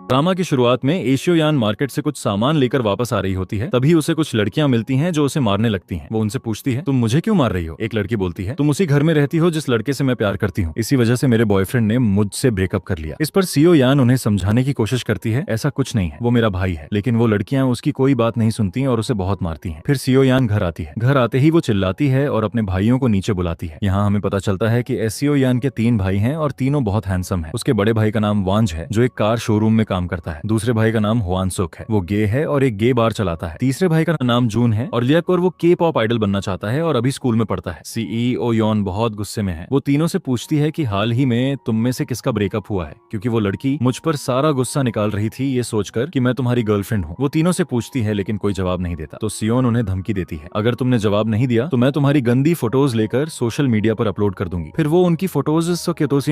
Drama की शुरुआत में एशियो यान मार्केट से कुछ सामान लेकर वापस आ रही होती है। तभी उसे कुछ लड़कियां मिलती हैं जो उसे मारने लगती हैं। वो उनसे पूछती है, तुम मुझे क्यों मार रही हो? एक लड़की बोलती है, तुम उसी घर में रहती हो जिस लड़के से मैं प्यार करती हूँ। इसी वजह से मेरे बॉयफ्रेंड ने मुझसे ब्रेकअप कर लिया। इस पर सियो यान उन्हें समझाने की कोशिश करती है, ऐसा कुछ नहीं है, वो मेरा भाई है। लेकिन वो लड़कियां उसकी कोई बात नहीं सुनती और उसे बहुत मारती हैं। फिर सियो यान घर आती है। घर आते ही वो चिल्लाती है और अपने भाइयों को नीचे बुलाती है। यहाँ हमें पता चलता है कि एसियो यान के 3 भाई हैं और तीनों बहुत हैंडसम है। उसके बड़े भाई का नाम वांज है जो एक कार शोरूम में काम करता है। दूसरे भाई का नाम हुआनसुक है, वो गे है और एक गे बार चलाता है। तीसरे भाई का नाम जून है और लियक और वो के पॉप आइडल बनना चाहता है और अभी स्कूल में पढ़ता है। सीईओ योन बहुत गुस्से में है। वो तीनों से पूछती है कि हाल ही में तुम में से किसका ब्रेकअप हुआ है, क्योंकि वो लड़की मुझ पर सारा गुस्सा निकाल रही थी ये सोचकर कि मैं तुम्हारी गर्लफ्रेंड हूँ। वो तीनों से पूछती है लेकिन कोई जवाब नहीं देता। तो सियोन उन्हें धमकी देती है, अगर तुमने जवाब नहीं दिया तो मैं तुम्हारी गंदी फोटोज लेकर सोशल मीडिया पर अपलोड कर दूंगी। फिर वो उनकी फोटोज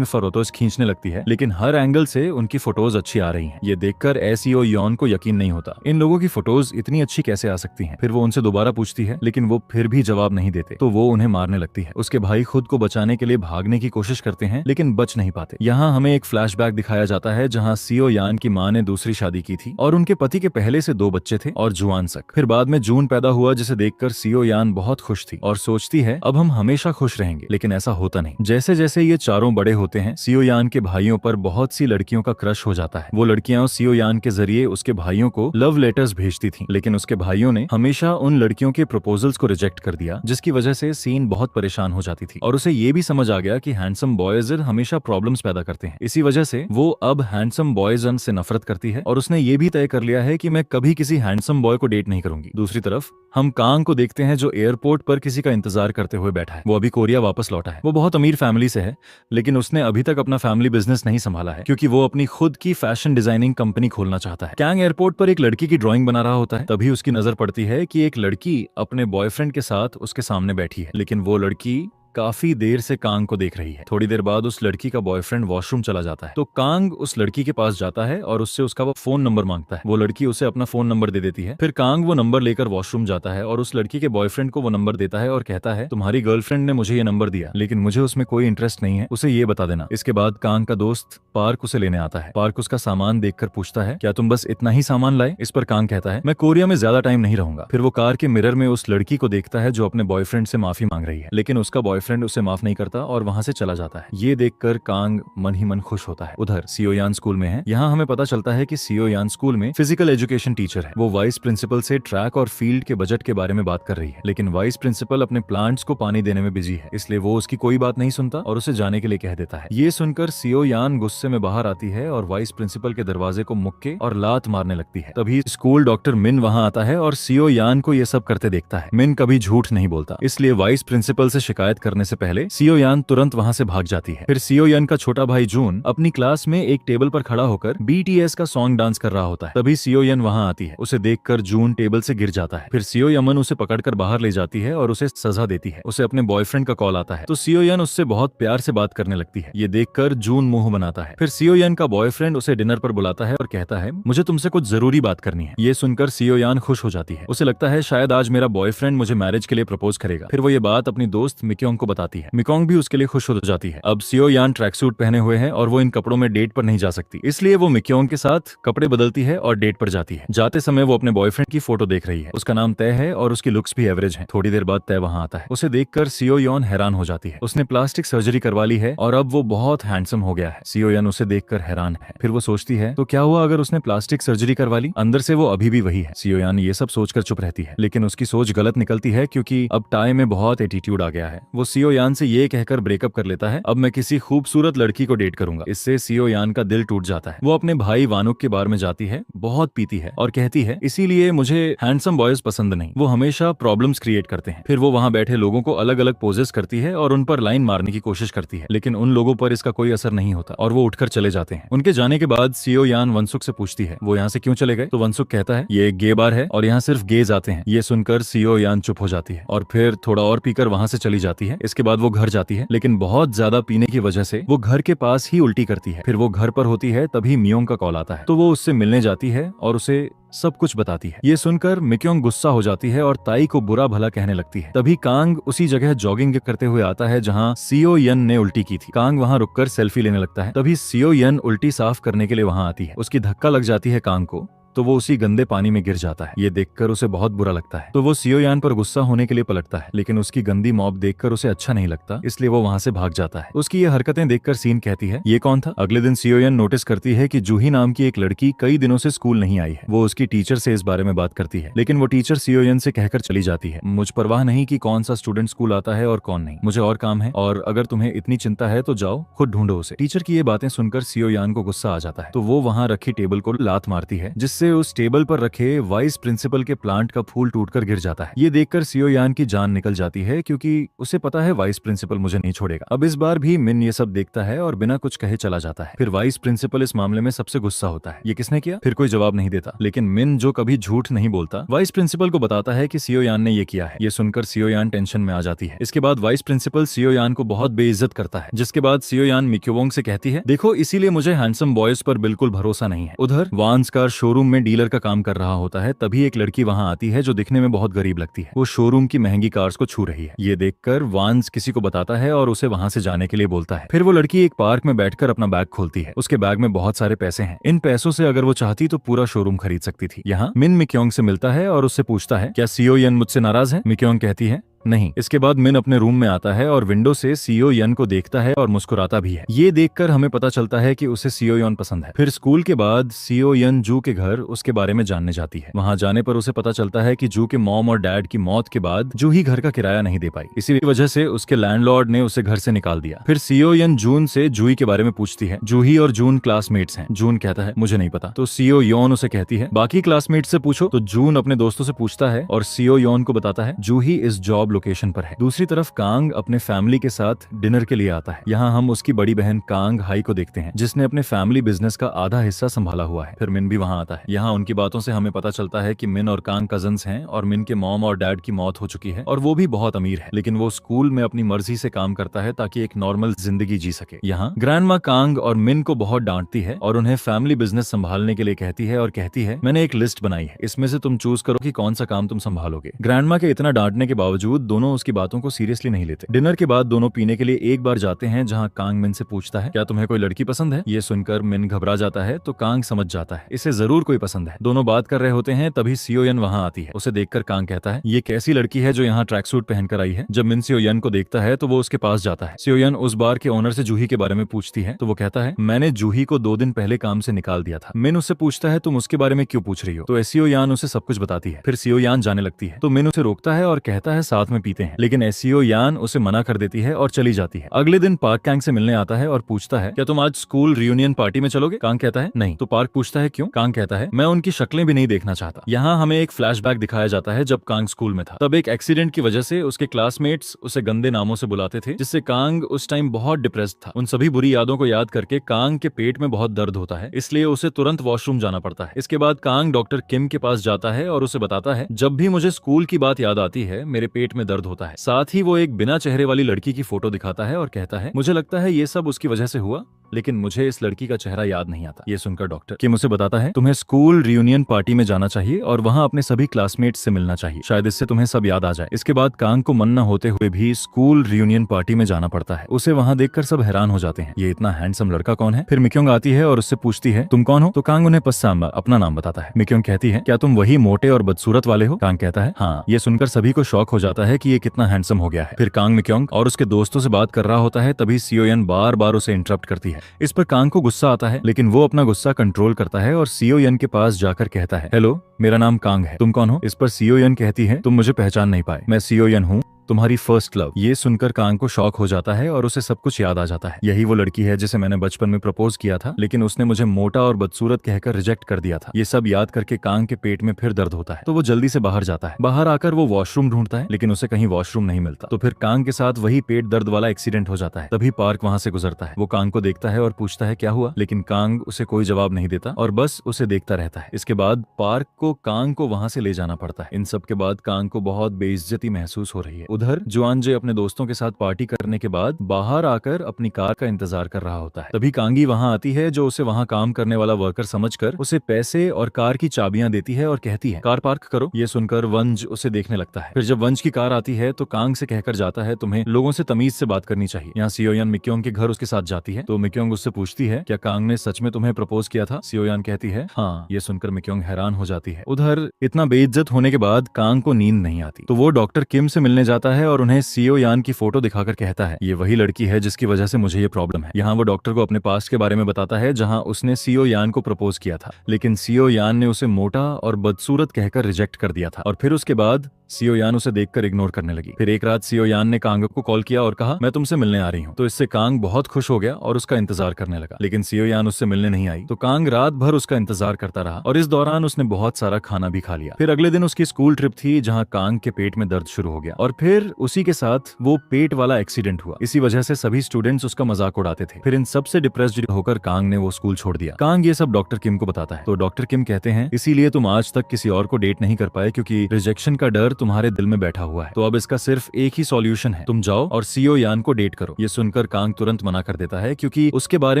फोटोज खींचने लगती है, लेकिन हर एंगल से उनकी फोटोज अच्छी आ रही हैं। ये देखकर एसियो योन को यकीन नहीं होता, इन लोगों की फोटोज इतनी अच्छी कैसे आ सकती हैं। फिर वो उनसे दोबारा पूछती है लेकिन वो फिर भी जवाब नहीं देते, तो वो उन्हें मारने लगती है। उसके भाई खुद को बचाने के लिए भागने की कोशिश करते हैं लेकिन बच नहीं पाते। यहाँ हमें एक फ्लैशबैक दिखाया जाता है जहाँ सियो यान की माँ ने दूसरी शादी की थी और उनके पति के पहले से 2 बच्चे थे और जुआनसक। फिर बाद में जून पैदा हुआ जिसे देखकर सियो यान बहुत खुश थी और सोचती है अब हम हमेशा खुश रहेंगे, लेकिन ऐसा होता नहीं। जैसे जैसे ये चारों बड़े होते हैं सियो यान के भाइयों पर बहुत सी लड़कियों का क्रश हो जाता है। वो लड़कियां सियो यान के जरिए उसके भाइयों को लव लेटर्स भेजती थीं, लेकिन उसके भाइयों ने हमेशा उन लड़कियों के प्रपोजल्स को रिजेक्ट कर दिया, जिसकी वजह से सीन बहुत परेशान हो जाती थी और उसे ये भी समझ आ गया कि हैंडसम बॉयज हमेशा प्रॉब्लम्स पैदा करते हैं। इसी वजह से वो अब हैंडसम बॉयज से नफरत करती है और उसने ये भी तय कर लिया है कि मैं कभी किसी हैंडसम बॉय को डेट नहीं करूंगी। दूसरी तरफ हम कांग को देखते हैं जो एयरपोर्ट पर किसी का इंतजार करते हुए बैठा है। वो अभी कोरिया वापस लौटा है। वो बहुत अमीर फैमिली से है, लेकिन उसने अभी तक अपना फैमिली बिजनेस नहीं संभाला है क्योंकि वो अपनी खुद की फैशन डिजाइनिंग कंपनी खोलना चाहता है। कांग एयरपोर्ट पर एक लड़की की ड्राइंग बना रहा होता है, तभी उसकी नजर पड़ती है कि एक लड़की अपने बॉयफ्रेंड के साथ उसके सामने बैठी है, लेकिन वो लड़की काफी देर से कांग को देख रही है। थोड़ी देर बाद उस लड़की का बॉयफ्रेंड वॉशरूम चला जाता है, तो कांग उस लड़की के पास जाता है और उससे उसका वो फोन नंबर मांगता है। वो लड़की उसे अपना फोन नंबर दे देती है। फिर कांग वो नंबर लेकर वॉशरूम जाता है और उस लड़की के बॉयफ्रेंड को वो नंबर देता है और कहता है तुम्हारी गर्लफ्रेंड ने मुझे ये नंबर दिया, लेकिन मुझे उसमें कोई इंटरेस्ट नहीं है, उसे ये बता देना। इसके बाद कांग का दोस्त पार्क उसे लेने आता है। पार्क उसका सामान देखकर पूछता है क्या तुम बस इतना ही सामान लाए? इस पर कांग कहता है मैं कोरिया में ज्यादा टाइम नहीं रहूंगा। फिर वो कार के मिरर में उस लड़की को देखता है जो अपने बॉयफ्रेंड से माफी मांग रही है, लेकिन उसका बॉयफ्रेंड उसे माफ नहीं करता और वहां से चला जाता है। ये देखकर कांग मन ही मन खुश होता है। उधर सियो यान स्कूल में है। यहाँ हमें पता चलता है कि सियो यान स्कूल में फिजिकल एजुकेशन टीचर है। वो वाइस प्रिंसिपल से ट्रैक और फील्ड के बजट के बारे में बात कर रही है, लेकिन वाइस प्रिंसिपल अपने प्लांट्स को पानी देने में बिजी है, इसलिए वो उसकी कोई बात नहीं सुनता और उसे जाने के लिए कह देता है। ये सुनकर सियो यान गुस्से में बाहर आती है और वाइस प्रिंसिपल के दरवाजे को मुक्के और लात मारने लगती है। तभी स्कूल डॉक्टर मिन वहाँ आता है और सियो यान को ये सब करते देखता है। मिन कभी झूठ नहीं बोलता, इसलिए वाइस प्रिंसिपल से शिकायत करने से पहले सियो यान तुरंत वहाँ से भाग जाती है। फिर सियो यान का छोटा भाई जून अपनी क्लास में एक टेबल पर खड़ा होकर बीटीएस का सॉन्ग डांस कर रहा होता है। तभी सियो यान वहाँ आती है। उसे देखकर जून टेबल से गिर जाता है। फिर सियो यमन उसे पकड़कर बाहर ले जाती है और उसे सजा देती है। उसे अपने बॉयफ्रेंड का कॉल आता है, तो सियो यान उससे बहुत प्यार से बात करने लगती है। ये देखकर जून मुंह बनाता है। फिर सियो यान का बॉयफ्रेंड उसे डिनर पर बुलाता है और कहता है मुझे तुमसे कुछ जरूरी बात करनी है। ये सुनकर सियो यान खुश हो जाती है। उसे लगता है शायद आज मेरा बॉयफ्रेंड मुझे मैरिज के लिए प्रपोज करेगा। फिर वो ये बात अपनी दोस्त मिक्योंग को बताती है। मिक्योंग भी उसके लिए खुश हो जाती है। अब सियो यान ट्रैक सूट पहने हुए है और वो इन कपड़ों में डेट पर नहीं जा सकती, इसलिए वो मिक्योंग के साथ कपड़े बदलती है और डेट पर जाती है। जाते समय वो अपने बॉयफ्रेंड की फोटो देख रही है। उसका नाम तय है और उसकी लुक्स भी एवरेज है। थोड़ी देर बाद तय वहाँ आता है। उसे देखकर सियो यान हैरान हो जाती है। उसने प्लास्टिक सर्जरी करवा ली है और अब वो बहुत हैंडसम हो गया है। सियो यान उसे देखकर हैरान है। फिर वो सोचती है तो क्या हुआ अगर उसने प्लास्टिक सर्जरी करवा ली? अंदर से वो अभी भी वही है। सियो यान ये सब सोचकर चुप रहती है, लेकिन उसकी सोच गलत निकलती है क्योंकि अब टाई में बहुत एटीट्यूड आ गया है। वो सियो यान से ये कहकर ब्रेकअप कर लेता है अब मैं किसी खूबसूरत लड़की को डेट करूंगा। इससे सियो यान का दिल टूट जाता है। वो अपने भाई वानुक के बार में जाती है, बहुत पीती है और कहती है इसीलिए मुझे हैंडसम बॉयज पसंद नहीं, वो हमेशा प्रॉब्लम्स क्रिएट करते हैं। फिर वो वहाँ बैठे लोगों को अलग अलग पोजेस करती है और उन पर लाइन मारने की कोशिश करती है, लेकिन उन लोगों पर इसका कोई असर नहीं होता और वो उठकर चले जाते हैं। उनके जाने के बाद सियो यान वनसुक से पूछती है वो यहाँ से क्यों चले गए? तो वनसुक कहता है ये एक गे बार है और यहाँ सिर्फ गेज आते हैं। ये सुनकर सियो यान चुप हो जाती है और फिर थोड़ा और पीकर वहाँ से चली जाती है। इसके बाद वो घर जाती है, लेकिन बहुत ज्यादा पीने की वजह से वो घर के पास ही उल्टी करती है। फिर वो घर पर होती है, तभी मियोंग का कॉल आता है, तो वो उससे मिलने जाती है और उसे सब कुछ बताती है। ये सुनकर मिक्योंग गुस्सा हो जाती है और ताई को बुरा भला कहने लगती है। तभी कांग उसी जगह जॉगिंग करते हुए आता है जहां सियो यन ने उल्टी की थी। कांग वहां रुककर सेल्फी लेने लगता है। तभी सियो यन उल्टी साफ करने के लिए वहां आती है। उसकी धक्का लग जाती है कांग को, तो वो उसी गंदे पानी में गिर जाता है। ये देखकर उसे बहुत बुरा लगता है, तो वो सियो यान पर गुस्सा होने के लिए पलटता है, लेकिन उसकी गंदी मॉब देखकर उसे अच्छा नहीं लगता, इसलिए वो वहां से भाग जाता है। उसकी ये हरकतें देखकर सीन कहती है, ये कौन था? अगले दिन सियो यान नोटिस करती है कि जूही नाम की एक लड़की कई दिनों से स्कूल नहीं आई है। वो उसकी टीचर से इस बारे में बात करती है, लेकिन वो टीचर सियो यान से कहकर चली जाती है, मुझ परवाह नहीं कि कौन सा स्टूडेंट स्कूल आता है और कौन नहीं, मुझे और काम है, और अगर तुम्हें इतनी चिंता है तो जाओ खुद ढूंढो उसे। टीचर की ये बातें सुनकर सियो यान को गुस्सा आ जाता है, तो वो वहां रखी टेबल को लात मारती है, जिससे उस टेबल पर रखे वाइस प्रिंसिपल के प्लांट का फूल टूटकर गिर जाता है। ये देखकर सियो यान की जान निकल जाती है, क्योंकि उसे पता है वाइस प्रिंसिपल मुझे नहीं छोड़ेगा। अब इस बार भी मिन ये सब देखता है और बिना कुछ कहे चला जाता है। फिर वाइस प्रिंसिपल इस मामले में सबसे गुस्सा होता है, ये किसने किया? फिर कोई जवाब नहीं देता, लेकिन मिन जो कभी झूठ नहीं बोलता, वाइस प्रिंसिपल को बताता है कि सियो यान ने ये किया है। ये सुनकर सियो यान टेंशन में आ जाती है। इसके बाद वाइस प्रिंसिपल सियो यान को बहुत बेइज्जत करता है, जिसके बाद सियो यान मिक्योवोंग से कहती है, देखो इसीलिए मुझे हैंडसम बॉयज पर बिल्कुल भरोसा नहीं है। उधर वांस कार शोरूम में डीलर का काम कर रहा होता है, तभी एक लड़की वहां आती है जो दिखने में बहुत गरीब लगती है। वो शोरूम की महंगी कार्स को छू रही है। ये देखकर वांस किसी को बताता है और उसे वहां से जाने के लिए बोलता है। फिर वो लड़की एक पार्क में बैठकर अपना बैग खोलती है। उसके बैग में बहुत सारे पैसे हैं। इन पैसों से अगर वो चाहती तो पूरा शोरूम खरीद सकती थी। यहाँ मिन मिक्योंग से मिलता है और उससे पूछता है, क्या सियो यन मुझसे नाराज है? मिक्योंग कहती है, नहीं। इसके बाद मिन अपने रूम में आता है और विंडो से सियो यन को देखता है और मुस्कुराता भी है। ये देखकर हमें पता चलता है कि उसे सियो यन पसंद है। फिर स्कूल के बाद सियो यन जू के घर उसके बारे में जानने जाती है। वहां जाने पर उसे पता चलता है कि जू के मॉम और डैड की मौत के बाद जू ही घर का किराया नहीं दे पाई। इसी वजह से उसके लैंडलॉर्ड ने उसे घर से निकाल दिया। फिर सियो यन जून से जूही के बारे में पूछती है। जूही और जून क्लासमेट्स हैं। जून कहता है, मुझे नहीं पता। तो सियो योन उसे कहती है, बाकी क्लासमेट से पूछो। तो जून अपने दोस्तों से पूछता है और सियो योन को बताता है जूही इस जॉब लोकेशन पर है। दूसरी तरफ कांग अपने फैमिली के साथ डिनर के लिए आता है। यहाँ हम उसकी बड़ी बहन कांग हाई को देखते हैं, जिसने अपने फैमिली बिजनेस का आधा हिस्सा संभाला हुआ है। फिर मिन भी वहाँ आता है। यहाँ उनकी बातों से हमें पता चलता है कि मिन और कांग कजन्स हैं और मिन के मॉम और डैड की मौत हो चुकी है और वो भी बहुत अमीर है, लेकिन वो स्कूल में अपनी मर्जी से काम करता है ताकि एक नॉर्मल जिंदगी जी सके। यहाँ ग्रैंड माँ कांग और मिन को बहुत डांटती है और उन्हें फैमिली बिजनेस संभालने के लिए कहती है और कहती है, मैंने एक लिस्ट बनाई है, इसमें से तुम चूज करो कि कौन सा काम तुम संभालोगे। ग्रैंड माँ के इतना डांटने के बावजूद दोनों उसकी बातों को सीरियसली नहीं लेते। डिनर के बाद दोनों पीने के लिए एक बार जाते हैं, जहां कांग मिन से पूछता है, क्या तुम्हें कोई लड़की पसंद है? ये सुनकर मिन घबरा जाता है, तो कांग समझ जाता है इसे जरूर कोई पसंद है। दोनों बात कर रहे होते हैं, तभी सियो यन वहां आती है। उसे देखकर कांग कहता है, ये कैसी लड़की है जो यहाँ ट्रैक सूट पहनकर आई है? जब मिन सियो यन को देखता है तो वो उसके पास जाता है। सियो यन उस बार के ओनर से जूही के बारे में पूछती है, तो वो कहता है, मैंने जूही को 2 दिन पहले काम से निकाल दिया था। मिन उससे पूछता है, तुम उसके बारे में क्यों पूछ रही हो? तो सियो यान उसे सब कुछ बताती है। फिर सियो यान जाने लगती है, तो मिन उसे रोकता है और कहता है साथ में पीते हैं, लेकिन सियो यान उसे मना कर देती है और चली जाती है। अगले दिन पार्क कांग से मिलने आता है और पूछता है, क्या तुम आज स्कूल रियूनियन पार्टी में चलोगे? कांग कहता है, नहीं। तो पार्क पूछता है, क्यों? कांग कहता है, मैं उनकी शक्लें भी नहीं देखना चाहता। यहाँ हमें एक फ्लैशबैक दिखाया जाता है जब कांग स्कूल में था। तब एक एक्सीडेंट की वजह से उसके क्लासमेट्स उसे गंदे नामों से बुलाते थे, जिससे कांग उस टाइम बहुत डिप्रेस्ड था। उन सभी बुरी यादों को याद करके कांग के पेट में बहुत दर्द होता है, इसलिए उसे तुरंत वॉशरूम जाना पड़ता है। इसके बाद कांग डॉक्टर किम के पास जाता है और उसे बताता है, जब भी मुझे स्कूल की बात याद आती है मेरे पेट में दर्द होता है। साथ ही वो एक बिना चेहरे वाली लड़की की फोटो दिखाता है और कहता है, मुझे लगता है ये सब उसकी वजह से हुआ, लेकिन मुझे इस लड़की का चेहरा याद नहीं आता। ये सुनकर डॉक्टर किम उसे बताता है, तुम्हें स्कूल रियूनियन पार्टी में जाना चाहिए और वहां अपने सभी क्लासमेट्स से मिलना चाहिए, शायद इससे तुम्हें सब याद आ जाए। इसके बाद कांग को मन न होते हुए भी स्कूल रियूनियन पार्टी में जाना पड़ता है। उसे वहां देखकर सब हैरान हो जाते हैं, ये इतना हैंडसम लड़का कौन है? फिर मिक्योंग आती है और उससे पूछती है, तुम कौन हो? तो कांग उन्हें पस्साम अपना नाम बताता है। मिक्योंग कहती है, क्या तुम वही मोटे और बदसूरत वाले हो? कांग कहता है, हाँ। ये सुनकर सभी को शौक हो जाता है कि ये कितना हैंडसम हो गया है। फिर कांग मिक्योंग और उसके दोस्तों से बात कर रहा होता है, तभी सियो यन बार बार उसे इंटरप्ट करती है। इस पर कांग को गुस्सा आता है, लेकिन वो अपना गुस्सा कंट्रोल करता है और सियो यन के पास जाकर कहता है, हेलो, मेरा नाम कांग है, तुम कौन हो? इस पर सियो यन कहती है, तुम मुझे पहचान नहीं पाए, मैं सियो यन हूँ, तुम्हारी फर्स्ट लव। ये सुनकर कांग को शॉक हो जाता है और उसे सब कुछ याद आ जाता है। यही वो लड़की है जिसे मैंने बचपन में प्रपोज किया था, लेकिन उसने मुझे मोटा और बदसूरत कहकर रिजेक्ट कर दिया था। ये सब याद करके कांग के पेट में फिर दर्द होता है, तो वो जल्दी से बाहर जाता है। बाहर आकर वो वॉशरूम ढूंढता है, लेकिन उसे कहीं वॉशरूम नहीं मिलता। तो फिर कांग के साथ वही पेट दर्द वाला एक्सीडेंट हो जाता है। तभी पार्क वहां से गुजरता है। वो कांग को देखता है और पूछता है, क्या हुआ? लेकिन कांग उसे कोई जवाब नहीं देता और बस उसे देखता रहता है। इसके बाद पार्क को कांग को वहां से ले जाना पड़ता है। इन सब के बाद कांग को बहुत बेइज्जती महसूस हो रही है। उधर जुआनजे अपने दोस्तों के साथ पार्टी करने के बाद बाहर आकर अपनी कार का इंतजार कर रहा होता है। तभी कांगी वहां आती है, जो उसे वहां काम करने वाला वर्कर समझकर उसे पैसे और कार की चाबियां देती है और कहती है कार पार्क करो। ये सुनकर वंज उसे देखने लगता है। फिर जब वंज की कार आती है तो कांग से कहकर जाता है तुम्हें लोगों से तमीज से बात करनी चाहिए। यहाँ सियोयान मिक्योंग के घर उसके साथ जाती है तो मिक्योंग उससे पूछती है क्या कांग ने सच में तुम्हें प्रपोज किया था? सियोयान कहती है हाँ। ये सुनकर मिक्योंग हैरान हो जाती है। उधर इतना बेइज्जत होने के बाद कांग को नींद नहीं आती तो वो डॉक्टर किम से मिलने जाता है और उन्हें सियोयान की फोटो दिखाकर कहता है ये वही लड़की है जिसकी वजह से मुझे ये प्रॉब्लम है। यहाँ वो डॉक्टर को अपने पास्ट के बारे में बताता है जहाँ उसने सियोयान को प्रपोज किया था, लेकिन सियोयान ने उसे मोटा और बदसूरत कहकर रिजेक्ट कर दिया था और फिर उसके बाद सियोयान उसे देखकर इग्नोर करने लगी। फिर एक रात सियोयान ने कांग को कॉल किया और कहा मैं तुमसे मिलने आ रही हूँ। तो इससे कांग बहुत खुश हो गया और उसका इंतजार करने लगा, लेकिन सियोयान उससे मिलने नहीं आई तो कांग रात भर उसका इंतजार करता रहा और इस दौरान उसने बहुत सारा खाना भी खा लिया। फिर अगले दिन उसकी स्कूल ट्रिप थी जहाँ कांग के पेट में दर्द शुरू हो गया और फिर उसी के साथ वो पेट वाला एक्सीडेंट हुआ। इसी वजह से सभी स्टूडेंट्स उसका मजाक उड़ाते थे। फिर इन सबसे डिप्रेस्ड होकर कांग ने वो स्कूल छोड़ दिया। कांग ये सब डॉक्टर किम को बताता है तो डॉक्टर किम कहते हैं इसीलिए तुम आज तक किसी और को डेट नहीं कर पाए क्योंकि रिजेक्शन का डर तुम्हारे दिल में बैठा हुआ है। तो अब इसका सिर्फ एक ही सॉल्यूशन है, तुम जाओ और सियोयान को डेट करो। ये सुनकर कांग तुरंत मना कर देता है क्योंकि उसके बारे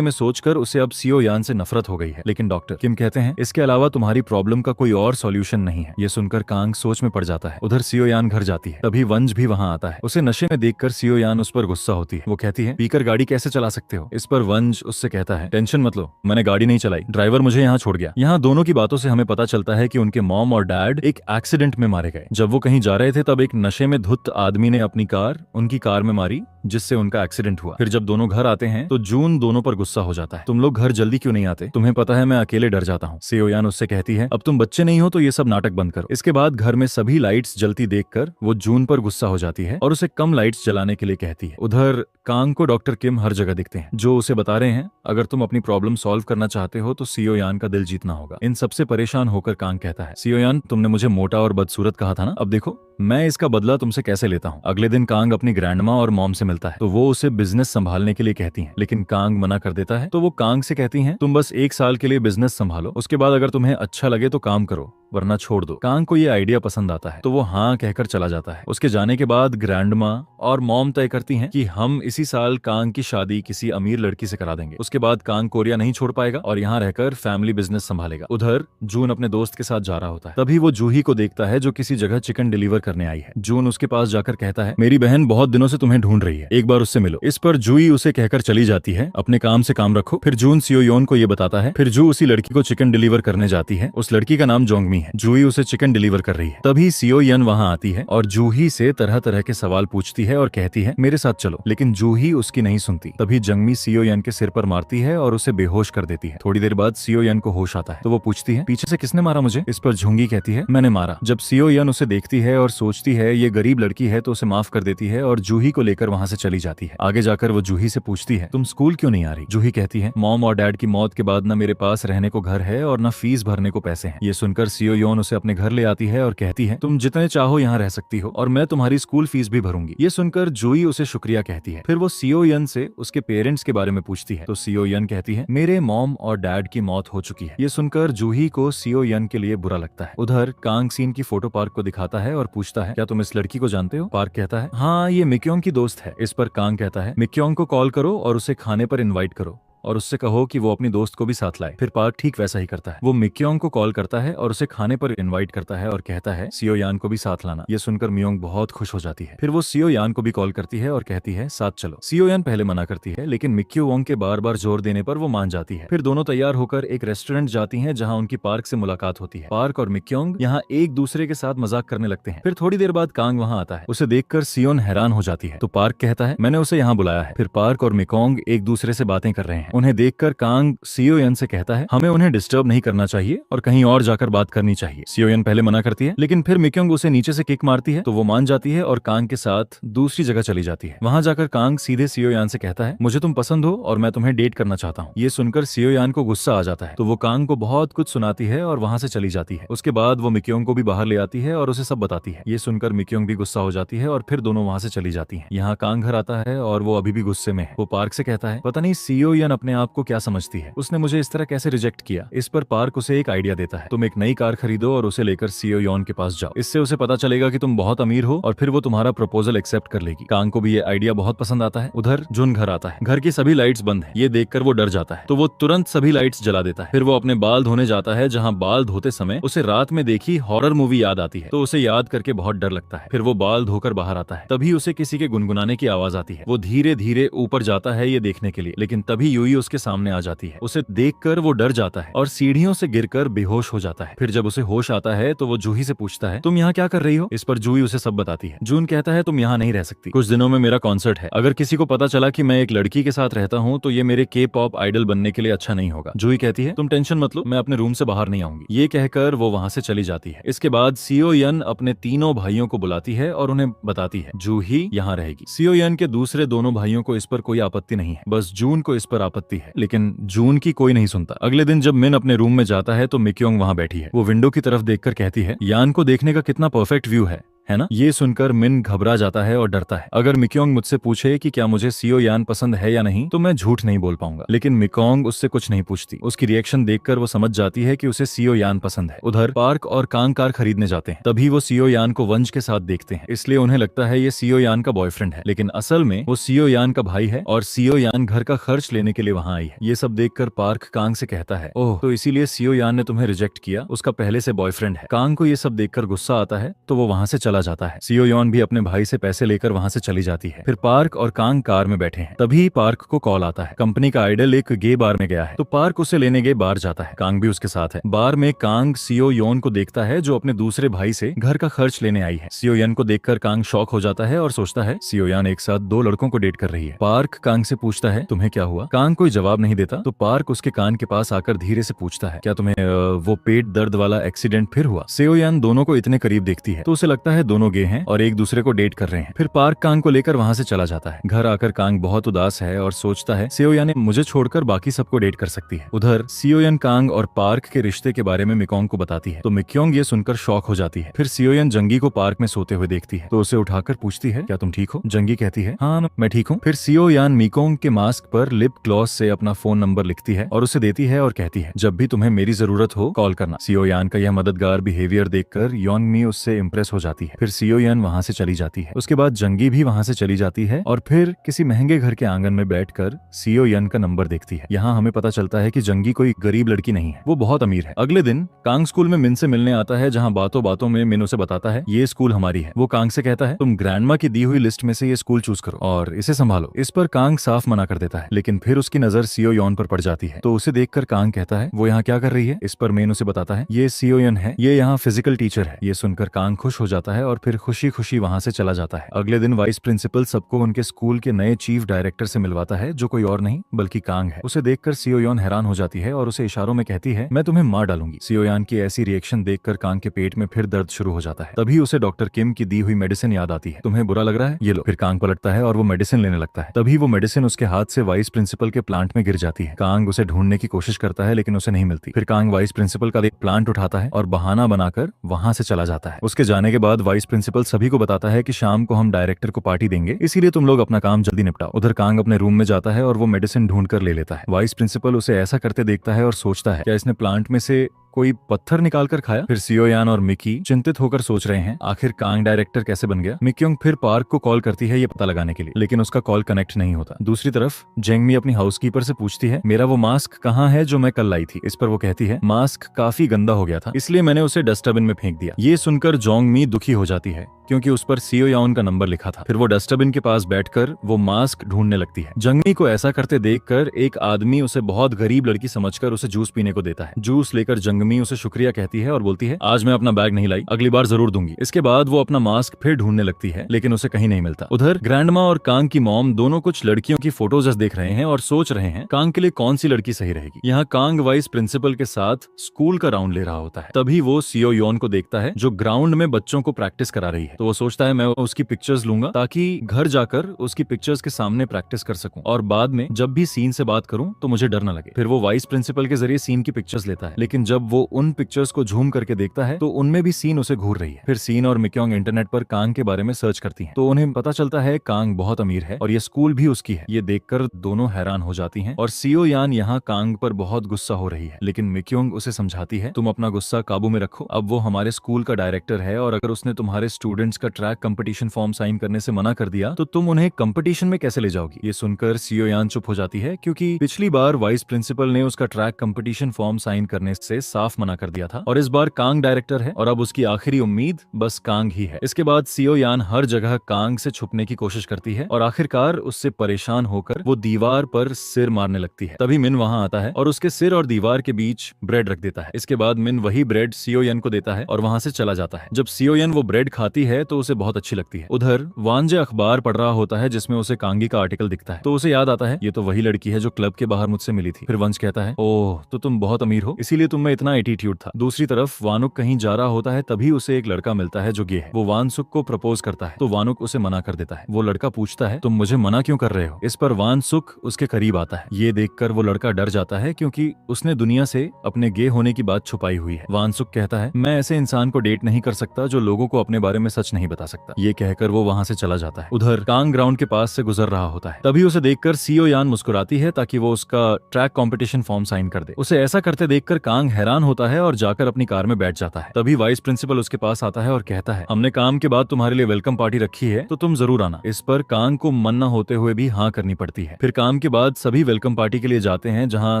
में सोचकर उसे अब सियोयान से नफरत हो गई है। लेकिन डॉक्टर किम कहते हैं इसके अलावा तुम्हारी प्रॉब्लम का कोई और सॉल्यूशन नहीं है। ये सुनकर कांग सोच में पड़ जाता है। उधर सियोयान घर जाती है तभी वंज भी वहां आता है। उसे नशे में देखकर सियोयान उस पर गुस्सा होती है। वो कहती है पीकर गाड़ी कैसे चला सकते हो? इस पर वंज उससे कहता है टेंशन मत लो, मैंने गाड़ी नहीं चलाई, ड्राइवर मुझे यहाँ छोड़ गया। यहाँ दोनों की बातों से हमें पता चलता है कि उनके मॉम और डैड एक एक्सीडेंट में मारे गए। जब वो कहीं जा रहे थे तब एक नशे में धुत आदमी ने अपनी कार उनकी कार में मारी जिससे उनका एक्सीडेंट हुआ। फिर जब दोनों घर आते हैं तो जून दोनों पर गुस्सा हो जाता है। तुम लोग घर जल्दी क्यों नहीं आते? तुम्हें पता है मैं अकेले डर जाता हूँ। सियोयान उससे कहती है अब तुम बच्चे नहीं हो तो ये सब नाटक बंद करो। इसके बाद घर में सभी लाइट्स जलती देखकर वो जून पर गुस्सा हो जाती है और उसे कम लाइट्स जलाने के लिए कहती है। उधर कांग को डॉक्टर किम हर जगह दिखते हैं जो उसे बता रहे हैं अगर तुम अपनी प्रॉब्लम सॉल्व करना चाहते हो तो सियोयान का दिल जीतना होगा। इन सबसे परेशान होकर कांग कहता है सियोयान तुमने मुझे मोटा और बदसूरत कहा था ना, अब देखो मैं इसका बदला तुमसे कैसे लेता हूँ। अगले दिन कांग अपनी ग्रैंडमा और मॉम से मिलता है तो वो उसे बिजनेस संभालने के लिए कहती हैं, लेकिन कांग मना कर देता है। तो वो कांग से कहती हैं तुम बस 1 साल के लिए बिजनेस संभालो, उसके बाद अगर तुम्हें अच्छा लगे तो काम करो वरना छोड़ दो। कांग को ये आइडिया पसंद आता है तो वो हाँ कहकर चला जाता है। उसके जाने के बाद ग्रैंडमा और मॉम तय करती हैं कि हम इसी साल कांग की शादी किसी अमीर लड़की से करा देंगे। उसके बाद कांग कोरिया नहीं छोड़ पाएगा और यहाँ रहकर फैमिली बिजनेस संभालेगा। उधर जून अपने दोस्त के साथ जा रहा होता है तभी वो जूही को देखता है जो किसी जगह चिकन डिलीवर करने आई है। जून उसके पास जाकर कहता है मेरी बहन बहुत दिनों से तुम्हें ढूंढ रही है, एक बार उससे मिलो। इस पर जूही उसे कहकर चली जाती है अपने काम से काम रखो। फिर जून सियोयोन को ये बताता है। फिर जू उसी लड़की को चिकन डिलीवर करने जाती है। उस लड़की का नाम जोंगमी है। जूही उसे चिकन डिलीवर कर रही है। तभी सियोयन वहां आती है और जूही से तरह तरह के सवाल पूछती है और कहती है मेरे साथ चलो, लेकिन जूही उसकी नहीं सुनती। तभी जंगमी सियोयन के सिर पर मारती है और उसे बेहोश कर देती है। थोड़ी देर बाद सियोयन को होश आता है तो वो पूछती है पीछे से किसने मारा मुझे? इस पर झुंगी कहती है मैंने मारा। जब सियोयन उसे देखती है और सोचती है ये गरीब लड़की है तो उसे माफ कर देती है और जूही को लेकर वहां से चली जाती है। आगे जाकर वो जूही से पूछती है तुम स्कूल क्यों नहीं आ रही? जूही कहती है मॉम और डैड की मौत के बाद न मेरे पास रहने को घर है और न फीस भरने को पैसे हैं। ये सुनकर सियोयन उसे अपने घर ले आती है और कहती है तुम जितने चाहो यहाँ रह सकती हो और मैं तुम्हारी स्कूल फीस भी भरूंगी। ये सुनकर जूही उसे शुक्रिया कहती है। फिर वो सियोयन से उसके पेरेंट्स के बारे में पूछती है तो सियोयन कहती है मेरे मॉम और डैड की मौत हो चुकी है। ये सुनकर जूही को सियोयन के लिए बुरा लगता है। उधर कांग सीन की फोटो पार्क को दिखाता है और पूछता है क्या तुम इस लड़की को जानते हो? पार्क कहता है हाँ ये मिक्योंग की दोस्त है। इस पर कांग कहता है मिक्योंग को कॉल करो और उसे खाने पर इनवाइट करो और उससे कहो कि वो अपनी दोस्त को भी साथ लाए। फिर पार्क ठीक वैसा ही करता है। वो मिक्योंग को कॉल करता है और उसे खाने पर इनवाइट करता है और कहता है सियोयान को भी साथ लाना। ये सुनकर मियोंग बहुत खुश हो जाती है। फिर वो सियोयान को भी कॉल करती है और कहती है साथ चलो। सियोयान पहले मना करती है लेकिन मिक्योंग के बार बार जोर देने पर वो मान जाती है। फिर दोनों तैयार होकर एक रेस्टोरेंट जाती है जहाँ उनकी पार्क से मुलाकात होती है। पार्क और मिक्योंग यहाँ एक दूसरे के साथ मजाक करने लगते हैं। फिर थोड़ी देर बाद कांग वहाँ आता है। उसे देखकर सियोन हैरान हो जाती है तो पार्क कहता है मैंने उसे यहाँ बुलाया है। फिर पार्क और मिक्योंग एक दूसरे से बातें कर रहे हैं। उन्हें देखकर कांग सियोयन से कहता है हमें उन्हें डिस्टर्ब नहीं करना चाहिए और कहीं और जाकर बात करनी चाहिए। सियोयन पहले मना करती है लेकिन फिर मिक्योंग उसे नीचे से किक मारती है तो वो मान जाती है और कांग के साथ दूसरी जगह चली जाती है। वहां जाकर कांग सीधे सियोयान से कहता है मुझे तुम पसंद हो और मैं तुम्हें डेट करना चाहता हूँ। ये सुनकर सियोयान को गुस्सा आ जाता है तो वो कांग को बहुत कुछ सुनाती है और वहां से चली जाती है। उसके बाद वो मिक्योंग को भी बाहर ले आती है और उसे सब बताती है। ये सुनकर मिक्योंग भी गुस्सा हो जाती है और फिर दोनों वहां से चली जाती है। यहाँ कांग घर आता है और वो अभी भी गुस्से में है। वो पार्क से कहता है पता नहीं सियोयन अपने आप को क्या समझती है, उसने मुझे इस तरह कैसे रिजेक्ट किया। इस पर पार्क उसे एक आइडिया देता है, तुम एक नई कार खरीदो और उसे लेकर सीईओ यॉन के पास जाओ। इससे उसे पता चलेगा कि तुम बहुत अमीर हो और फिर वो तुम्हारा प्रपोजल एक्सेप्ट कर लेगी। कांग को भी ये आइडिया बहुत पसंद आता है। उधर जुन घर आता है, घर की सभी लाइट्स बंद है। ये देखकर वो डर जाता है, तो वो तुरंत सभी लाइट्स जला देता है। फिर वो अपने बाल धोने जाता है, जहाँ बाल धोते समय उसे रात में देखी हॉरर मूवी याद आती है, तो उसे याद करके बहुत डर लगता है। फिर वो बाल धोकर बाहर आता है, तभी उसे किसी के गुनगुनाने की आवाज आती है। वो धीरे धीरे ऊपर जाता है ये देखने के लिए, लेकिन तभी यूई उसके सामने आ जाती है। उसे देखकर वो डर जाता है और सीढ़ियों से गिरकर बेहोश हो जाता है। फिर जब उसे होश आता है तो वो जूही से पूछता है, तुम यहाँ क्या कर रही हो। इस पर जूही उसे सब बताती है। जून कहता है, तुम यहाँ नहीं रह सकती, कुछ दिनों में मेरा कॉन्सर्ट है। अगर किसी को पता चला कि मैं एक लड़की के साथ रहता हूँ तो ये मेरे के पॉप आइडल बनने के लिए अच्छा नहीं होगा। जूही कहती है, तुम टेंशन मत लो, मैं अपने रूम से बाहर नहीं आऊंगी। ये कहकर वो वहाँ से चली जाती है। इसके बाद सीईओ यन अपने तीनों भाइयों को बुलाती है और उन्हें बताती है जूही यहाँ रहेगी। सीईओ यन के दूसरे दोनों भाइयों को इस पर कोई आपत्ति नहीं है, बस जून को इस पर आपत्ति है, लेकिन जून की कोई नहीं सुनता। अगले दिन जब मिन अपने रूम में जाता है तो मिक्योंग वहाँ बैठी है। वो विंडो की तरफ देखकर कहती है, यान को देखने का कितना परफेक्ट व्यू है ना। ये सुनकर मिन घबरा जाता है और डरता है। अगर मिक्योंग मुझसे पूछे कि क्या मुझे सीईओ यान पसंद है या नहीं तो मैं झूठ नहीं बोल पाऊंगा, लेकिन मिक्योंग उससे कुछ नहीं पूछती। उसकी रिएक्शन देखकर वो समझ जाती है कि उसे सीईओ यान पसंद है। उधर पार्क और कांग कार खरीदने जाते हैं, तभी वो सीईओ यान को वंश के साथ देखते हैं, इसलिए उन्हें लगता है ये सीईओ यान का बॉयफ्रेंड है, लेकिन असल में वो सीईओ यान का भाई है और सीईओ यान घर का खर्च लेने के लिए वहाँ आई है। ये सब देखकर पार्क कांग से कहता है, ओह तो इसीलिए सीईओ यान ने तुम्हें रिजेक्ट किया, उसका पहले से बॉयफ्रेंड है। कांग को ये सब देखकर गुस्सा आता है तो वो वहाँ से चला जाता है। सीईओ यॉन भी अपने भाई से पैसे लेकर वहाँ से चली जाती है। फिर पार्क और कांग कार में बैठे हैं, तभी पार्क को कॉल आता है, कंपनी का आइडल एक गे बार में गया है, तो पार्क उसे लेने गे बार जाता है। कांग भी उसके साथ है। बार में कांग सीईओ यॉन को देखता है जो अपने दूसरे भाई से घर का खर्च लेने आई है। सीईओ यन को देखकर कांग शॉक हो जाता है और सोचता है सीईओ यान एक साथ दो लड़कों को डेट कर रही है। पार्क कांग से पूछता है, तुम्हें क्या हुआ। कांग कोई जवाब नहीं देता, तो पार्क उसके कान के पास आकर धीरे से पूछता है, क्या तुम्हें वो पेट दर्द वाला एक्सीडेंट फिर हुआ। सीईओ यान दोनों को इतने करीब देखती है तो उसे लगता है दोनों गे हैं और एक दूसरे को डेट कर रहे हैं। फिर पार्क कांग को लेकर वहाँ से चला जाता है। घर आकर कांग बहुत उदास है और सोचता है सीईओ यान मुझे छोड़कर बाकी सबको डेट कर सकती है। उधर सीईओ यान कांग और पार्क के रिश्ते के बारे में मिकोंग को बताती है, तो मिक्योंग ये सुनकर शॉक हो जाती है। फिर सीईओ यान जंगी को पार्क में सोते हुए देखती है तो उसे उठाकर पूछती है, क्या तुम ठीक हो। जंगी कहती है, हाँ मैं ठीक हूँ। फिर सीईओ यान मिकोंग के मास्क पर लिप ग्लॉस से अपना फोन नंबर लिखती है और उसे देती है और कहती है, जब भी तुम्हें मेरी जरूरत हो कॉल करना। सीईओ यान का यह मददगार बिहेवियर देखकर योंग मी उससे इम्प्रेस हो जाती है। फिर सीईओ यान वहाँ से चली जाती है। उसके बाद जंगी भी वहाँ से चली जाती है और फिर किसी महंगे घर के आंगन में बैठकर सीईओ यान का नंबर देखती है। यहाँ हमें पता चलता है कि जंगी कोई गरीब लड़की नहीं है, वो बहुत अमीर है। अगले दिन कांग स्कूल में मिन से मिलने आता है, जहाँ बातों बातों में मिन उसे बताता है ये स्कूल हमारी है। वो कांग से कहता है, तुम ग्रैंडमा की दी हुई लिस्ट में से ये स्कूल चूज करो और इसे संभालो। इस पर कांग साफ मना कर देता है, लेकिन फिर उसकी नजर सीईओ यॉन पर पड़ जाती है, तो उसे देखकर कांग कहता है, वो यहाँ क्या कर रही है। इस पर मेन उसे बताता है, ये सीईओ यॉन है, ये यहाँ फिजिकल टीचर है। ये सुनकर कांग खुश हो जाता है और फिर खुशी खुशी वहाँ से चला जाता है। अगले दिन वाइस प्रिंसिपल सबको उनके स्कूल के नए चीफ डायरेक्टर से मिलवाता है, जो कोई और नहीं बल्कि कांग है। उसे देखकर सीईओ यॉन हैरान हो जाती है और उसे इशारों में कहती है, मैं तुम्हें मार डालूंगी। सीईओ यान की ऐसी रिएक्शन देखकर कांग के पेट में फिर दर्द शुरू हो जाता है। तभी उसे डॉक्टर किम की दी हुई मेडिसिन याद आती है। तुम्हें बुरा लग रहा है, ये लो। फिर कांग पलटता है और वो मेडिसिन लेने लगता है। तभी वो मेडिसिन उसके हाथ से वाइस प्रिंसिपल के प्लांट में गिर जाती है। कांग उसे ढूंढने की कोशिश करता है लेकिन उसे नहीं मिलती। फिर कांग वाइस प्रिंसिपल का एक प्लांट उठाता है और बहाना बनाकर वहां से चला जाता है। उसके जाने के बाद वाइस प्रिंसिपल सभी को बताता है कि शाम को हम डायरेक्टर को पार्टी देंगे, इसीलिए तुम लोग अपना काम जल्दी निपटाओ। उधर कांग अपने रूम में जाता है और वो मेडिसिन ढूंढ कर ले लेता है। वाइस प्रिंसिपल उसे ऐसा करते देखता है और सोचता है, क्या इसने प्लांट में से कोई पत्थर निकाल कर खाया। फिर सीईओ यान और मिकी चिंतित होकर सोच रहे हैं, आखिर कांग डायरेक्टर कैसे बन गया। मिक्योंग फिर पार्क को कॉल करती है ये पता लगाने के लिए, लेकिन उसका कॉल कनेक्ट नहीं होता। दूसरी तरफ जेंगमी अपनी हाउसकीपर से पूछती है, मेरा वो मास्क कहाँ है जो मैं कल लाई थी। इस पर वो कहती है, मास्क काफी गंदा हो गया था, इसलिए मैंने उसे डस्टबिन में फेंक दिया। ये सुनकर जोंगमी दुखी हो जाती है क्योंकि उस पर सीईओ यान का नंबर लिखा था। फिर वो डस्टबिन के पास बैठकर वो मास्क ढूंढने लगती है। जंगमी को ऐसा करते देखकर एक आदमी उसे बहुत गरीब लड़की समझकर उसे जूस पीने को देता है। जूस लेकर जंगमी उसे शुक्रिया कहती है और बोलती है, आज मैं अपना बैग नहीं लाई, अगली बार जरूर दूंगी। इसके बाद वो अपना मास्क फिर ढूंढने लगती है लेकिन उसे कहीं नहीं मिलता। उधर ग्रैंडमा और कांग की मॉम दोनों कुछ लड़कियों की फोटोज देख रहे हैं और सोच रहे हैं कांग के लिए कौन सी लड़की सही रहेगी। यहाँ कांग वाइस प्रिंसिपल के साथ स्कूल का राउंड ले रहा होता है। तभी वो सीईओ यॉन को देखता है जो ग्राउंड में बच्चों को प्रैक्टिस करा रही है, तो वो सोचता है मैं उसकी पिक्चर्स लूंगा ताकि घर जाकर उसकी पिक्चर्स के सामने प्रैक्टिस कर सकूं और बाद में जब भी सीन से बात करूं तो मुझे डर न लगे। फिर वो वाइस प्रिंसिपल के जरिए सीन की पिक्चर्स लेता है, लेकिन जब वो उन पिक्चर्स को झूम करके देखता है तो उनमें भी सीन उसे घूर रही है। फिर सीन और मिक्योंग इंटरनेट पर कांग के बारे में सर्च करती हैं, तो उन्हें पता चलता है कांग बहुत अमीर है और ये स्कूल भी उसकी है। ये देखकर दोनों हैरान हो जाती हैं और सियो यान यहाँ कांग पर बहुत गुस्सा हो रही है, लेकिन मिक्योंग उसे समझाती है तुम अपना गुस्सा काबू में रखो, अब वो हमारे स्कूल का डायरेक्टर है और अगर उसने तुम्हारे स्टूडेंट्स का ट्रैक कंपटीशन फॉर्म साइन करने से मना कर दिया तो तुम उन्हें कंपटीशन में कैसे ले जाओगी। ये सुनकर सियो यान चुप हो जाती है क्योंकि पिछली बार वाइस प्रिंसिपल ने उसका ट्रैक कंपटीशन फॉर्म साइन करने से साफ मना कर दिया था और इस बार कांग डायरेक्टर है और अब उसकी आखिरी उम्मीद बस कांग ही है। इसके बाद सियो यान हर जगह कांग से छुपने की कोशिश करती है और आखिरकार उससे परेशान होकर वो दीवार पर सिर मारने लगती है। तभी मिन वहां आता है और उसके सिर और दीवार के बीच ब्रेड रख देता है। इसके बाद मिन वही ब्रेड सियो यान को देता है और वहां से चला जाता है। जब सियो यान वो ब्रेड खाती है तो उसे बहुत अच्छी लगती है। उधर वानजे अखबार पढ़ रहा होता है जिसमें उसे कांगी का आर्टिकल दिखता है, तो उसे याद आता है ये तो वही लड़की है जो क्लब के बाहर मुझसे मिली थी। फिर वंश कहता है ओह तो तुम बहुत अमीर हो इसीलिए तुम में इतना एटीट्यूड था। दूसरी तरफ वानुक कहीं जा रहा होता है, तभी उसे एक लड़का मिलता है जो गे है। वो वानसुक को प्रपोज करता है तो वानुक उसे मना कर देता है। वो लड़का पूछता है तुम मुझे मना क्यों कर रहे हो। इस पर वानसुक उसके करीब आता है। ये देखकर वो लड़का डर जाता है क्योंकि उसने दुनिया से अपने गे होने की बात छुपाई हुई है। वानसुक कहता है मैं ऐसे इंसान को डेट नहीं कर सकता जो लोगों को अपने बारे में सच नहीं बता सकता। ये कहकर वो वहां से चला जाता है। उधर कांग ग्राउंड के पास से गुजर रहा होता है, तभी उसे देखकर सियो यान मुस्कुराती है ताकि वो उसका ट्रैक कंपटीशन फॉर्म साइन कर दे। उसे ऐसा करते देखकर कांग हैरान होता है और जाकर अपनी कार में बैठ जाता है। तभी वाइस प्रिंसिपल उसके पास आता है और कहता है हमने काम के बाद तुम्हारे लिए वेलकम पार्टी रखी है तो तुम जरूर आना। इस पर कांग को मन न होते हुए भी हाँ करनी पड़ती है। फिर काम के बाद सभी वेलकम पार्टी के लिए जाते हैं जहाँ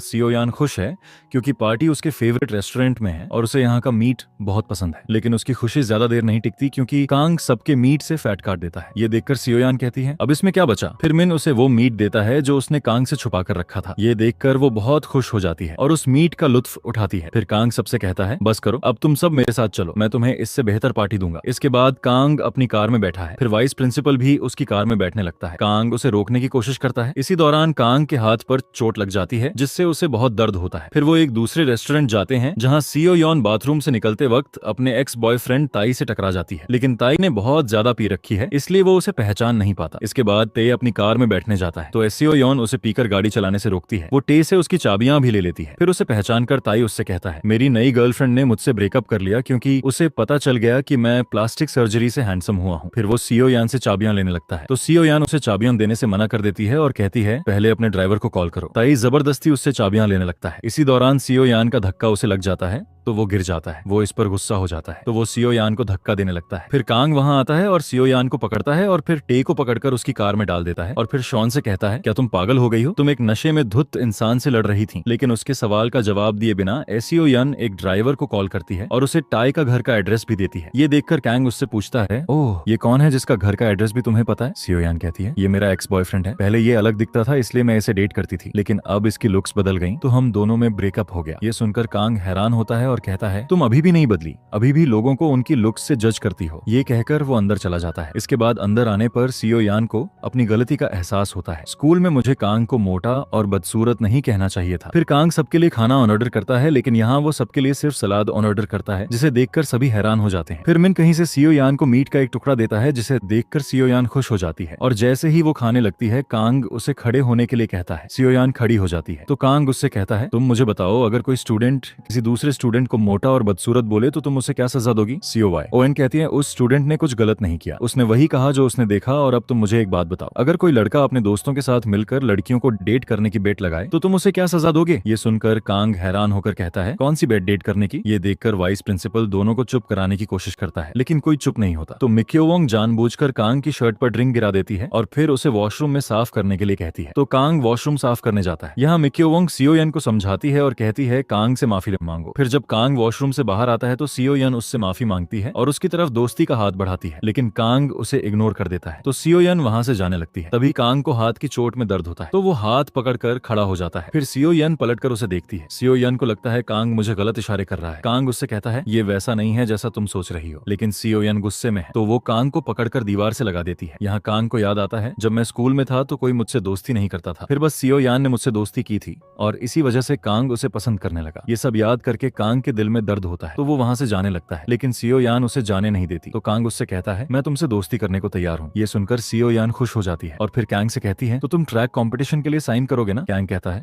सियो यान खुश है क्योंकि पार्टी उसके फेवरेट रेस्टोरेंट में है और उसे यहाँ का मीट बहुत पसंद है। लेकिन उसकी खुशी ज्यादा देर नहीं टिकती क्योंकि कांग सबके मीट से फैट काट देता है। ये देखकर सियो यान कहती है अब इसमें क्या बचा। फिर मिन उसे वो मीट देता है जो उसने कांग से छुपा कर रखा था। ये देखकर वो बहुत खुश हो जाती है और उस मीट का लुत्फ उठाती है। फिर कांग सबसे कहता है बस करो अब तुम सब मेरे साथ चलो, मैं तुम्हें इससे बेहतर पार्टी दूंगा। इसके बाद कांग अपनी कार में बैठा है। फिर वाइस प्रिंसिपल भी उसकी कार में बैठने लगता है। कांग उसे रोकने की कोशिश करता है। इसी दौरान कांग के हाथ पर चोट लग जाती है जिससे उसे बहुत दर्द होता है। फिर वो एक दूसरे रेस्टोरेंट जाते हैं जहाँ सियो यान बाथरूम से निकलते वक्त अपने एक्स बॉयफ्रेंड ताई से टकरा जाती है, लेकिन ताई ने बहुत ज्यादा पी रखी है इसलिए वो उसे पहचान नहीं पाता। इसके बाद ते अपनी कार में बैठने जाता है तो सियो यान उसे पीकर गाड़ी चलाने से रोकती है। वो टे से उसकी चाबियां भी ले लेती है। फिर उसे पहचान कर ताई उससे कहता है मेरी नई गर्लफ्रेंड ने मुझसे ब्रेकअप कर लिया क्योंकि उसे पता चल गया कि मैं प्लास्टिक सर्जरी से हैंडसम हुआ हूँ। फिर वो सियो यान से चाबियां लेने लगता है तो सियो यान उसे चाबियां देने से मना कर देती है और कहती है पहले अपने ड्राइवर को कॉल करो। ताई जबरदस्ती उससे चाबियां लेने लगता है। इसी दौरान सियो यान का धक्का उसे लग जाता है तो वो गिर जाता है। वो इस पर गुस्सा हो जाता है तो वो सियो यान को धक्का देने लगता है। फिर कांग वहां आता है और सियो यान को पकड़ता है और फिर टे को पकड़कर उसकी कार में डाल देता है और फिर शॉन से कहता है क्या तुम पागल हो गई हो, तुम एक नशे में धुत इंसान से लड़ रही थी। लेकिन उसके सवाल का जवाब दिए बिना सियो यान एक ड्राइवर को कॉल करती है और उसे टाई का घर का एड्रेस भी देती है। ये देखकर कांग उससे पूछता है ओह ये कौन है जिसका घर का एड्रेस भी तुम्हें पता है। सियो यान कहती है ये मेरा एक्स बॉयफ्रेंड है, पहले ये अलग दिखता था इसलिए मैं इसे डेट करती थी, लेकिन अब इसकी लुक्स बदल गई तो हम दोनों में ब्रेकअप हो गया। ये सुनकर कांग हैरान होता है और कहता है तुम अभी भी नहीं बदली, अभी भी लोगों को उनकी लुक्स से जज करती हो। ये कहकर वो अंदर चला जाता है। इसके बाद अंदर आने पर सियो यान को अपनी गलती का एहसास होता है। स्कूल में मुझे कांग को मोटा और बदसूरत नहीं कहना चाहिए था। फिर कांग सबके लिए खाना ऑर्डर करता है लेकिन यहाँ वो सबके लिए सिर्फ सलाद ऑर्डर करता है जिसे देखकर सभी हैरान हो जाते हैं। फिर मिन कहीं से सियो यान को मीट का एक टुकड़ा देता है जिसे देखकर सियो यान खुश हो जाती है और जैसे ही वो खाने लगती है कांग उसे खड़े होने के लिए कहता है। सियो यान खड़ी हो जाती है तो कांग उससे कहता है तुम मुझे बताओ अगर कोई स्टूडेंट किसी दूसरे स्टूडेंट को मोटा और बदसूरत बोले तो तुम उसे क्या सजा दोगी। सियो वाई ओएन कहती है उस स्टूडेंट ने कुछ गलत नहीं किया, उसने वही कहा जो उसने देखा और अब तुम मुझे एक बात बताओ अगर कोई लड़का अपने दोस्तों के साथ मिलकर लड़कियों को डेट करने की बेट लगाए तो तुम उसे क्या सजा दोगे। ये सुनकर कांग हैरान होकर कहता है कौन सी बेट डेट करने की। ये देखकर वाइस प्रिंसिपल दोनों को चुप कराने की कोशिश करता है लेकिन कोई चुप नहीं होता तो मिक्योवोंग जानबूझकर कांग की शर्ट पर ड्रिंक गिरा देती है और फिर उसे वॉशरूम में साफ करने के लिए कहती है तो कांग वॉशरूम साफ करने जाता है। यहाँ मिक्योवोंग सियो यन को समझाती है और कहती है कांग से माफी मांगो। फिर जब कांग वॉशरूम से बाहर आता है तो सियो यन उससे माफी मांगती है और उसकी तरफ दोस्ती का हाथ बढ़ाती है लेकिन कांग उसे इग्नोर कर देता है तो सियो यन वहां से जाने लगती है। तभी कांग को हाथ की चोट में दर्द होता है तो वो हाथ पकड़कर खड़ा हो जाता है। फिर सियो यन पलटकर उसे देखती है। सियो यन को लगता है कांग मुझे गलत इशारे कर रहा है। कांग उससे कहता है ये वैसा नहीं है जैसा तुम सोच रही हो, लेकिन सियो यन गुस्से में है तो वो कांग को पकड़कर दीवार से लगा देती है। यहाँ कांग को याद आता है जब मैं स्कूल में था तो कोई मुझसे दोस्ती नहीं करता था, फिर बस सियो यान ने मुझसे दोस्ती की थी और इसी वजह से कांग उसे पसंद करने लगा। ये सब याद करके कांग कांग के दिल में दर्द होता है तो वो वहाँ से जाने लगता है, लेकिन सियो यान उसे जाने नहीं देती। तो कांग उससे कहता है मैं तुमसे दोस्ती करने को तैयार हूँ। ये सुनकर सियो यान खुश हो जाती है और फिर कैंग से कहती है तो तुम ट्रैक कॉम्पिटिशन के लिए साइन करोगे ना? कैंग कहता है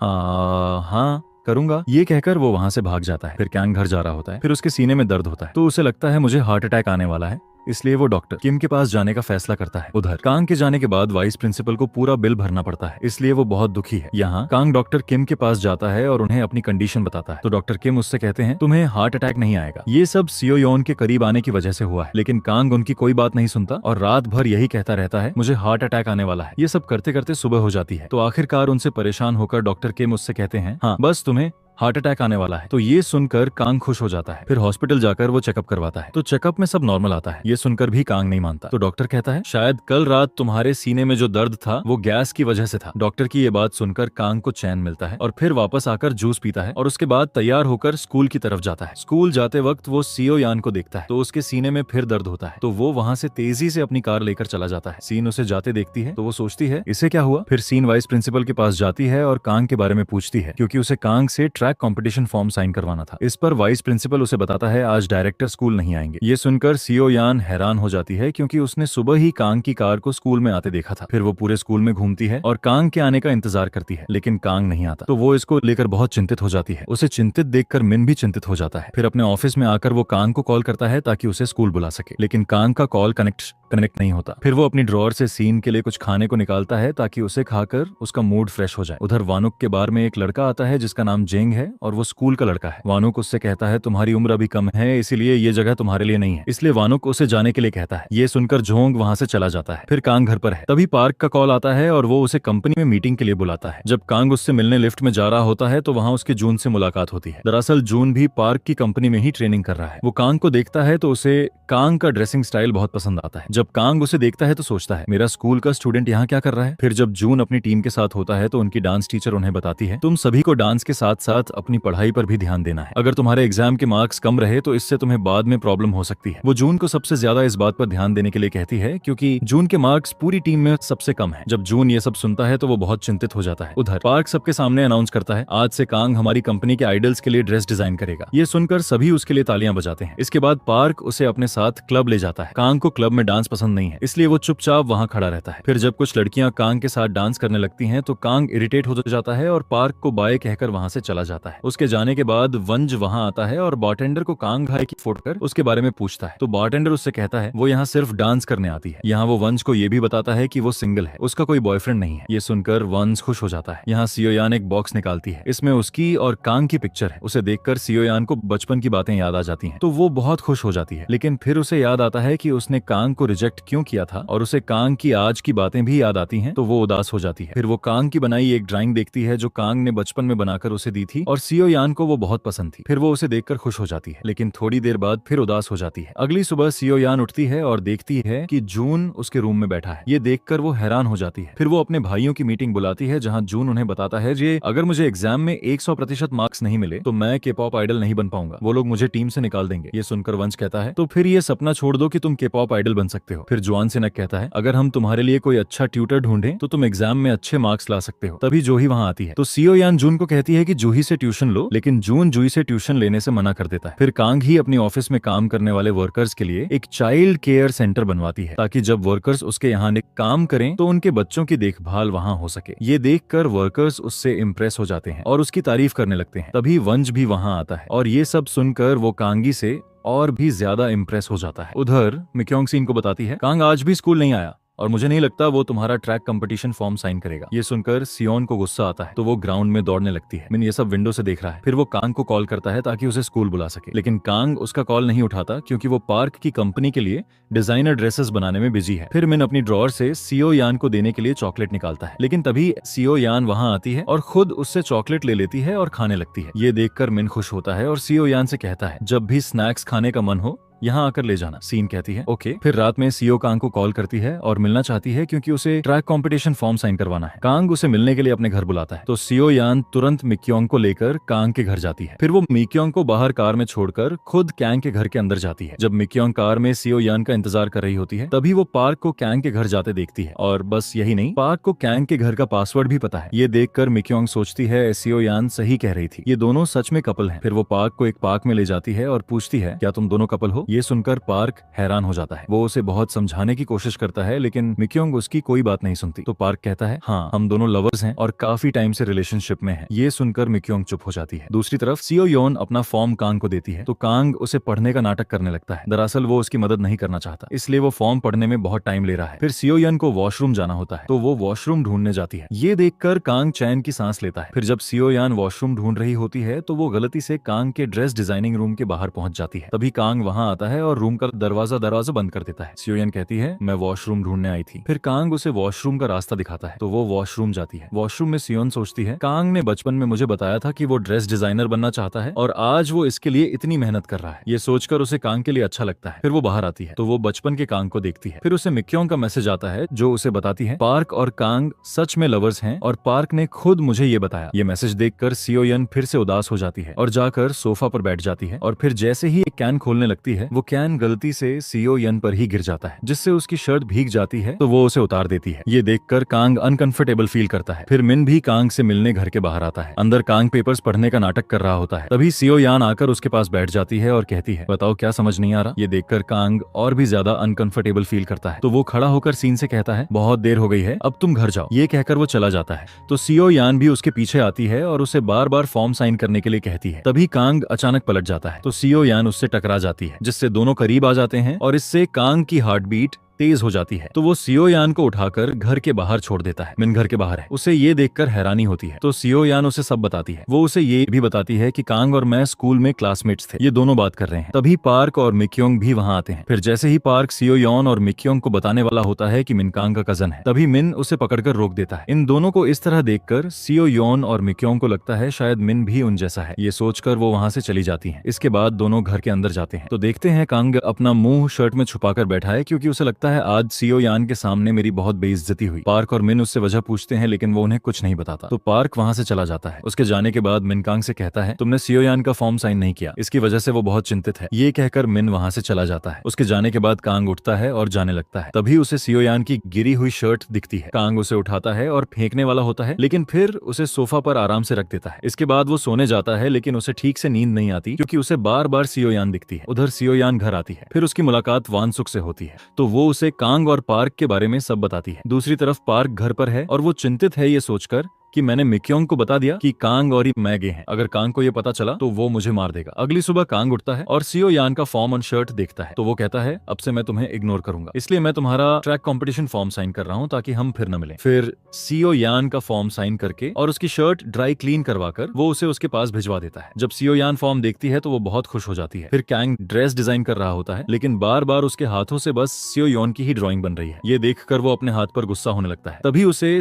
हाँ करूंगा। ये कहकर वो वहां से भाग जाता है। फिर कैंग घर जा रहा होता है। फिर उसके सीने में दर्द होता है तो उसे लगता है मुझे हार्ट अटैक आने वाला है, इसलिए वो डॉक्टर किम के पास जाने का फैसला करता है। उधर कांग के जाने के बाद वाइस प्रिंसिपल को पूरा बिल भरना पड़ता है, इसलिए वो बहुत दुखी है। यहाँ कांग डॉक्टर किम के पास जाता है और उन्हें अपनी कंडीशन बताता है। तो डॉक्टर किम उससे कहते हैं तुम्हें हार्ट अटैक नहीं आएगा, ये सब सियो योन के करीब आने की वजह से हुआ है। लेकिन कांग उनकी कोई बात नहीं सुनता और रात भर यही कहता रहता है मुझे हार्ट अटैक आने वाला है। ये सब करते करते सुबह हो जाती है। तो आखिरकार उनसे परेशान होकर डॉक्टर किम उससे कहते हैं हाँ बस तुम्हें हार्ट अटैक आने वाला है। तो ये सुनकर कांग खुश हो जाता है। फिर हॉस्पिटल जाकर वो चेकअप करवाता है तो चेकअप में सब नॉर्मल आता है। ये सुनकर भी कांग नहीं मानता। तो डॉक्टर कहता है शायद कल रात तुम्हारे सीने में जो दर्द था वो गैस की वजह से था। डॉक्टर की ये बात सुनकर कांग को चैन मिलता है और फिर वापस आकर जूस पीता है और उसके बाद तैयार होकर स्कूल की तरफ जाता है। स्कूल जाते वक्त वो सियो यान को देखता है तो उसके सीने में फिर दर्द होता है। तो वो वहाँ से तेजी से अपनी कार लेकर चला जाता है। सीन उसे जाते देखती है तो वो सोचती है इसे क्या हुआ। फिर सीन वाइस प्रिंसिपल के पास जाती है और कांग के बारे में पूछती है क्योंकि उसे कांग से ट्रैक कॉम्पिटिशन फॉर्म साइन करवाना था। इस पर वाइस प्रिंसिपल उसे बताता है आज डायरेक्टर स्कूल नहीं आएंगे। ये सुनकर सियो यान हैरान हो जाती है क्योंकि उसने सुबह ही कांग की कार को स्कूल में आते देखा था। फिर वो पूरे स्कूल में घूमती है और कांग के आने का इंतजार करती है, लेकिन कांग नहीं आता। तो वो इसको लेकर बहुत चिंतित हो जाती है। उसे चिंतित देखकर मिन भी चिंतित हो जाता है। फिर अपने ऑफिस में आकर वो कांग को कॉल करता है ताकि उसे स्कूल बुला सके, लेकिन कांग का कॉल कनेक्ट नहीं होता। फिर वो अपनी ड्रॉअर से सीन के लिए कुछ खाने को निकालता है ताकि उसे खाकर उसका मूड फ्रेश हो जाए। उधर वानुक के बार में एक लड़का आता है जिसका नाम जेंग है और वो स्कूल का लड़का है। वानुक उससे कहता है तुम्हारी उम्र अभी कम है इसीलिए ये जगह तुम्हारे लिए नहीं है, इसलिए वानुक उसे जाने के लिए कहता है। ये सुनकर जोंग वहां से चला जाता है। फिर कांग घर पर है तभी पार्क का कॉल आता है और वो उसे कंपनी में मीटिंग के लिए बुलाता है। जब कांग उससे मिलने लिफ्ट में जा रहा होता है तो वहाँ उसके जून से मुलाकात होती है। दरअसल जून भी पार्क की कंपनी में ही ट्रेनिंग कर रहा है। वो कांग को देखता है तो उसे कांग का ड्रेसिंग स्टाइल बहुत पसंद आता है। जब कांग उसे देखता है तो सोचता है मेरा स्कूल का स्टूडेंट यहाँ क्या कर रहा है। फिर जब जून अपनी टीम के साथ होता है तो उनकी डांस टीचर उन्हें बताती है तुम सभी को डांस के साथ साथ अपनी पढ़ाई पर भी ध्यान देना है। अगर तुम्हारे एग्जाम के मार्क्स कम रहे तो इससे तुम्हें बाद में प्रॉब्लम हो सकती है। वो जून को सबसे ज्यादा इस बात पर ध्यान देने के लिए कहती है क्योंकि जून के मार्क्स पूरी टीम में सबसे कम है। जब जून ये सब सुनता है तो वो बहुत चिंतित हो जाता है। उधर पार्क सबके सामने अनाउंस करता है आज से कांग हमारी कंपनी के आइडल्स के लिए ड्रेस डिजाइन करेगा। ये सुनकर सभी उसके लिए तालियां बजाते हैं। इसके बाद पार्क उसे अपने साथ क्लब ले जाता है। कांग को क्लब में डांस पसंद नहीं है इसलिए वो चुपचाप वहाँ खड़ा रहता है। फिर जब कुछ लड़कियां कांग के साथ डांस करने लगती हैं तो कांग इरिटेट हो जाता है और पार्क को बाय कहकर वहाँ से चला जाता है। उसके जाने के बाद वंज वहाँ आता है और बारटेंडर को कांग भाई की फोटो कर उसके बारे में पूछता है। तो बारटेंडर उससे कहता है वो यहाँ सिर्फ डांस करने आती है। यहाँ वो वंज को ये भी बताता है कि वो सिंगल है, उसका कोई बॉयफ्रेंड नहीं है। ये सुनकर वंज खुश हो जाता है। यहाँ सियोयान एक बॉक्स निकालती है, इसमें उसकी और कांग की पिक्चर है। उसे देखकर सियोयान को बचपन की बातें याद आ जाती हैं तो वो बहुत खुश हो जाती है। लेकिन फिर उसे याद आता है कि उसने कांग को रिजेक्ट क्यों किया था और उसे कांग की आज की बातें भी याद आती हैं तो वो उदास हो जाती है। फिर वो कांग की बनाई एक ड्राइंग देखती है जो कांग ने बचपन में बनाकर उसे दी थी और सियोयान को वो बहुत पसंद थी। फिर वो उसे देखकर खुश हो जाती है, लेकिन थोड़ी देर बाद फिर उदास हो जाती है। अगली सुबह सियोयान उठती है और देखती है कि जून उसके रूम में बैठा है। ये देखकर वो हैरान हो जाती है। फिर वो अपने भाइयों की मीटिंग बुलाती है जहाँ जून उन्हें बताता है कि अगर मुझे एग्जाम में 100% मार्क्स नहीं मिले तो मैं के-पॉप आइडल नहीं बन पाऊंगा, वो लोग मुझे टीम से निकाल देंगे। ये सुनकर वंश कहता है तो फिर ये सपना छोड़ दो कि तुम के-पॉप आइडल बन सकते हो। फिर जुआन सिनक कहता है अगर हम तुम्हारे लिए कोई अच्छा ट्यूटर ढूंढें तो तुम एग्जाम में अच्छे मार्क्स ला सकते हो। तभी जूही वहाँ आती है तो सियोयान जून को कहती है कि जूही से ट्यूशन लो, लेकिन जून जूही से ट्यूशन लेने से मना कर देता है। फिर कांग ही अपनी ऑफिस में काम करने वाले वर्कर्स के लिए एक चाइल्ड केयर सेंटर बनवाती है ताकि जब वर्कर्स उसके यहाँ काम करें तो उनके बच्चों की देखभाल वहाँ हो सके। ये देखकर वर्कर्स उससे इम्प्रेस हो जाते हैं और उसकी तारीफ करने लगते हैं। तभी वंश भी वहाँ आता है और ये सब सुनकर वो कांगी से और भी ज्यादा इम्प्रेस हो जाता है। उधर मिक्योंग सीन को बताती है कांग आज भी स्कूल नहीं आया और मुझे नहीं लगता वो तुम्हारा ट्रैक कंपटीशन फॉर्म साइन करेगा। ये सुनकर सियोन को गुस्सा आता है तो वो ग्राउंड में दौड़ने लगती है। मिन ये सब विंडो से देख रहा है। फिर वो कांग को कॉल करता है ताकि उसे स्कूल बुला सके, लेकिन कांग उसका कॉल नहीं उठाता क्योंकि वो पार्क की कंपनी के लिए डिजाइनर ड्रेसेस बनाने में बिजी है। फिर मिन अपनी ड्रॉअर से सियोयान को देने के लिए चॉकलेट निकालता है, लेकिन तभी सियोयान वहाँ आती है और खुद उससे चॉकलेट ले लेती है और खाने लगती है। ये देखकर मिन खुश होता है और सियोयान से कहता है जब भी स्नैक्स खाने का मन हो यहाँ आकर ले जाना। सीन कहती है ओके। फिर रात में सीओ कांग को कॉल करती है और मिलना चाहती है क्योंकि उसे ट्रैक कंपटीशन फॉर्म साइन करवाना है। कांग उसे मिलने के लिए अपने घर बुलाता है तो सीओ यान तुरंत मिक्योंग को लेकर कांग के घर जाती है। फिर वो मिक्योंग को बाहर कार में छोड़कर खुद कैंग के घर के अंदर जाती है। जब मिक्योंग कार में सीओ यान का इंतजार कर रही होती है तभी वो पार्क को कैंग के घर जाते देखती है। और बस यही नहीं, पार्क को कैंग के घर का पासवर्ड भी पता है। ये देखकर मिक्योंग सोचती है सीओ यान सही कह रही थी, ये दोनों सच में कपल हैं। फिर वो पार्क को एक पार्क में ले जाती है और पूछती है क्या तुम दोनों कपल हो। ये सुनकर पार्क हैरान हो जाता है। वो उसे बहुत समझाने की कोशिश करता है लेकिन मिक्योंग उसकी कोई बात नहीं सुनती। तो पार्क कहता है हाँ, हम दोनों लवर्स हैं और काफी टाइम से रिलेशनशिप में हैं। ये सुनकर मिक्योंग चुप हो जाती है। दूसरी तरफ सीओ योन अपना फॉर्म कांग को देती है तो कांग उसे पढ़ने का नाटक करने लगता है। दरअसल वो उसकी मदद नहीं करना चाहता, इसलिए वो फॉर्म पढ़ने में बहुत टाइम ले रहा है। फिर सीओ यन को वॉशरूम जाना होता है तो वो वॉशरूम ढूंढने जाती है। ये देखकर कांग चैन की सांस लेता है। फिर जब सीओ यान वॉशरूम ढूंढ रही होती है तो वो गलती से कांग के ड्रेस डिजाइनिंग रूम के बाहर पहुंच जाती है। तभी कांग वहां आता है और रूम का दरवाजा बंद कर देता है। सीओ यन कहती है मैं वॉशरूम ढूंढने आई थी। फिर कांग उसे वॉशरूम का रास्ता दिखाता है तो वो वॉशरूम जाती है। वॉशरूम में सियोन सोचती है कांग ने बचपन में मुझे बताया था कि वो ड्रेस डिजाइनर बनना चाहता है और आज वो इसके लिए इतनी मेहनत कर रहा है। ये सोचकर उसे कांग के लिए अच्छा लगता है। फिर वो बाहर आती है तो वो बचपन के कांग को देखती है। फिर उसे मिक्योंग का मैसेज आता है जो उसे बताती है पार्क और कांग सच में लवर्स हैं और पार्क ने खुद मुझे ये बताया। ये मैसेज देखकर सीओ यन फिर से उदास हो जाती है और जाकर सोफा पर बैठ जाती है। और फिर जैसे ही एक कैन खोलने लगती है वो कैन गलती से सीओ यन पर ही गिर जाता है जिससे उसकी शर्ट भीग जाती है तो वो उसे उतार देती है। ये देखकर कांग अनकंफर्टेबल फील करता है। फिर मिन भी कांग से मिलने घर के बाहर आता है। अंदर कांग पेपर्स पढ़ने का नाटक कर रहा होता है। तभी सीओ यान आकर उसके पास बैठ जाती है और कहती है बताओ क्या समझ नहीं आ रहा। ये देखकर कांग और भी ज्यादा अनकंफर्टेबल फील करता है तो वो खड़ा होकर सीन से कहता है बहुत देर हो गई है, अब तुम घर जाओ। ये कहकर वो चला जाता है तो सीओ यान भी उसके पीछे आती है और उसे बार बार फॉर्म साइन करने के लिए कहती है। तभी कांग अचानक पलट जाता है तो सीओ यान उससे टकरा जाती है जिससे दोनों करीब आ जाते हैं और इससे कांग की हार्ट बीट तेज हो जाती है। तो वो सीओ यान को उठाकर घर के बाहर छोड़ देता है। मिन घर के बाहर है। उसे ये देखकर हैरानी होती है तो सीओ यान उसे सब बताती है। वो उसे ये भी बताती है कि कांग और मैं स्कूल में क्लासमेट्स थे, ये दोनों बात कर रहे हैं। तभी पार्क और मिक्योंग भी वहां आते हैं। फिर जैसे ही पार्क सीओ यान और मिक्योंग को बताने वाला होता है कि मिन कांग का कजन है तभी मिन उसे पकड़कर रोक देता है। इन दोनों को इस तरह देखकर सीओ यान और मिक्योंग को लगता है शायद मिन भी उन जैसा है। ये सोचकर वो वहां से चली जाती है। इसके बाद दोनों घर के अंदर जाते हैं तो देखते हैं कांग अपना मुंह शर्ट में छुपाकर बैठा है क्योंकि उसे लगता है आज सीओ यान के सामने मेरी बहुत बेइज्जती हुई। पार्क और मिन उससे वजह पूछते हैं लेकिन वो उन्हें कुछ नहीं बताता तो पार्क वहां से चला जाता है। उसके जाने के बाद मिन कांग से कहता है तुमने सीओ यान का फॉर्म साइन नहीं किया, इसकी वजह से वो बहुत चिंतित है। ये कहकर मिन वहां से चला जाता है। उसके जाने के बाद कांग उठता है और जाने लगता है। तभी उसे सीओ यान की गिरी हुई शर्ट दिखती है। कांग उसे उठाता है और फेंकने वाला होता है लेकिन फिर उसे सोफा पर आराम से रख देता है। इसके बाद वो सोने जाता है लेकिन उसे ठीक से नींद नहीं आती क्योंकि उसे बार बार सीओ यान दिखती है। उधर सीओ यान घर आती है। फिर उसकी मुलाकात वानसुक से होती है तो वो उसे कांग और पार्क के बारे में सब बताती है। दूसरी तरफ पार्क घर पर है और वो चिंतित है ये सोचकर कि मैंने मिक्योंग को बता दिया कि कांग और मैं गे हैं। अगर कांग को ये पता चला तो वो मुझे मार देगा। अगली सुबह कांग उठता है और सीओ यान का फॉर्म और शर्ट देखता है तो वो कहता है अब से मैं तुम्हें इग्नोर करूंगा, इसलिए मैं तुम्हारा ट्रैक कंपटीशन फॉर्म साइन कर रहा हूं ताकि हम फिर न मिलें। फिर सीओ यान का फॉर्म साइन करके और उसकी शर्ट ड्राई क्लीन करवाकर वो उसे उसके पास भिजवा देता है। जब सीओ यान फॉर्म देखती है तो वो बहुत खुश हो जाती है। फिर कांग ड्रेस डिजाइन कर रहा होता है लेकिन बार बार उसके हाथों से बस सीओ यान की ही ड्रॉइंग बन रही है। ये देखकर वो अपने हाथ पर गुस्सा होने लगता है। तभी उसे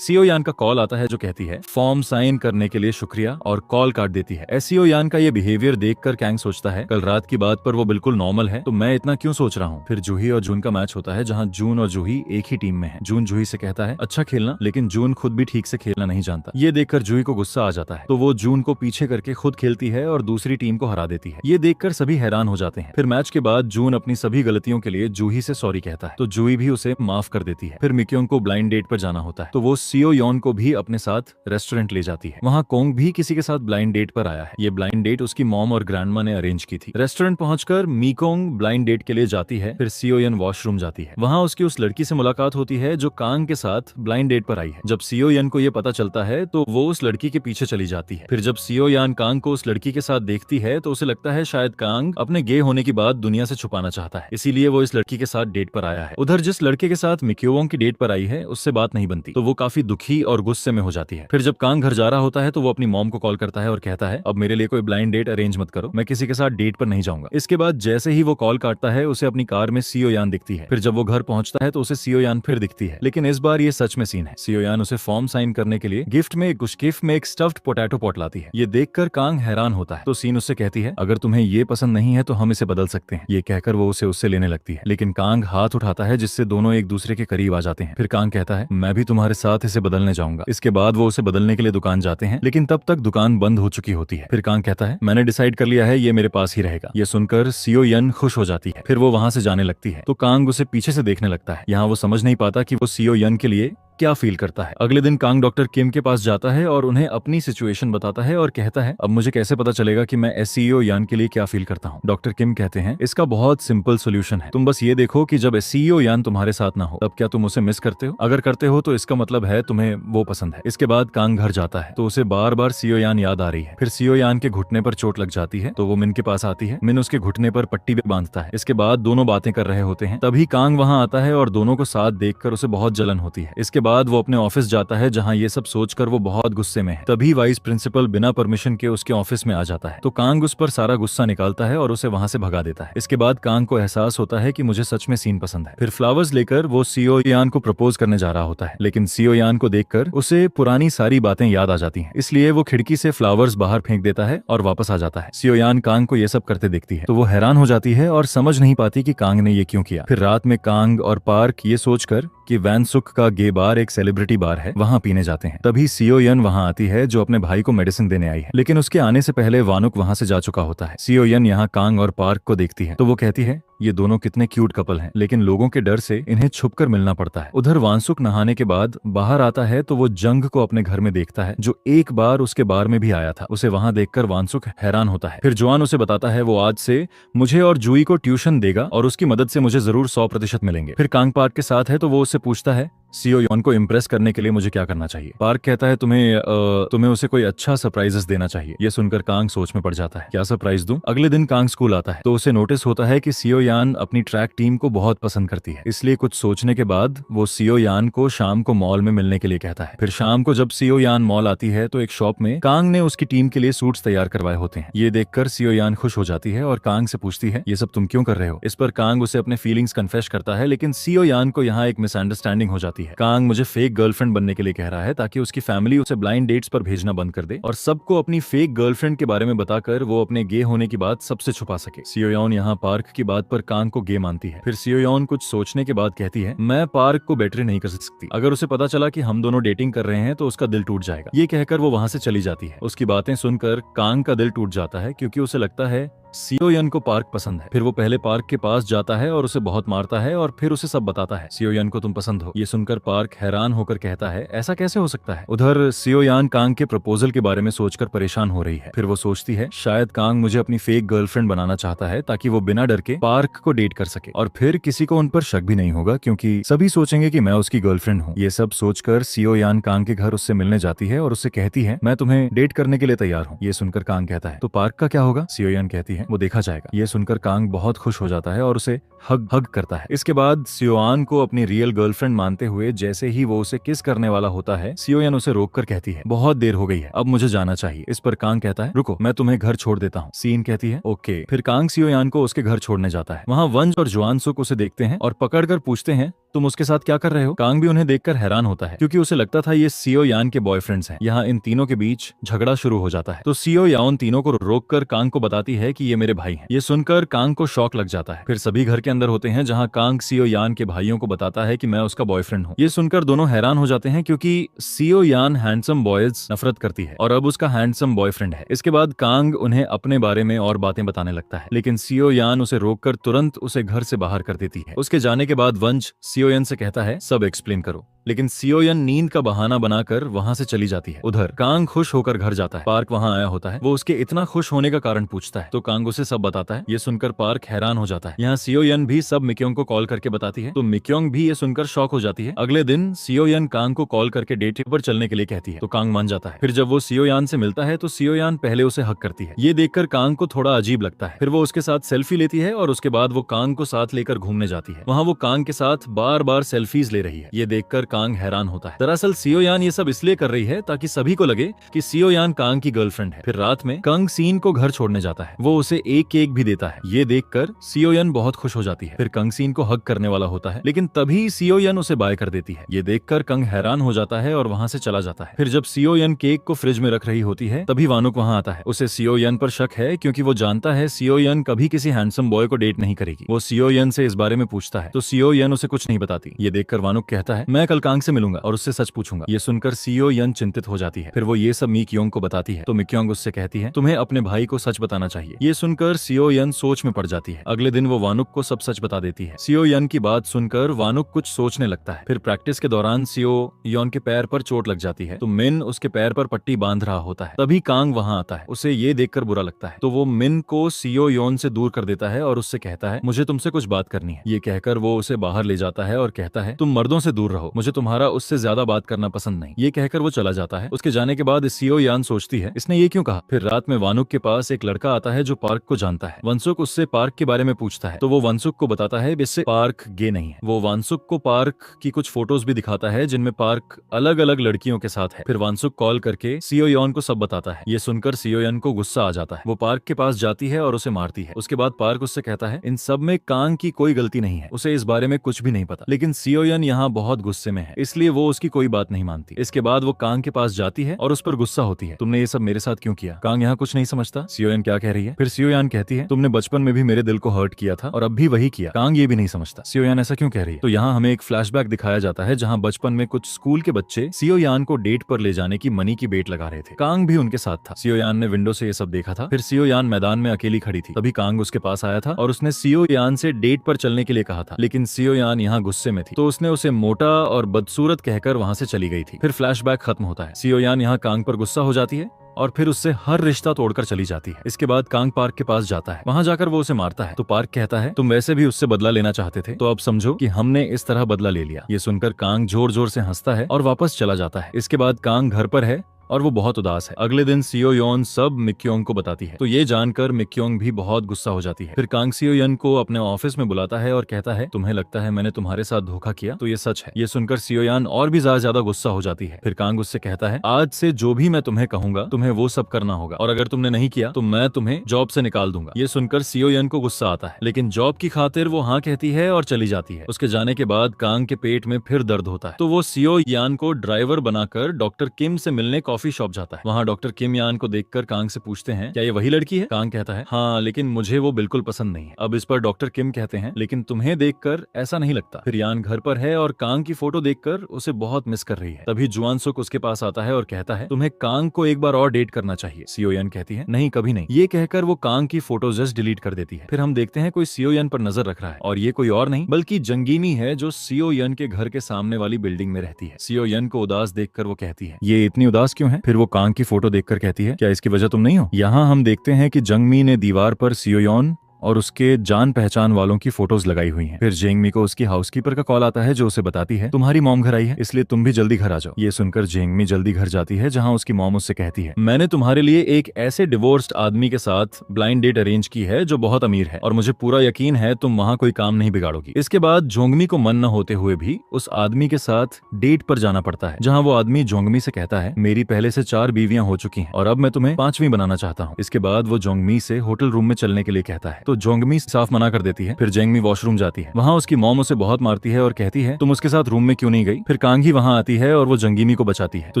सीओ यान का कॉल आता है जो कहती है फॉर्म साइन करने के लिए शुक्रिया और कॉल काट देती है। सीओ यान का ये बिहेवियर देखकर कैंग सोचता है कल रात की बात पर वो बिल्कुल नॉर्मल है तो मैं इतना क्यों सोच रहा हूँ। फिर जूही और जून का मैच होता है जहाँ जून और जूही एक ही टीम में है। जून जूही से कहता है अच्छा खेलना, लेकिन जून खुद भी ठीक से खेलना नहीं जानता। ये देखकर जूही को गुस्सा आ जाता है तो वो जून को पीछे करके खुद खेलती है और दूसरी टीम को हरा देती है। ये देखकर सभी हैरान हो जाते हैं। फिर मैच के बाद जून अपनी सभी गलतियों के लिए जूही से सॉरी कहता है तो जूही भी उसे माफ कर देती है। फिर मिक्योंग को ब्लाइंड डेट पर जाना होता है तो वो सीओ यॉन को भी अपने साथ रेस्टोरेंट ले जाती है। वहाँ कोंग भी किसी के साथ ब्लाइंड डेट पर आया है। ये ब्लाइंड डेट उसकी मॉम और ग्रैंडमा ने अरेंज की थी। रेस्टोरेंट पहुंचकर मीकोंग ब्लाइंड डेट के लिए जाती है। फिर सीओ यन वॉशरूम जाती है। वहाँ उसकी उस लड़की से मुलाकात होती है जो कांग के साथ ब्लाइंड डेट पर आई है। जब सीओ यन को ये पता चलता है तो वो उस लड़की के पीछे चली जाती है। फिर जब सीओ यान कांग को उस लड़की के साथ देखती है तो उसे लगता है शायद कांग अपने गे होने की बात दुनिया से छुपाना चाहता है, इसीलिए वो इस लड़की के साथ डेट पर आया है। उधर जिस लड़के के साथ मिक्योंग की डेट पर आई है उससे बात नहीं बनती तो वो काफी काफी दुखी और गुस्से में हो जाती है। फिर जब कांग घर जा रहा होता है तो वो अपनी मॉम को कॉल करता है और कहता है अब मेरे लिए कोई ब्लाइंड डेट अरेंज मत करो, मैं किसी के साथ डेट पर नहीं जाऊंगा। इसके बाद जैसे ही वो कॉल काटता है उसे अपनी कार में सीओ यान दिखती है। फिर जब वो घर पहुंचता है तो उसे सीओ यान फिर दिखती है, लेकिन इस बार ये सच में सीन है। सीओ यान उसे फॉर्म साइन करने के लिए गिफ्ट में एक स्टफ्ड पोटैटो पॉट लाती है। ये देखकर कांग हैरान होता है तो सीन उससे कहती है अगर तुम्हें ये पसंद नहीं है तो हम इसे बदल सकते हैं। ये कहकर वो उसे उससे लेने लगती है, लेकिन कांग हाथ उठाता है जिससे दोनों एक दूसरे के करीब आ जाते हैं। फिर कांग कहता है मैं भी तुम्हारे साथ इसे बदलने जाऊंगा। इसके बाद वो उसे बदलने के लिए दुकान जाते हैं, लेकिन तब तक दुकान बंद हो चुकी होती है। फिर कांग कहता है मैंने डिसाइड कर लिया है, ये मेरे पास ही रहेगा। ये सुनकर सीओ यन खुश हो जाती है। फिर वो वहां से जाने लगती है तो कांग उसे पीछे से देखने लगता है। यहाँ वो समझ नहीं पाता कि वो सीओ यन के लिए क्या फील करता है। अगले दिन कांग डॉक्टर किम के पास जाता है और उन्हें अपनी सिचुएशन बताता है और कहता है अब मुझे कैसे पता चलेगा कि मैं एससीओ यान के लिए क्या फील करता हूँ। डॉक्टर किम कहते हैं इसका बहुत सिंपल सोल्यूशन है, तुम बस ये देखो कि जब एससीओ यान तुम्हारे साथ ना हो तब क्या तुम उसे मिस करते हो? अगर करते हो तो इसका मतलब है तुम्हें वो पसंद है। इसके बाद कांग घर जाता है तो उसे बार बार सीओ यान याद आ रही है। फिर सीओ यान के घुटने पर चोट लग जाती है तो वो मिन के पास आती है। मिन उसके घुटने पर पट्टी भी बांधता है। इसके बाद दोनों बातें कर रहे होते हैं, तभी कांग वहां आता है और दोनों को साथ देखकर उसे बहुत जलन होती है। इसके बाद वो अपने ऑफिस जाता है जहां ये सब सोचकर वो बहुत गुस्से में है। तभी वाइस प्रिंसिपल बिना परमिशन के उसके ऑफिस में आ जाता है तो कांग उस पर सारा गुस्सा निकालता है और उसे वहां से भगा देता है। इसके बाद कांग को एहसास होता है कि मुझे सच में सीन पसंद है। फिर फ्लावर्स लेकर वो सीओ यान को प्रपोज करने जा रहा होता है, लेकिन सीओ यान को देखकर उसे पुरानी सारी बातें याद आ जाती हैं। इसलिए वो खिड़की से फ्लावर्स बाहर फेंक देता है और वापस आ जाता है। सीओ यान कांग को ये सब करते देखती है तो वो हैरान हो जाती है और समझ नहीं पाती कि कांग ने ये क्यों किया। फिर रात में कांग और पार्क ये सोचकर कि वैनसुक का गे बार एक सेलिब्रिटी बार है, वहां पीने जाते हैं। तभी सीओ यन वहां आती है जो अपने भाई को मेडिसिन देने आई है, लेकिन उसके आने से पहले वानुक वहां से जा चुका होता है। सीओ यन यहाँ कांग और पार्क को देखती है तो वो कहती है ये दोनों कितने क्यूट कपल हैं, लेकिन लोगों के डर से इन्हें छुपकर मिलना पड़ता है। उधर वानसुक नहाने के बाद बाहर आता है तो वो जंग को अपने घर में देखता है जो एक बार उसके बार में भी आया था। उसे वहां देखकर वानसुक हैरान होता है। फिर जॉन उसे बताता है वो आज से मुझे और जूई को ट्यूशन देगा और उसकी मदद से मुझे जरूर 100% मिलेंगे। फिर कांग पार्क के साथ है तो वो उससे पूछता है सीओ यन को इम्प्रेस करने के लिए मुझे क्या करना चाहिए। पार्क कहता है तुम्हें उसे कोई अच्छा सरप्राइजेस देना चाहिए। ये सुनकर कांग सोच में पड़ जाता है, क्या सरप्राइज दूं? अगले दिन कांग स्कूल आता है तो उसे नोटिस होता है कि सीओ यान अपनी ट्रैक टीम को बहुत पसंद करती है। इसलिए कुछ सोचने के बाद वो सीओ यान को शाम को मॉल में मिलने के लिए कहता है। फिर शाम को जब सीओ यान मॉल आती है तो एक शॉप में कांग ने उसकी टीम के लिए सूट्स तैयार करवाए होते हैं। ये देखकर सीओ यान खुश हो जाती है और कांग से पूछती है ये सब तुम क्यों कर रहे हो? इस पर कांग उसे अपने फीलिंग्स कन्फेस करता है, लेकिन सीओ यान को यहाँ एक मिसअंडरस्टैंडिंग हो जाती है। कांग मुझे फेक गर्लफ्रेंड बनने के लिए कह रहा है ताकि उसकी फैमिली उसे ब्लाइंड डेट्स पर भेजना बंद कर दे और सबको अपनी फेक गर्लफ्रेंड के बारे में बताकर वो अपने गे होने की बात सबसे छुपा सके। सीओ यान यहाँ पार्क की बात पर कांग को गे मानती है। फिर सीओ यान कुछ सोचने के बाद कहती है मैं पार्क को बेटरी नहीं कर सकती, अगर उसे पता चला कि हम दोनों डेटिंग कर रहे हैं तो उसका दिल टूट जाएगा। ये कहकर वो वहां से चली जाती है। उसकी बातें सुनकर कांग का दिल टूट जाता है क्योंकि उसे लगता है सीओ यन को पार्क पसंद है। फिर वो पहले पार्क के पास जाता है और उसे बहुत मारता है और फिर उसे सब बताता है सीओ यन को तुम पसंद हो। ये सुनकर पार्क हैरान होकर कहता है ऐसा कैसे हो सकता है। उधर सीओ यान कांग के प्रपोजल के बारे में सोचकर परेशान हो रही है। फिर वो सोचती है शायद कांग मुझे अपनी फेक गर्लफ्रेंड बनाना चाहता है ताकि वो बिना डर के पार्क को डेट कर सके और फिर किसी को उन पर शक भी नहीं होगा क्योंकि सभी सोचेंगे कि मैं उसकी गर्लफ्रेंड हूँ। ये सब सोचकर सीओ यान कांग के घर उससे मिलने जाती है और उससे कहती है मैं तुम्हें डेट करने के लिए तैयार हूँ। ये सुनकर कांग कहता है तो पार्क का क्या होगा? सीओ यान कहती है वो देखा जाएगा। ये सुनकर कांग बहुत खुश हो जाता है और उसे हग करता है। इसके बाद सियोआन को अपनी रियल गर्लफ्रेंड मानते हुए जैसे ही वो उसे किस करने वाला होता है सियोयान उसे रोककर कहती है बहुत देर हो गई है, अब मुझे जाना चाहिए। इस पर कांग कहता है रुको मैं तुम्हें घर छोड़ देता हूँ। सीन कहती है ओके। फिर कांग सियोयान को उसके घर छोड़ने जाता है। वहाँ वंज और जुआनसुक उसे देखते हैं और पकड़कर पूछते हैं तुम उसके साथ क्या कर रहे हो। कांग भी उन्हें देखकर हैरान होता है क्योंकि उसे लगता था ये सियो यान के बॉयफ्रेंड्स हैं। यहाँ इन तीनों के बीच झगड़ा शुरू हो जाता है तो सियो यान तीनों को रोककर कांग को बताती है कि ये मेरे भाई हैं। ये सुनकर कांग को शॉक लग जाता है। फिर सभी घर के अंदर होते हैं जहाँ कांग सियो यान के भाइयों को बताता है कि मैं उसका बॉयफ्रेंड हूँ। ये सुनकर दोनों हैरान हो जाते हैं क्योंकि सियो यान हैंडसम बॉयज नफरत करती है और अब उसका हैंडसम बॉयफ्रेंड है। इसके बाद कांग उन्हें अपने बारे में और बातें बताने लगता है लेकिन सियो यान उसे रोककर तुरंत उसे घर से बाहर कर देती है। उसके जाने के बाद वंश सियोयन से कहता है सब एक्सप्लेन करो, लेकिन सियोयन नींद का बहाना बनाकर वहां से चली जाती है। उधर कांग खुश होकर घर जाता है। पार्क वहां आया होता है। वो उसके इतना खुश होने का कारण पूछता है तो कांग उसे सब बताता है। ये सुनकर पार्क हैरान हो जाता है। यहाँ सियोयन भी सब मिक्योंग को कॉल करके बताती है तो मिक्योंग भी ये सुनकर शॉक हो जाती है। अगले दिन सियोयन कांग को कॉल करके डेट पर चलने के लिए कहती है तो कांग मान जाता है। फिर जब वो सियोयान से मिलता है तो सियोयान पहले उसे हक करती है। ये देखकर कांग को थोड़ा अजीब लगता है। फिर वो उसके साथ सेल्फी लेती है और उसके बाद वो कांग को साथ लेकर घूमने जाती है। वहाँ वो कांग के साथ बार बार सेल्फीज ले रही है। ये देखकर कांग हैरान होता है। दरअसल सियो यान ये सब इसलिए कर रही है ताकि सभी को लगे कि सियो यान कांग की गर्लफ्रेंड है। फिर रात में कंग सीन को घर छोड़ने जाता है। वो उसे एक केक भी देता है। ये देखकर सियो यान बहुत खुश हो जाती है। फिर कंग सीन को हग करने वाला होता है, लेकिन तभी सियो यान उसे बाय कर देती है। ये देखकर कंग हैरान हो जाता है और वहाँ से चला जाता है। फिर जब सियो यान केक को फ्रिज में रख रही होती है तभी वानुक वहाँ आता है। उसे सियो यान पर शक है क्योंकि वो जानता है सियो यान कभी किसी हैंडसम बॉय को डेट नहीं करेगी। वो सियो यान से इस बारे में पूछता है तो सियो यान उसे कुछ नहीं बताती। ये देखकर वानुक कहता है मैं कल कांग से मिलूंगा और उससे सच पूछूंगा। ये सुनकर सियो यान चिंतित हो जाती है। फिर वो ये सब मिक्योंग को बताती है तो मिक्योंग उससे कहती है तुम्हें अपने भाई को सच बताना चाहिए। ये सुनकर सियो यान सोच में पड़ जाती है। अगले दिन वो वानुक को सब सच बता देती है। सियो यान की बात सुनकर वानुक कुछ सोचने लगता है। फिर प्रैक्टिस के दौरान सियो यान के पैर पर चोट लग जाती है तो मिन उसके पैर पर पट्टी बांध रहा होता है। तभी कांग वहाँ आता है। उसे ये देखकर बुरा लगता है तो वो मिन को सियो यान से दूर कर देता है और उससे कहता है मुझे तुमसे कुछ बात करनी है। ये कहकर वो उसे बाहर ले जाता है और कहता है तुम मर्दों से दूर रहो, मुझे तुम्हारा उससे ज्यादा बात करना पसंद नहीं। ये कहकर वो चला जाता है। उसके जाने के बाद सियो यान सोचती है इसने ये क्यों कहा। फिर रात में वानुक के पास एक लड़का आता है जो पार्क को जानता है। वंसुक उससे पार्क के बारे में पूछता है तो वो वंसुक को बताता है इससे पार्क गे नहीं है। वो वांसुक को पार्क की कुछ फोटोज भी दिखाता है जिनमें पार्क अलग अलग लड़कियों के साथ है। फिर वांसुक कॉल करके सियो यान को सब बताता है। ये सुनकर सियो यान को गुस्सा आ जाता है। वो पार्क के पास जाती है और उसे मारती है। उसके बाद पार्क उससे कहता है इन सब में कांग की कोई गलती नहीं है, उसे इस बारे में कुछ भी नहीं पता। लेकिन सियो यान यहाँ बहुत गुस्से में है इसलिए वो उसकी कोई बात नहीं मानती। इसके बाद वो कांग के पास जाती है और उस पर गुस्सा होती है तुमने ये सब मेरे साथ क्यों किया। कांग यहाँ कुछ नहीं समझता सियो यान क्या कह रही है। फिर सियो यान कहती है तुमने बचपन में भी मेरे दिल को हर्ट किया था और अब भी वही किया। कांग ये भी नहीं समझता सियो यान ऐसा क्यों कह रही है। तो यहाँ हमें एक फ्लैशबैक दिखाया जाता है जहाँ बचपन में कुछ स्कूल के बच्चे सियो यान को डेट पर ले जाने की मनी की बेट लगा रहे थे। कांग भी उनके साथ था। सियो यान ने विंडो से ये सब देखा था। फिर सियो यान मैदान में अकेली खड़ी थी। तभी कांग उसके पास आया था और उसने सियो यान से डेट पर चलने के लिए कहा था, लेकिन सियो यान यहाँ गुस्से में थी तो उसने उसे मोटा और बदसूरत कहकर वहाँ से चली गई थी। फिर फ्लैशबैक खत्म होता है। सियो यान यहाँ कांग पर गुस्सा हो जाती है और फिर उससे हर रिश्ता तोड़कर चली जाती है। इसके बाद कांग पार्क के पास जाता है। वहां जाकर वो उसे मारता है तो पार्क कहता है तुम वैसे भी उससे बदला लेना चाहते थे तो अब समझो कि हमने इस तरह बदला ले लिया। ये सुनकर कांग जोर जोर से हंसता है और वापस चला जाता है। इसके बाद कांग घर पर है और वो बहुत उदास है। अगले दिन सियो यान सब मिक्योंग को बताती है तो ये जानकर मिक्योंग भी बहुत गुस्सा हो जाती है। फिर कांग सियो यान को अपने ऑफिस में बुलाता है और कहता है तुम्हें लगता है मैंने तुम्हारे साथ धोखा किया तो ये सच है। ये सुनकर सियो यान और भी ज्यादा गुस्सा हो जाती है। फिर कांग उससे कहता है आज से जो भी मैं तुम्हें कहूंगा तुम्हें वो सब करना होगा और अगर तुमने नहीं किया तो मैं तुम्हें जॉब से निकाल दूंगा। ये सुनकर सियो यान को गुस्सा आता है लेकिन जॉब की खातिर वो हाँ कहती है और चली जाती है। उसके जाने के बाद कांग के पेट में फिर दर्द होता है तो वो सियो यान को ड्राइवर बनाकर डॉक्टर किम से मिलने कॉफी शॉप जाता है। वहाँ डॉक्टर किम यान को देखकर कांग से पूछते हैं क्या ये वही लड़की है। कांग कहता है हाँ, लेकिन मुझे वो बिल्कुल पसंद नहीं है। अब इस पर डॉक्टर किम कहते हैं लेकिन तुम्हें देखकर ऐसा नहीं लगता। फिर यान घर पर है और कांग की फोटो देखकर उसे बहुत मिस कर रही है। तभी जुआन सुक उसके पास आता है और कहता है तुम्हें कांग को एक बार और डेट करना चाहिए। सियो यान कहती है नहीं, कभी नहीं। ये कहकर वो कांग की फोटो जस्ट डिलीट कर देती है। फिर हम देखते हैं कोई सियो यान पर नजर रख रहा है और ये कोई और नहीं बल्कि जंगीमी है जो सियो यान के घर के सामने वाली बिल्डिंग में रहती है। सियो यान को उदास देखकर वो कहती है ये इतनी उदास क्यों है। फिर वो कांग की फोटो देखकर कहती है क्या इसकी वजह तुम नहीं हो। यहाँ हम देखते हैं कि जंगमी ने दीवार पर सियो यान और उसके जान पहचान वालों की फोटोज लगाई हुई हैं। फिर जेंगमी को उसकी हाउसकीपर का कॉल आता है जो उसे बताती है तुम्हारी मॉम घर आई है इसलिए तुम भी जल्दी घर आ जाओ। ये सुनकर जेंगमी जल्दी घर जाती है जहां उसकी मॉम उससे कहती है मैंने तुम्हारे लिए एक ऐसे डिवोर्स्ड आदमी के साथ ब्लाइंड डेट अरेंज की है जो बहुत अमीर है और मुझे पूरा यकीन है तुम वहां कोई काम नहीं बिगाड़ोगी। इसके बाद जोंगमी को मन न होते हुए भी उस आदमी के साथ डेट पर जाना पड़ता है जहाँ वो आदमी जोंगमी से कहता है मेरी पहले से 4 बीवियां हो चुकी हैं और अब मैं तुम्हें 5वीं बनाना चाहता हूँ। इसके बाद वो जोंगमी से होटल रूम में चलने के लिए कहता है तो जोंगमी साफ मना कर देती है। फिर जेंगमी वॉशरूम जाती है। वहाँ उसकी मॉम उसे बहुत मारती है और कहती है तुम उसके साथ रूम में क्यों नहीं गई। फिर कांग ही वहाँ आती है और वो जंगीमी को बचाती है तो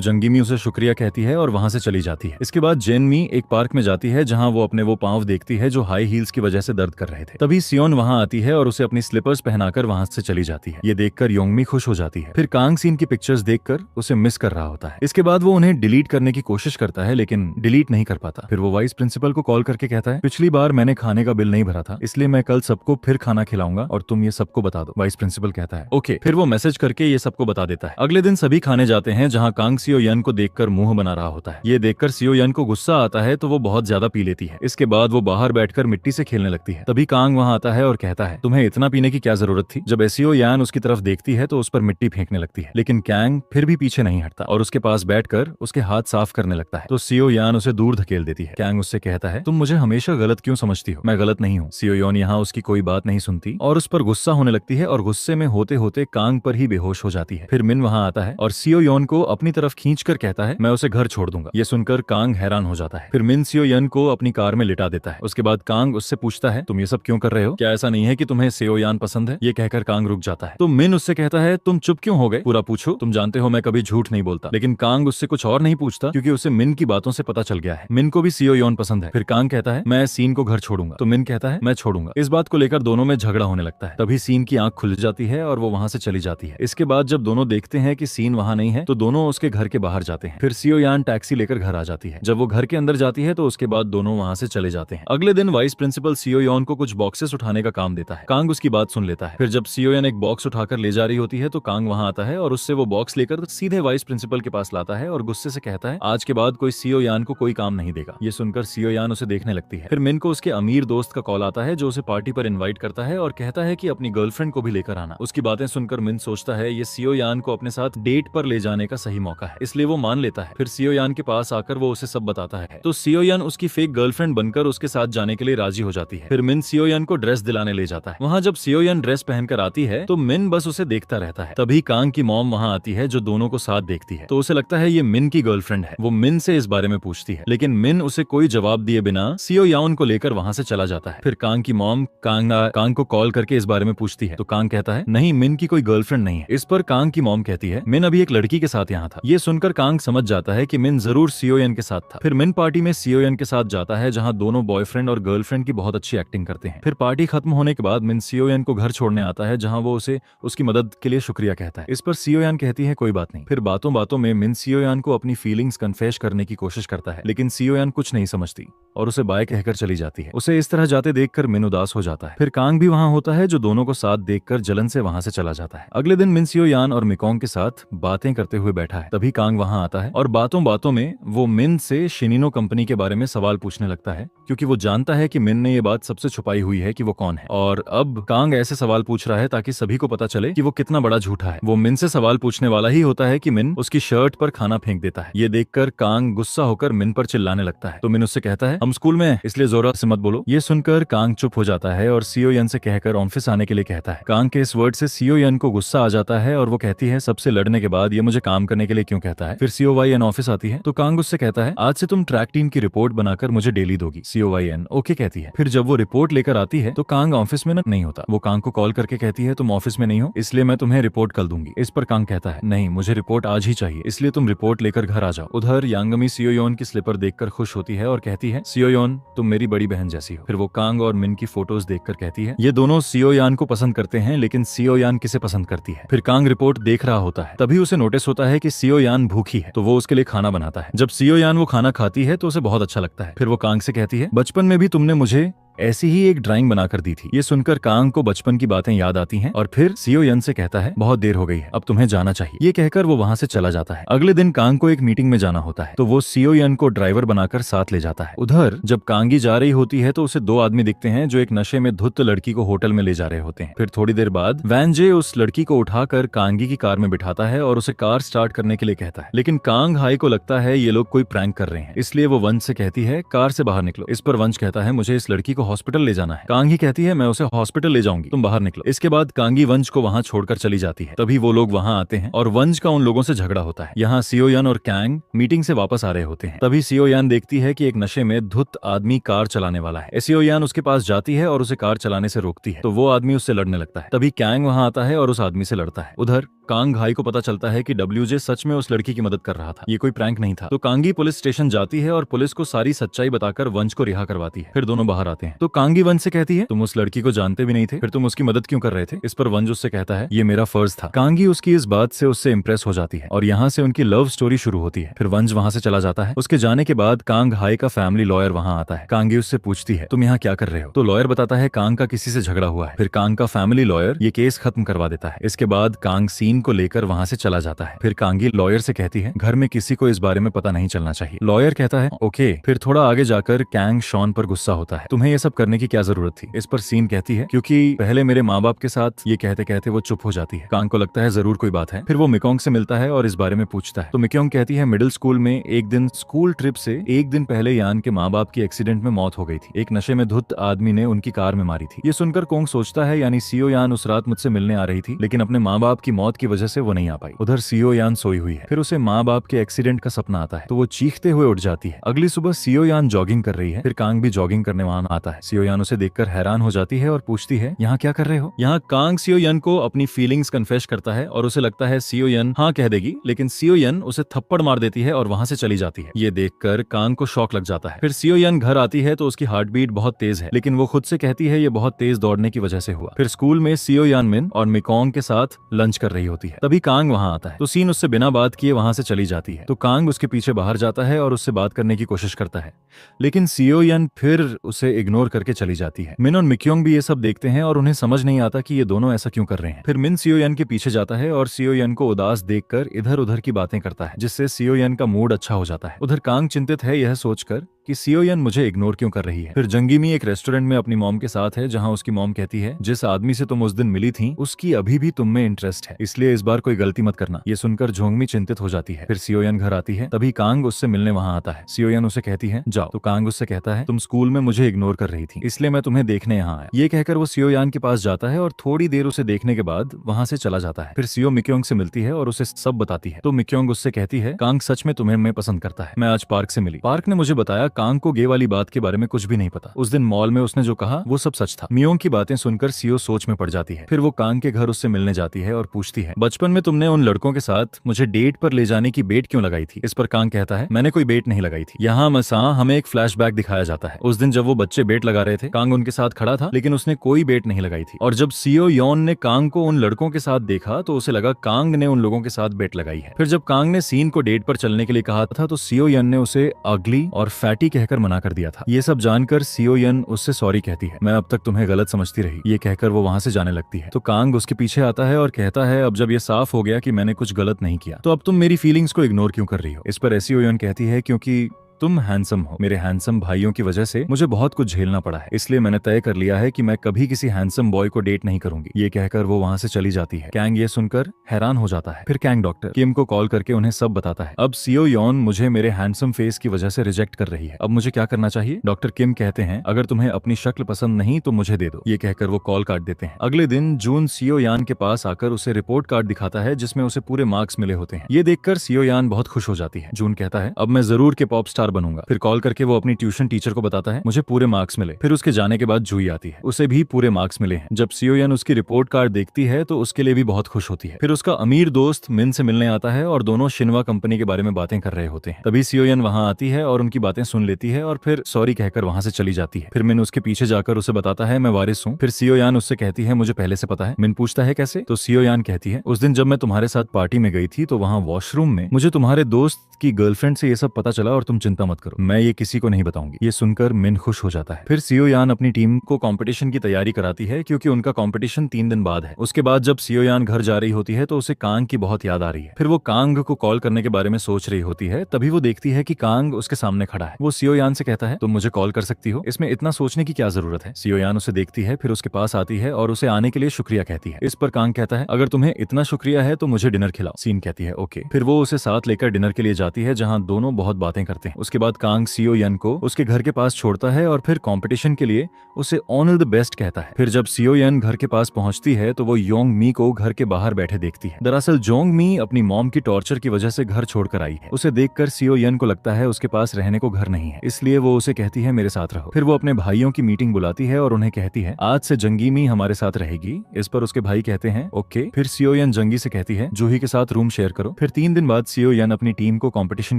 जंगीमी उसे शुक्रिया कहती है और वहाँ से चली जाती है। इसके बाद जेनमी एक पार्क में जाती है जहाँ वो अपने वो पाँव देखती है जो हाई हील्स की वजह से दर्द कर रहे थे। तभी सियोन वहाँ आती है और उसे अपनी स्लीपर्स पहनाकर वहाँ से चली जाती है। ये देखकर योंगमी खुश हो जाती है। फिर कांग सीन की पिक्चर्स देखकर उसे मिस कर रहा होता है। इसके बाद वो उन्हें डिलीट करने की कोशिश करता है लेकिन डिलीट नहीं कर पाता। फिर वो वाइस प्रिंसिपल को कॉल करके कहता है पिछली बार मैंने खाने का बिल नहीं भरा था इसलिए मैं कल सबको फिर खाना खिलाऊंगा और तुम ये सबको बता दो। वाइस प्रिंसिपल कहता है ओके। फिर वो मैसेज करके ये सबको बता देता है। अगले दिन सभी खाने जाते हैं जहाँ कांग सियो यन को देखकर मुंह बना रहा होता है। ये देखकर सियो यन को गुस्सा आता है तो वो बहुत ज्यादा पी लेती है। इसके बाद वो बाहर बैठकर मिट्टी से खेलने लगती है। तभी कांग वहाँ आता है और कहता है तुम्हें इतना पीने की क्या जरूरत थी। जब सियो यान उसकी तरफ देखती है तो उस पर मिट्टी फेंकने लगती है लेकिन कैंग फिर भी पीछे नहीं हटता और उसके पास बैठकर उसके हाथ साफ करने लगता है तो सियो यान उसे दूर धकेल देती है। कैंग उससे कहता है तुम मुझे हमेशा गलत क्यों समझती हो। मैं गलत नहीं नहीं हूँ। सियोयोन यहाँ उसकी कोई बात नहीं सुनती और उस पर गुस्सा होने लगती है और गुस्से में होते होते कांग पर ही बेहोश हो जाती है। फिर मिन वहाँ आता है और सियोयोन को अपनी तरफ खींचकर कहता है मैं उसे घर छोड़ दूंगा। ये सुनकर कांग हैरान हो जाता है। फिर मिन सियोयन को अपनी कार में लिटा देता है। उसके बाद कांग उससे पूछता है तुम ये सब क्यों कर रहे हो? क्या ऐसा नहीं है कि तुम्हें सियोयान पसंद है? ये कहकर कांग रुक जाता है। तो मिन उससे कहता है तुम चुप क्यों हो गए? पूरा पूछो, तुम जानते हो मैं कभी झूठ नहीं बोलता। लेकिन कांग उससे कुछ और नहीं पूछता क्योंकि उसे मिन की बातों से पता चल गया है। मिन को भी सियोयोन पसंद है। फिर कांग कहता है मैं सीन को घर छोड़ूंगा। तो मिन कहता है मैं छोड़ूंगा। इस बात को लेकर दोनों में झगड़ा होने लगता है। तभी सीन की आंख खुल जाती है और वो वहां से चली जाती है। इसके बाद जब दोनों देखते हैं कि सीन वहां नहीं है तो दोनों उसके घर के बाहर जाते हैं। फिर सियोयान टैक्सी लेकर घर आ जाती है। जब वो घर के अंदर जाती है तो उसके बाद दोनों वहां से चले जाते हैं। अगले दिन वाइस प्रिंसिपल सियोयोन को कुछ बॉक्सेस उठाने का काम देता है। कांग उसकी बात सुन लेता है। फिर जब सियोयान एक बॉक्स उठाकर ले जा रही होती है तो कांग वहां आता है और उससे वो बॉक्स लेकर सीधे वाइस प्रिंसिपल के पास लाता है और गुस्से से कहता है आज के बाद कोई सियोयान को कोई काम नहीं देगा। ये सुनकर सियोयान उसे देखने लगती है। फिर मिन को उसके अमीर दोस्त का कॉल आता है जो उसे पार्टी पर इनवाइट करता है और कहता है कि अपनी गर्लफ्रेंड को भी लेकर आना। उसकी बातें सुनकर मिन सोचता है ये सियोयान को अपने साथ डेट पर ले जाने का सही मौका है, इसलिए वो मान लेता है। फिर सियोयान के पास आकर वो उसे सब बताता है तो सियोयान उसकी फेक गर्लफ्रेंड बनकर उसके साथ जाने के लिए राजी हो जाती है। फिर मिन सियोयान को ड्रेस दिलाने ले जाता है। वहाँ जब सियोयान ड्रेस पहनकर आती है तो मिन बस उसे देखता रहता है। तभी कांग की मॉम वहाँ आती है जो दोनों को साथ देखती है तो उसे लगता है ये मिन की गर्लफ्रेंड है। वो मिन से इस बारे में पूछती है लेकिन मिन उसे कोई जवाब दिए बिना सियोयान को लेकर वहाँ से चला जाता है। फिर कांग की मॉम कांग को कॉल करके इस बारे में पूछती है तो कांग कहता है नहीं मिन की कोई गर्लफ्रेंड नहीं है। इस पर कांग की मॉम कहती है मिन अभी एक लड़की के साथ यहाँ था। ये सुनकर कांग समझ जाता है कि मिन जरूर सियोयन के साथ था। फिर मिन पार्टी में सियोयन के साथ जाता है जहाँ दोनों बॉयफ्रेंड और गर्लफ्रेंड की बहुत अच्छी एक्टिंग करते हैं। फिर पार्टी खत्म होने के बाद मिन सियोयन को घर छोड़ने आता है जहाँ वो उसे उसकी मदद के लिए शुक्रिया कहता है। इस पर सियोयन कहती है कोई बात नहीं। फिर बातों बातों में मिन सियोयन को अपनी फीलिंग्स कन्फेस करने की कोशिश करता है लेकिन सियोयन कुछ नहीं समझती और उसे बाय कहकर चली जाती है। उसे इस तरह जाते देखकर मिन उदास हो जाता है। फिर कांग भी वहाँ होता है जो दोनों को साथ देखकर जलन से वहाँ से चला जाता है। अगले दिन मिन सियोयान और मिकोंग के साथ बातें करते हुए बैठा है। तभी कांग वहाँ आता है और बातों बातों में वो मिन से शिनिनो कंपनी के बारे में सवाल पूछने लगता है क्योंकि वो जानता है कि मिन ने ये बात सबसे छुपाई हुई है कि वो कौन है। और अब कांग ऐसे सवाल पूछ रहा है ताकि सभी को पता चले कि वो कितना बड़ा झूठा है। वो मिन से सवाल पूछने वाला ही होता है कि मिन उसकी शर्ट पर खाना फेंक देता है। ये देखकर कांग गुस्सा होकर मिन पर चिल्लाने लगता है तो मिन उससे कहता है हम स्कूल में हैं इसलिए जोर से मत बोलो। ये सुनकर कांग चुप हो जाता है और सियोयन से कहकर ऑफिस आने के लिए कहता है। कांग के इस वर्ड से सियोयन को गुस्सा आ जाता है और वो कहती है सबसे लड़ने के बाद ये मुझे काम करने के लिए क्यों कहता है। फिर सियोवाईएन ऑफिस आती है तो कांग उससे कहता है आज से तुम ट्रैक टीम की रिपोर्ट बनाकर मुझे डेली दोगी। सियोवाईएन ओके कहती है। फिर जब वो रिपोर्ट लेकर आती है तो कांग ऑफिस में नहीं होता। वो कांग को कॉल करके कहती है तुम ऑफिस में नहीं हो इसलिए मैं तुम्हें रिपोर्ट कल दूंगी। इस पर कांग कहता है नहीं मुझे रिपोर्ट आज ही चाहिए इसलिए तुम रिपोर्ट लेकर घर आ जाओ। उधर यांगमी सियोयोन की स्लीपर देखकर खुश होती है और कहती है सियोयोन तुम मेरी बड़ी बहन जैसी हो। फिर वो कांग और मिन की फोटोज देखकर कहती है ये दोनों सियोयान को पसंद करते हैं लेकिन सियोयान किसे पसंद करती है। फिर कांग रिपोर्ट देख रहा होता है तभी उसे नोटिस होता है कि सियोयान भूखी है तो वो उसके लिए खाना बनाता है। जब सियोयान वो खाना खाती है तो उसे बहुत अच्छा लगता है। फिर वो कांग से कहती है बचपन में भी तुमने मुझे ऐसी ही एक ड्राइंग बनाकर दी थी। ये सुनकर कांग को बचपन की बातें याद आती हैं और फिर सियोयन से कहता है बहुत देर हो गई है अब तुम्हें जाना चाहिए। ये कहकर वो वहाँ से चला जाता है। अगले दिन कांग को एक मीटिंग में जाना होता है तो वो सियोयन को ड्राइवर बनाकर साथ ले जाता है। उधर जब कांगी जा रही होती है तो उसे दो आदमी दिखते हैं जो एक नशे में धुत लड़की को होटल में ले जा रहे होते हैं। फिर थोड़ी देर बाद वैनजे उस लड़की को उठाकर कांगी की कार में बिठाता है और उसे कार स्टार्ट करने के लिए कहता है लेकिन कांग हाई को लगता है ये लोग कोई प्रैंक कर रहे हैं इसलिए वो वंश से कहती है कार से बाहर निकलो। इस पर वंश कहता है मुझे इस लड़की को हॉस्पिटल ले जाना है। कांगी कहती है मैं उसे हॉस्पिटल ले जाऊंगी तुम बाहर निकलो। इसके बाद कांगी वंश को वहां छोड़कर चली जाती है। तभी वो लोग वहां आते हैं और वंश का उन लोगों से झगड़ा होता है। यहाँ सियोयन और कांग मीटिंग से वापस आ रहे होते हैं। तभी सियोयन देखती है कि एक नशे में धुत आदमी कार चलाने वाला है। सियोयन उसके पास जाती है और उसे कार चलाने से रोकती है तो वो आदमी उससे लड़ने लगता है। तभी कांग वहां आता है और उस आदमी से लड़ता है। उधर कांग हाई को पता चलता है कि डब्ल्यूजे सच में उस लड़की की मदद कर रहा था, ये कोई प्रैंक नहीं था। तो कांगी पुलिस स्टेशन जाती है और पुलिस को सारी सच्चाई बताकर वंश को रिहा करवाती है। फिर दोनों बाहर आते हैं तो कांगी वंश से कहती है तुम उस लड़की को जानते भी नहीं थे फिर तुम उसकी मदद क्यों कर रहे थे। इस पर वंश उससे कहता है ये मेरा फर्ज था। कांगी उसकी इस बात से उससे इंप्रेस हो जाती है और यहाँ से उनकी लव स्टोरी शुरू होती है। फिर वंश वहाँ से चला जाता है। उसके जाने के बाद कांग हाई का फैमिली लॉयर वहाँ आता है। कांगी उससे पूछती है तुम यहाँ क्या कर रहे हो। तो लॉयर बताता है कांग का किसी से झगड़ा हुआ है। फिर कांग का फैमिली लॉयर ये केस खत्म करवा देता है। इसके बाद कांग सीन को लेकर वहाँ से चला जाता है। फिर कांगी लॉयर से कहती है घर में किसी को इस बारे में पता नहीं चलना चाहिए। लॉयर कहता है ओके। फिर थोड़ा आगे जाकर कांग शॉन पर गुस्सा होता है। तुम्हें ये सब करने की क्या जरूरत थी? इस पर सीन कहती है क्योंकि पहले मेरे माँ बाप के साथ। ये कहते कहते वो चुप हो जाती है। कांग को लगता है जरूर कोई बात है। फिर वो मिकोंग से मिलता है और इस बारे में पूछता है तो मिकोंग कहती है मिडिल स्कूल में एक दिन स्कूल ट्रिप से एक दिन पहले यान के माँ बाप की एक्सीडेंट में मौत हो गई थी। एक नशे में धुत आदमी ने उनकी कार में मारी थी। ये सुनकर कोंग सोचता है यानी सीओ यान उस रात मुझसे मिलने आ रही थी लेकिन अपने माँ बाप की मौत की वजह से वो नहीं आ पाई। उधर सीओ यान सोई हुई है। फिर उसे माँ बाप के एक्सीडेंट का सपना आता है तो वो चीखते हुए उठ जाती है। अगली सुबह सीओ यान जॉगिंग कर रही है। फिर कांग भी जॉगिंग करने वहां आता है। सीओ यान उसे देखकर हैरान हो जाती है और पूछती है यहाँ क्या कर रहे हो? यहाँ कांग सीओ यान को अपनी फीलिंग्स कन्फेस करता है और उसे लगता है सीओ यान हाँ कह देगी लेकिन सीओ यान उसे थप्पड़ मार देती है और वहां से चली जाती है। ये देखकर कांग को शॉक लग जाता है। फिर सीओ यान घर आती है तो उसकी हार्ट बीट बहुत तेज है लेकिन वो खुद से कहती है ये बहुत तेज दौड़ने की वजह से हुआ। फिर स्कूल में सीओ यान मिन और मिकोंग के साथ लंच कर रही होती है। तभी कांग वहां आता है तो सीन उससे बिना बात किए वहां से चली जाती है। तो कांग उसके पीछे बाहर जाता है और उससे बात करने की कोशिश करता है लेकिन सीओ यान फिर उसे इग्नोर करके चली जाती है। मिन और मिक्योंग भी ये सब देखते हैं और उन्हें समझ नहीं आता कि ये दोनों ऐसा क्यों कर रहे हैं। फिर मिन सीओ यान के पीछे जाता है और सीओ यान को उदास देखकर इधर उधर की बातें करता है जिससे सीओ यान का मूड अच्छा हो जाता है। उधर कांग चिंतित है यह सोचकर कि सीओ यान मुझे इग्नोर क्यों कर रही है। फिर जंगीमी एक रेस्टोरेंट में अपनी मॉम के साथ है जहां उसकी मॉम कहती है जिस आदमी से तुम उस दिन मिली थी उसकी अभी भी तुम में इंटरेस्ट है इसलिए इस बार कोई गलती मत करना। ये सुनकर जोंगमी चिंतित हो जाती है। फिर सीओ यान घर आती है तभी कांग उससे मिलने वहां आता है। सीओ यान उसे कहती है जाओ। तो कांग उससे कहता है तुम स्कूल में मुझे इग्नोर कर रही थी इसलिए मैं तुम्हें देखने यहाँ आया। ये कहकर वो सीओ यान के पास जाता है और थोड़ी देर उसे देखने के बाद वहां से चला जाता है। फिर सीओ मिक्योंग से मिलती है और उसे सब बताती है। तो मिक्योंग उससे कहती है कांग सच में तुम्हें मैं पसंद करता है। मैं आज पार्क से मिली। पार्क ने मुझे बताया कांग को गे वाली बात के बारे में कुछ भी नहीं पता। उस दिन मॉल में उसने जो कहा वो सब सच था। मियोंग की बातें सुनकर सीओ सोच में पड़ जाती है। फिर वो कांग के घर उससे मिलने जाती है और पूछती है बचपन में तुमने उन लड़कों के साथ मुझे डेट पर ले जाने की बेट क्यों लगाई थी? इस पर कांग कहता है मैंने कोई बेट नहीं लगाई थी। यहाँ मसा हमें एक फ्लैशबैक दिखाया जाता है। उस दिन जब वो बच्चे बेट लगा रहे थे कांग उनके साथ खड़ा था लेकिन उसने कोई बेट नहीं लगाई थी और जब सीओ योन ने कांग को उन लड़कों के साथ देखा तो उसे लगा कांग ने उन लोगों के साथ बेट लगाई है। फिर जब कांग ने सीन को डेट पर चलने के लिए कहा था तो सीओ यन ने उसे अगली और फैटी कहकर मना कर दिया था। ये सब जानकर सीओ यन उससे सॉरी कहती है। मैं अब तक तुम्हें गलत समझती रही। ये कहकर वो वहां से जाने लगती है। तो कांग उसके पीछे आता है और कहता है अब जब ये साफ हो गया कि मैंने कुछ गलत नहीं किया तो अब तुम मेरी फीलिंग्स को इग्नोर क्यों कर रही हो? इस पर सीओ यन कहती है क्योंकि तुम हैंडसम हो। मेरे हैंडसम भाइयों की वजह से मुझे बहुत कुछ झेलना पड़ा है इसलिए मैंने तय कर लिया है कि मैं कभी किसी हैंडसम बॉय को डेट नहीं करूंगी। ये कहकर वो वहां से चली जाती है। कैंग ये सुनकर हैरान हो जाता है। फिर कैंग डॉक्टर किम को कॉल करके उन्हें सब बताता है। अब सीओ योन मुझे मेरे हैंडसम फेस की वजह से रिजेक्ट कर रही है। अब मुझे क्या करना चाहिए? डॉक्टर किम कहते हैं अगर तुम्हें अपनी शक्ल पसंद नहीं तो मुझे दे दो। ये कहकर वो कॉल काट देते हैं। अगले दिन जून सीओ यान के पास आकर उसे रिपोर्ट कार्ड दिखाता है जिसमें उसे पूरे मार्क्स मिले होते हैं। ये देखकर सीओ यान बहुत खुश हो जाती है। जून कहता है अब मैं जरूर के पॉप स्टार बनूंगा। फिर कॉल करके वो अपनी ट्यूशन टीचर को बताता है मुझे पूरे मार्क्स मिले। फिर उसके जाने के बाद जूई आती है। उसे भी पूरे मार्क्स मिले हैं। जब सीओ यान उसकी रिपोर्ट कार्ड देखती है तो उसके लिए भी बहुत खुश होती है। फिर उसका अमीर दोस्त मिन से मिलने आता है और दोनों शिनवा कंपनी के बारे में बातें कर रहे होते हैं। तभी सीओ यान वहां आती है और उनकी बातें सुन लेती है और फिर सॉरी कहकर वहां से चली जाती है। फिर मिन उसके पीछे जाकर उसे बताता है मैं वारिस हूँ। फिर सीओ यान उससे कहती है मुझे पहले से पता है। मिन पूछता है कैसे? तो सीओ यान कहती है उस दिन जब मैं तुम्हारे साथ पार्टी में गई थी तो वहां वॉशरूम में मुझे तुम्हारे दोस्त की गर्लफ्रेंड से ये सब पता चला और तुम चिंता मत करो, मैं ये किसी को नहीं बताऊंगी। ये सुनकर मिन खुश हो जाता है। फिर सीओ यान अपनी टीम को कंपटीशन की तैयारी कराती है क्योंकि उनका कंपटीशन 3 दिन बाद है। उसके बाद जब सीओ यान घर जा रही होती है तो उसे कांग की बहुत याद आ रही है। फिर वो कांग को कॉल करने के बारे में सोच रही होती है। तभी वो देखती है कि कांग उसके सामने खड़ा है। वो सीओ यान से कहता है तुम मुझे कॉल कर सकती हो, इसमें इतना सोचने की क्या जरूरत है? सीओ यान उसे देखती है, फिर उसके पास आती है और उसे आने के लिए शुक्रिया कहती है। इस पर कांग कहता है अगर तुम्हें इतना शुक्रिया है तो मुझे डिनर खिलाओ। सीन कहती है ओके। फिर वो उसे साथ लेकर डिनर के लिए जाती है जहाँ दोनों बहुत बातें करते हैं। उसके बाद कांग सीओ यन को उसके घर के पास छोड़ता है और फिर कंपटीशन के लिए उसे ऑल द बेस्ट कहता है। फिर जब सीओ यन घर के पास पहुंचती है तो वो योंग मी को घर के बाहर बैठे देखती है। दरअसल जोंग मी अपनी मॉम की टॉर्चर की वजह से घर छोड़कर आई है। उसे देखकर सीओ यन को लगता है उसके पास रहने को घर नहीं है, इसलिए वो उसे कहती है मेरे साथ रहो। फिर वो अपने भाइयों की मीटिंग बुलाती है और उन्हें कहती है आज से जंगी मी हमारे साथ रहेगी। इस पर उसके भाई कहते हैं ओके। फिर सीओ यन जंगी से कहती है जूही के साथ रूम शेयर करो। फिर 3 दिन बाद सीओ यन अपनी टीम को कंपटीशन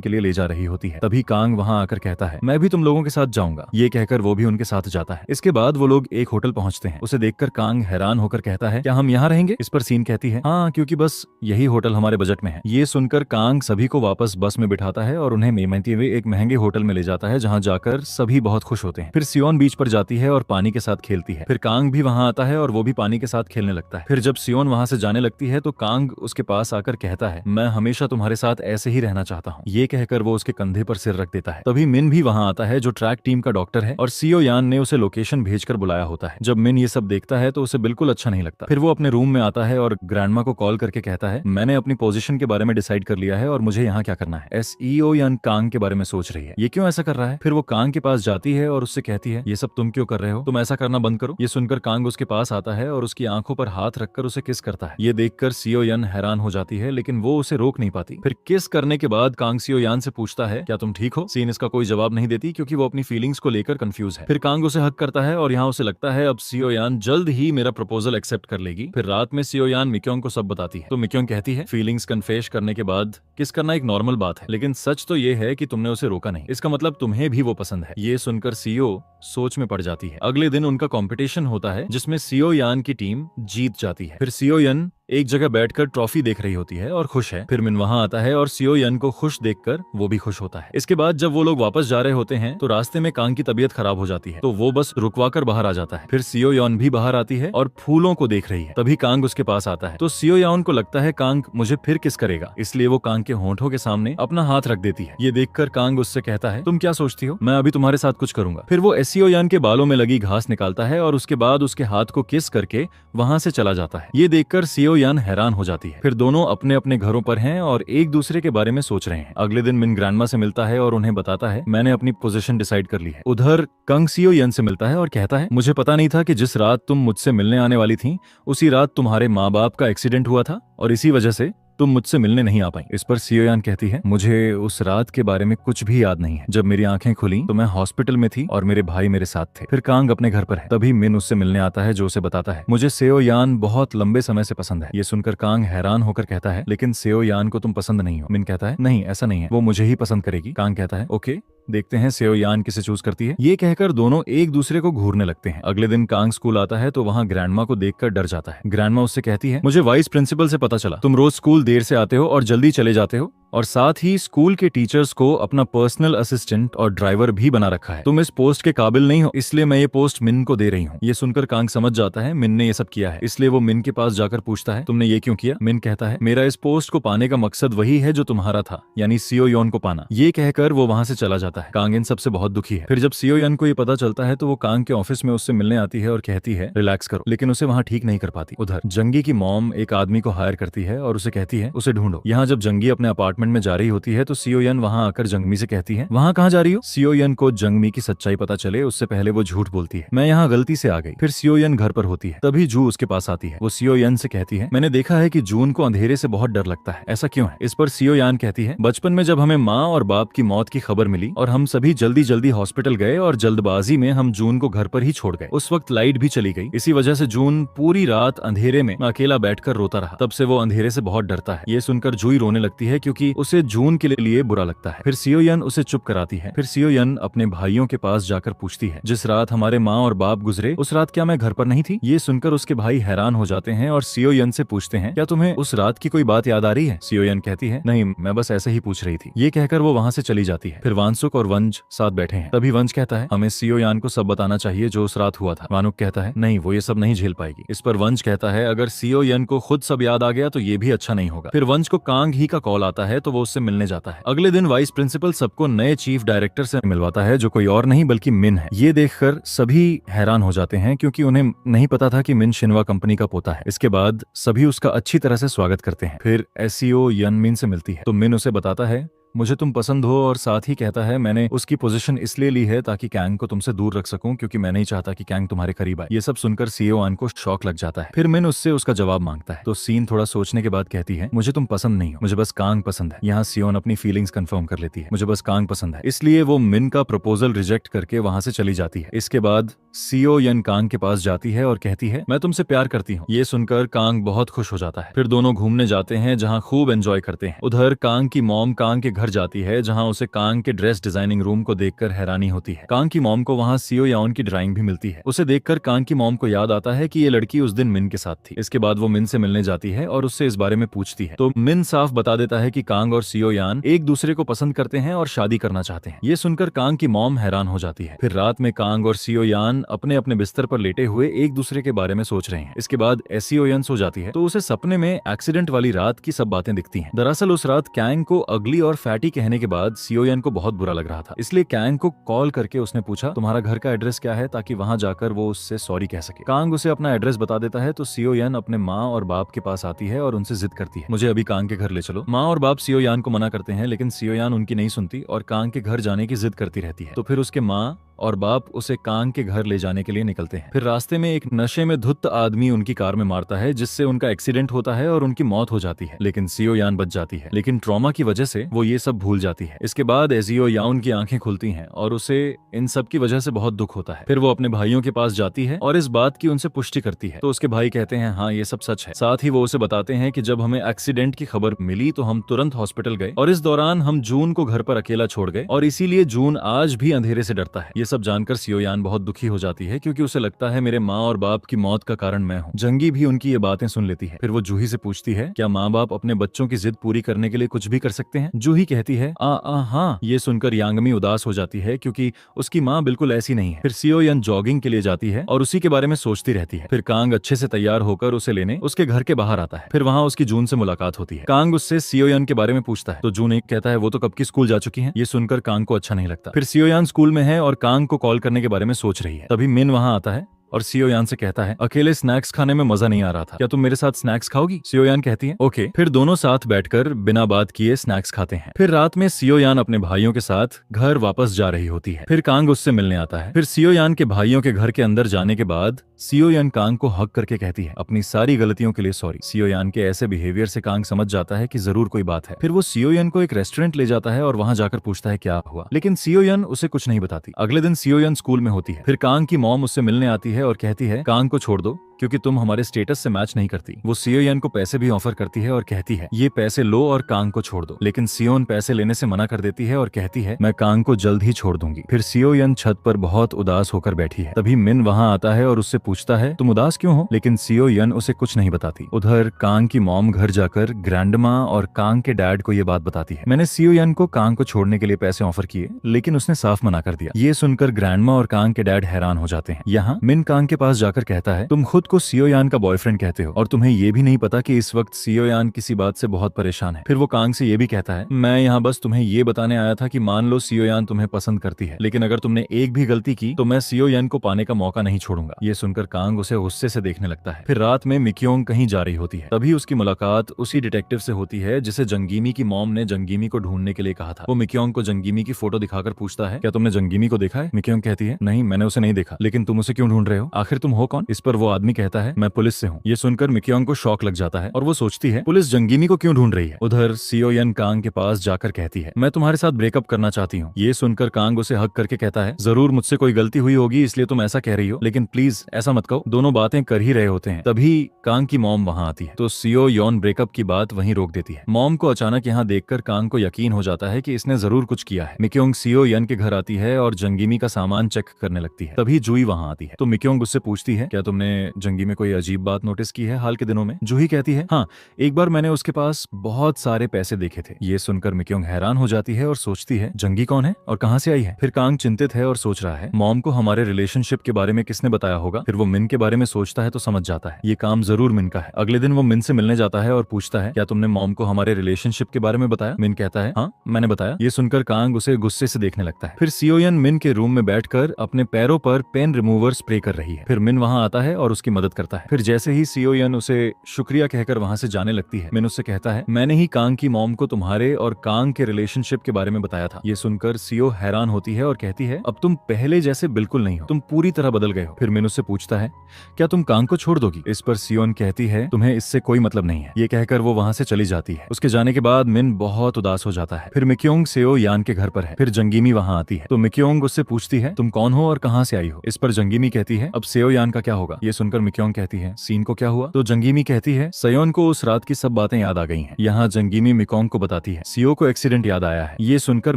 के लिए ले जा रही होती है। तभी कांग वहां आकर कहता है मैं भी तुम लोगों के साथ जाऊंगा। ये कहकर वो भी उनके साथ जाता है। इसके बाद वो लोग एक होटल पहुंचते हैं। उसे देखकर कांग हैरान होकर कहता है क्या हम यहाँ रहेंगे? इस पर सीन कहती है हाँ क्योंकि बस यही होटल हमारे बजट में है। ये सुनकर कांग सभी को वापस बस में बिठाता है और उन्हें मेमनती हुए एक महंगे होटल में ले जाता है जहाँ जाकर सभी बहुत खुश होते हैं। फिर सियोन बीच पर जाती है और पानी के साथ खेलती है। फिर कांग भी वहां आता है और वो भी पानी के साथ खेलने लगता है। फिर जब सियोन वहां से जाने लगती है तो कांग उसके पास आकर कहता है मैं हमेशा तुम्हारे साथ ऐसे ही रहना चाहता हूँ। ये कहकर वो उसके कंधे पर सिर रख देता है। तभी मिन भी वहाँ आता है जो ट्रैक टीम का डॉक्टर है और सीओ यान ने उसे लोकेशन भेजकर बुलाया होता है। जब मिन ये सब देखता है तो उसे बिल्कुल अच्छा नहीं लगता। फिर वो अपने रूम में आता है और ग्रैंडमा को कॉल करके कहता है, मैंने अपनी पोजीशन के बारे में डिसाइड कर लिया है और मुझे यहाँ क्या करना है। एसईओ यान कांग के बारे में सोच रही है, ये क्यों ऐसा कर रहा है। फिर वो कांग के पास जाती है और उससे कहती है, ये सब तुम क्यों कर रहे हो, तुम ऐसा करना बंद करो। ये सुनकर कांग उसके पास आता है और उसकी आंखों पर हाथ रखकर उसे किस करता है। ये देखकर सीओ यान हैरान हो जाती है, लेकिन वो उसे रोक नहीं पाती। फिर किस करने के बाद कांग सीओ यान से पूछता है, क्या तुम ठीक हो। सीन इसका कोई जवाब नहीं देती क्योंकि वो अपनी फीलिंग्स को लेकर कंफ्यूज है। फिर कांग उसे हक करता है और यहाँ उसे लगता है अब सीओ यान जल्द ही मेरा प्रपोजल एक्सेप्ट कर लेगी। फिर रात में सीओ यान मिक्योंग को सब बताती है तो मिक्योंग कहती है, फीलिंग्स कन्फेस करने के बाद किस करना एक नॉर्मल बात है, लेकिन सच तो ये है कि तुमने उसे रोका नहीं, इसका मतलब तुम्हें भी वो पसंद है। ये सुनकर सीओ सोच में पड़ जाती है। अगले दिन उनका कंपटीशन होता है जिसमें सीओ यान की टीम जीत जाती है। फिर सीओ यन एक जगह बैठकर ट्रॉफी देख रही होती है और खुश है। फिर मिन वहां आता है और सीओ यन को खुश देखकर वो भी खुश होता है। इसके बाद जब वो लोग वापस जा रहे होते हैं तो रास्ते में कांग की तबीयत खराब हो जाती है तो वो बस रुकवाकर बाहर आ जाता है। फिर सीओ यन भी बाहर आती है और फूलों को देख रही है। तभी कांग उसके पास आता है तो सीओ यन को लगता है कांग मुझे फिर किस करेगा, इसलिए वो कांग के होंठों के सामने अपना हाथ रख देती है। ये देखकर कांग उससे कहता है, तुम क्या सोचती हो, मैं अभी तुम्हारे साथ कुछ करूंगा। फिर वो सीओ यन के बालों में लगी घास निकालता है और उसके बाद उसके हाथ को किस करके वहां से चला जाता है। ये देखकर सीओ यन हैरान हो जाती है। फिर दोनों अपने अपने घरों पर हैं और एक दूसरे के बारे में सोच रहे हैं। अगले दिन मिन ग्रैंडमा से मिलता है और उन्हें बताता है, मैंने अपनी पोजीशन डिसाइड कर ली है। उधर कंग सीओ यन से मिलता है और कहता है, मुझे पता नहीं था कि जिस रात तुम मुझसे मिलने आने वाली थी उसी रात तुम्हारे माँ बाप का एक्सीडेंट हुआ था और इसी वजह से तुम मुझसे मिलने नहीं आ पाई। इस पर सीओ यान कहती है, मुझे उस रात के बारे में कुछ भी याद नहीं है। जब मेरी आंखें खुली तो मैं हॉस्पिटल में थी और मेरे भाई मेरे साथ थे। फिर कांग अपने घर पर है। तभी मिन उससे मिलने आता है जो उसे बताता है, मुझे सेओ यान बहुत लंबे समय से पसंद है। ये सुनकर कांग हैरान होकर कहता है, लेकिन सेओ यान को तुम पसंद नहीं हो। मिन कहता है, नहीं ऐसा नहीं है, वो मुझे ही पसंद करेगी। कांग कहता है, ओके देखते हैं सेओ यान किसे चूज करती है। ये कहकर दोनों एक दूसरे को घूरने लगते हैं। अगले दिन कांग स्कूल आता है तो वहाँ ग्रैंडमा को देखकर डर जाता है। ग्रैंडमा उससे कहती है, मुझे वाइस प्रिंसिपल से पता चला तुम रोज स्कूल देर से आते हो और जल्दी चले जाते हो और साथ ही स्कूल के टीचर्स को अपना पर्सनल असिस्टेंट और ड्राइवर भी बना रखा है। तुम इस पोस्ट के काबिल नहीं हो, इसलिए मैं ये पोस्ट मिन को दे रही हूँ। ये सुनकर कांग समझ जाता है मिन ने ये सब किया है, इसलिए वो मिन के पास जाकर पूछता है, तुमने ये क्यों किया। मिन कहता है, मेरा इस पोस्ट को पाने का मकसद वही है जो तुम्हारा था, यानी सीओ योन को पाना। ये कहकर वो वहां से चला जाता है। कांग इन सबसे बहुत दुखी है। फिर जब सीओ यन को ये पता चलता है तो वो कांग के ऑफिस में उससे मिलने आती है और कहती है, रिलैक्स करो, लेकिन उसे वहां ठीक नहीं कर पाती। उधर जंगी की मॉम एक आदमी को हायर करती है और उसे कहती है, उसे ढूंढो। यहाँ जब जंगी अपने अपार्टमेंट में जा रही होती है तो सीओ यन वहां आकर जंगमी से कहती है, वहां कहाँ जा रही हो। सीओ यन को जंगमी की सच्चाई पता चले उससे पहले वो झूठ बोलती है, मैं यहाँ गलती से आ गई। फिर सीओ यन घर पर होती है। तभी जू उसके पास आती है। वो सीओ यन से कहती है, मैंने देखा है कि जून को अंधेरे से बहुत डर लगता है, ऐसा क्यों है। इस पर सीओ यान कहती है, बचपन में जब हमें माँ और बाप की मौत की खबर मिली और हम सभी जल्दी जल्दी हॉस्पिटल गए और जल्दबाजी में हम जून को घर पर ही छोड़ गए। उस वक्त लाइट भी चली गई, इसी वजह से जून पूरी रात अंधेरे में अकेला बैठकर रोता रहा। तब से वो अंधेरे से बहुत डरता है। ये सुनकर जूई रोने लगती है क्योंकि उसे जून के लिए बुरा लगता है। फिर सीओ यन उसे चुप कराती है। फिर सीओ यन अपने भाइयों के पास जाकर पूछती है, जिस रात हमारे माँ और बाप गुजरे उस रात क्या मैं घर पर नहीं थी। ये सुनकर उसके भाई हैरान हो जाते हैं और सीओ यन से पूछते हैं, क्या तुम्हें उस रात की कोई बात याद आ रही है। सीओ यन कहती है, नहीं मैं बस ऐसे ही पूछ रही थी। ये कहकर वो वहाँ से चली जाती है। फिर वानसुक और वंज साथ बैठे हैं। तभी वंज कहता है, हमें सीओ यान को सब बताना चाहिए जो उस रात हुआ था। वानुक कहता है, नहीं वो ये सब नहीं झेल पाएगी। इस पर वंज कहता है, अगर सीओ यन को खुद सब याद आ गया तो ये भी अच्छा नहीं होगा। फिर वंज को कांग ही का कॉल आता है तो वो उससे मिलने जाता है। अगले दिन वाइस प्रिंसिपल सबको नए चीफ डायरेक्टर से मिलवाता है जो कोई और नहीं बल्कि मिन है। ये देखकर सभी हैरान हो जाते हैं क्योंकि उन्हें नहीं पता था कि मिन शिनवा कंपनी का पोता है। इसके बाद सभी उसका अच्छी तरह से स्वागत करते हैं। फिर एसईओ यन मिन से मिलती है तो मिन उसे बताता है, मुझे तुम पसंद हो और साथ ही कहता है मैंने उसकी पोजीशन इसलिए ली है ताकि कैंग को तुमसे दूर रख सकूं क्योंकि मैं नहीं चाहता कि कैंग तुम्हारे करीब आए। ये सब सुनकर सीओ यान को शॉक लग जाता है। फिर मिन उससे उसका जवाब मांगता है तो सीन थोड़ा सोचने के बाद कहती है, मुझे तुम पसंद नहीं हो, मुझे बस कांग पसंद है। यहाँ सीओन अपनी फीलिंग्स कंफर्म कर लेती है, मुझे बस कांग पसंद है। इसलिए वो मिन का प्रपोजल रिजेक्ट करके वहां से चली जाती है। इसके बाद सीओ यन कांग के पास जाती है और कहती है, मैं तुमसे प्यार करती हूँ। ये सुनकर कांग बहुत खुश हो जाता है। फिर दोनों घूमने जाते हैं जहाँ खूब एंजॉय करते हैं। उधर कांग की मॉम कांग के घर जाती है जहाँ उसे कांग के ड्रेस डिजाइनिंग रूम को देखकर हैरानी होती है। कांग की मॉम को वहाँ सीओ यान की ड्राइंग भी मिलती है। उसे देखकर कांग की मॉम को याद आता है कि ये लड़की उस दिन मिन के साथ थी। इसके बाद वो मिन से मिलने जाती है और उससे इस बारे में पूछती है तो मिन साफ बता देता है कि कांग और सीओ यान एक दूसरे को पसंद करते हैं और शादी करना चाहते हैं। ये सुनकर कांग की मॉम हैरान हो जाती है। फिर रात में कांग और सीओ यान यान अपने अपने बिस्तर पर लेटे हुए एक दूसरे के बारे में सोच रहे हैं। इसके बाद एसियो यान सो जाती है तो उसे सपने में एक्सीडेंट वाली रात की सब बातें दिखती हैं। दरअसल उस रात कैंग को अगली और फैटी कहने के बाद सियो यान को बहुत बुरा लग रहा था, इसलिए कैंग को कॉल करके उसने पूछा तुम्हारा घर का एड्रेस क्या है, ताकि वहां जाकर वो उससे सॉरी कह सके। कांग उसे अपना एड्रेस बता देता है तो सियो यान अपने माँ और बाप के पास आती है और उनसे जिद करती है मुझे अभी कांग के घर ले चलो। माँ और बाप सियो यान को मना करते हैं, लेकिन सियो यान उनकी नहीं सुनती और कांग के घर जाने की जिद करती रहती है। तो फिर उसके माँ और बाप उसे कांग के घर ले जाने के लिए निकलते हैं। फिर रास्ते में एक नशे में धुत आदमी उनकी कार में मारता है, जिससे उनका एक्सीडेंट होता है और उनकी मौत हो जाती है, लेकिन सियो यान बच जाती है। लेकिन ट्रॉमा की वजह से वो ये सब भूल जाती है। इसके बाद एजियो यान की आंखें खुलती हैं और उसे इन सब की वजह से बहुत दुख होता है। फिर वो अपने भाइयों के पास जाती है और इस बात की उनसे पुष्टि करती है। तो उसके भाई कहते हैं हाँ ये सब सच है। साथ ही वो उसे बताते हैं कि जब हमें एक्सीडेंट की खबर मिली तो हम तुरंत हॉस्पिटल गए और इस दौरान हम जून को घर पर अकेला छोड़ गए और इसीलिए जून आज भी अंधेरे से डरता है। ये सब जानकर सियो यान बहुत दुखी हो जाती है, क्योंकि उसे लगता है मेरे माँ और बाप की मौत का कारण मैं हूँ। जंगी भी उनकी ये बातें सुन लेती है। फिर वो जूही से पूछती है क्या माँ बाप अपने बच्चों की जिद पूरी करने के लिए कुछ भी कर सकते हैं। जूही कहती है हाँ। ये सुनकर यांगमी उदास हो जाती है, क्योंकि उसकी माँ बिल्कुल ऐसी नहीं है। फिर सियो यान जॉगिंग के लिए जाती है और उसी के बारे में सोचती रहती है। फिर कांग अच्छे से तैयार होकर उसे लेने उसके घर के बाहर आता है। फिर वहाँ उसकी जून से मुलाकात होती है। कांग उससे सियो यान के बारे में पूछता है तो जून एक कहता है वो तो कब की स्कूल जा चुकी है। ये सुनकर कांग को अच्छा नहीं लगता। फिर सियो यान स्कूल में है और कांग को कॉल करने के बारे में सोच रही है। तभी मिन वहाँ आता है और सियो यान से कहता है अकेले स्नैक्स खाने में मजा नहीं आ रहा था, क्या तुम मेरे साथ स्नैक्स खाओगी। सियो यान कहती है ओके। फिर दोनों साथ बैठकर बिना बात किए स्नैक्स खाते हैं। फिर रात में सियो यान अपने भाइयों के साथ घर वापस जा रही होती है। फिर कांग उससे मिलने आता है। फिर सियो यान के भाइयों के घर के अंदर जाने के बाद सियो यान कांग को हक करके कहती है अपनी सारी गलतियों के लिए सॉरी। सियो यान के ऐसे बिहेवियर से कांग समझ जाता है कि जरूर कोई बात है। फिर वो सियो यान को एक रेस्टोरेंट ले जाता है और वहां जाकर पूछता है क्या हुआ, लेकिन सियो यान उसे कुछ नहीं बताती। अगले दिन सियो यान स्कूल में होती है। फिर कांग की मॉम उससे मिलने आती है और कहती है कांग को छोड़ दो क्योंकि तुम हमारे स्टेटस से मैच नहीं करती। वो सियो यान को पैसे भी ऑफर करती है और कहती है ये पैसे लो और कांग को छोड़ दो, लेकिन सियोन पैसे लेने से मना कर देती है और कहती है मैं कांग को जल्द ही छोड़ दूंगी। फिर सियो यान छत पर बहुत उदास होकर बैठी है। तभी मिन वहां आता है और उससे पूछता है तुम उदास क्यों हो, लेकिन सियो यान उसे कुछ नहीं बताती। उधर कांग की मॉम घर जाकर ग्रैंडमा और कांग के डैड को ये बात बताती है मैंने सियो यान को कांग को छोड़ने के लिए पैसे ऑफर किए, लेकिन उसने साफ मना कर दिया। ये सुनकर ग्रैंडमा और कांग के डैड हैरान हो जाते हैं। यहाँ मिन कांग के पास जाकर कहता है तुम खुद को सियो यान का बॉयफ्रेंड कहते हो और तुम्हें ये भी नहीं पता कि इस वक्त सियो यान किसी बात से बहुत परेशान है। फिर वो कांग से ये भी कहता है मैं यहाँ बस तुम्हें ये बताने आया था कि मान लो सियो यान तुम्हें पसंद करती है, लेकिन अगर तुमने एक भी गलती की तो मैं सियो यान को पाने का मौका नहीं छोड़ूंगा। ये सुनकर कांग उसे गुस्से से देखने लगता है। फिर रात में मिक्योंग कहीं जा रही होती है। तभी उसकी मुलाकात उसी डिटेक्टिव से होती है जिसे जंगीमी की मॉम ने जंगीमी को ढूंढने के लिए कहा था। वो मिक्योंग को जंगीमी की फोटो दिखाकर पूछता है क्या तुमने जंगीमी को देखा है। मिक्योंग कहती है नहीं मैंने उसे नहीं देखा, लेकिन तुम उसे क्यों ढूंढ रहे हो, आखिर तुम हो कौन। इस पर वो आदमी कहता है मैं पुलिस से हूँ। ये सुनकर मिक्योंग को शॉक लग जाता है और वो सोचती है पुलिस जंगीमी को क्यों ढूंढ रही है। उधर सियो यान कांग के पास जाकर कहती है मैं तुम्हारे साथ ब्रेकअप करना चाहती हूँ। ये सुनकर कांग उसे हक करके कहता है जरूर मुझसे कोई गलती हुई होगी इसलिए तुम ऐसा कह रही हो, लेकिन प्लीज ऐसा मत कहो, दोनों बातें कर ही रहे होते हैं। तभी कांग की मॉम वहां आती है तो सियो यान ब्रेकअप की बात वहीं रोक देती है। मॉम को अचानक यहाँ देखकर कांग को यकीन हो जाता है कि इसने जरूर कुछ किया है। मिक्योंग सियो यान के घर आती है और जंगीमी का सामान चेक करने लगती है। तभी जूही वहां आती है तो मिक्योंग उससे पूछती है क्या तुमने जंगी में कोई अजीब बात नोटिस की है हाल के दिनों में। जूही कहती है हाँ एक बार मैंने उसके पास बहुत सारे पैसे देखे थे। ये सुनकर मिक्योंग हैरान हो जाती है और सोचती है जंगी कौन है और कहाँ से आई है। फिर कांग चिंतित है और सोच रहा है मॉम को हमारे रिलेशनशिप के बारे में किसने बताया होगा। फिर वो मिन के बारे में सोचता है तो समझ जाता है ये काम जरूर मिन का है। अगले दिन वो मिन से मिलने जाता है और पूछता है क्या तुमने मॉम को हमारे रिलेशनशिप के बारे में बताया। मिन कहता है हाँ मैंने बताया। ये सुनकर कांग उसे गुस्से से देखने लगता है। फिर सियो यान मिन के रूम में बैठकर अपने पैरों पर पेन रिमूवर स्प्रे कर रही है। फिर मिन वहां आता है और उसकी मदद करता है। फिर जैसे ही सियो यान उसे शुक्रिया कहकर वहां से जाने लगती है, मिन उससे कहता है मैंने ही कांग की मॉम को तुम्हारे और कांग के रिलेशनशिप के बारे में बताया था। ये सुनकर सियो हैरान होती है और कहती है अब तुम पहले जैसे बिल्कुल नहीं हो, तुम पूरी तरह बदल गए हो। फिर मिन उससे पूछता है क्या तुम कांग को छोड़ दोगी। इस पर सियोन कहती है तुम्हें इससे कोई मतलब नहीं है। ये कहकर वो वहां से चली जाती है। उसके जाने के बाद मिन बहुत उदास हो जाता है। फिर मिक्योंग सियो यान के घर पर है। फिर जंगीमी वहां आती है तो मिक्योंग उससे पूछती है तुम कौन हो और कहां से आई हो। इस पर जंगीमी कहती है अब सियो यान का क्या होगा। ये सुनकर सुनकर मिक्योंग कहती है, सीन को क्या हुआ? तो जंगीमी कहती है, सयोन को उस रात की सब बातें याद आ गई हैं। यहाँ जंगीमी मिक्योंग को बताती है, सीओ को एक्सीडेंट याद आया है। ये सुनकर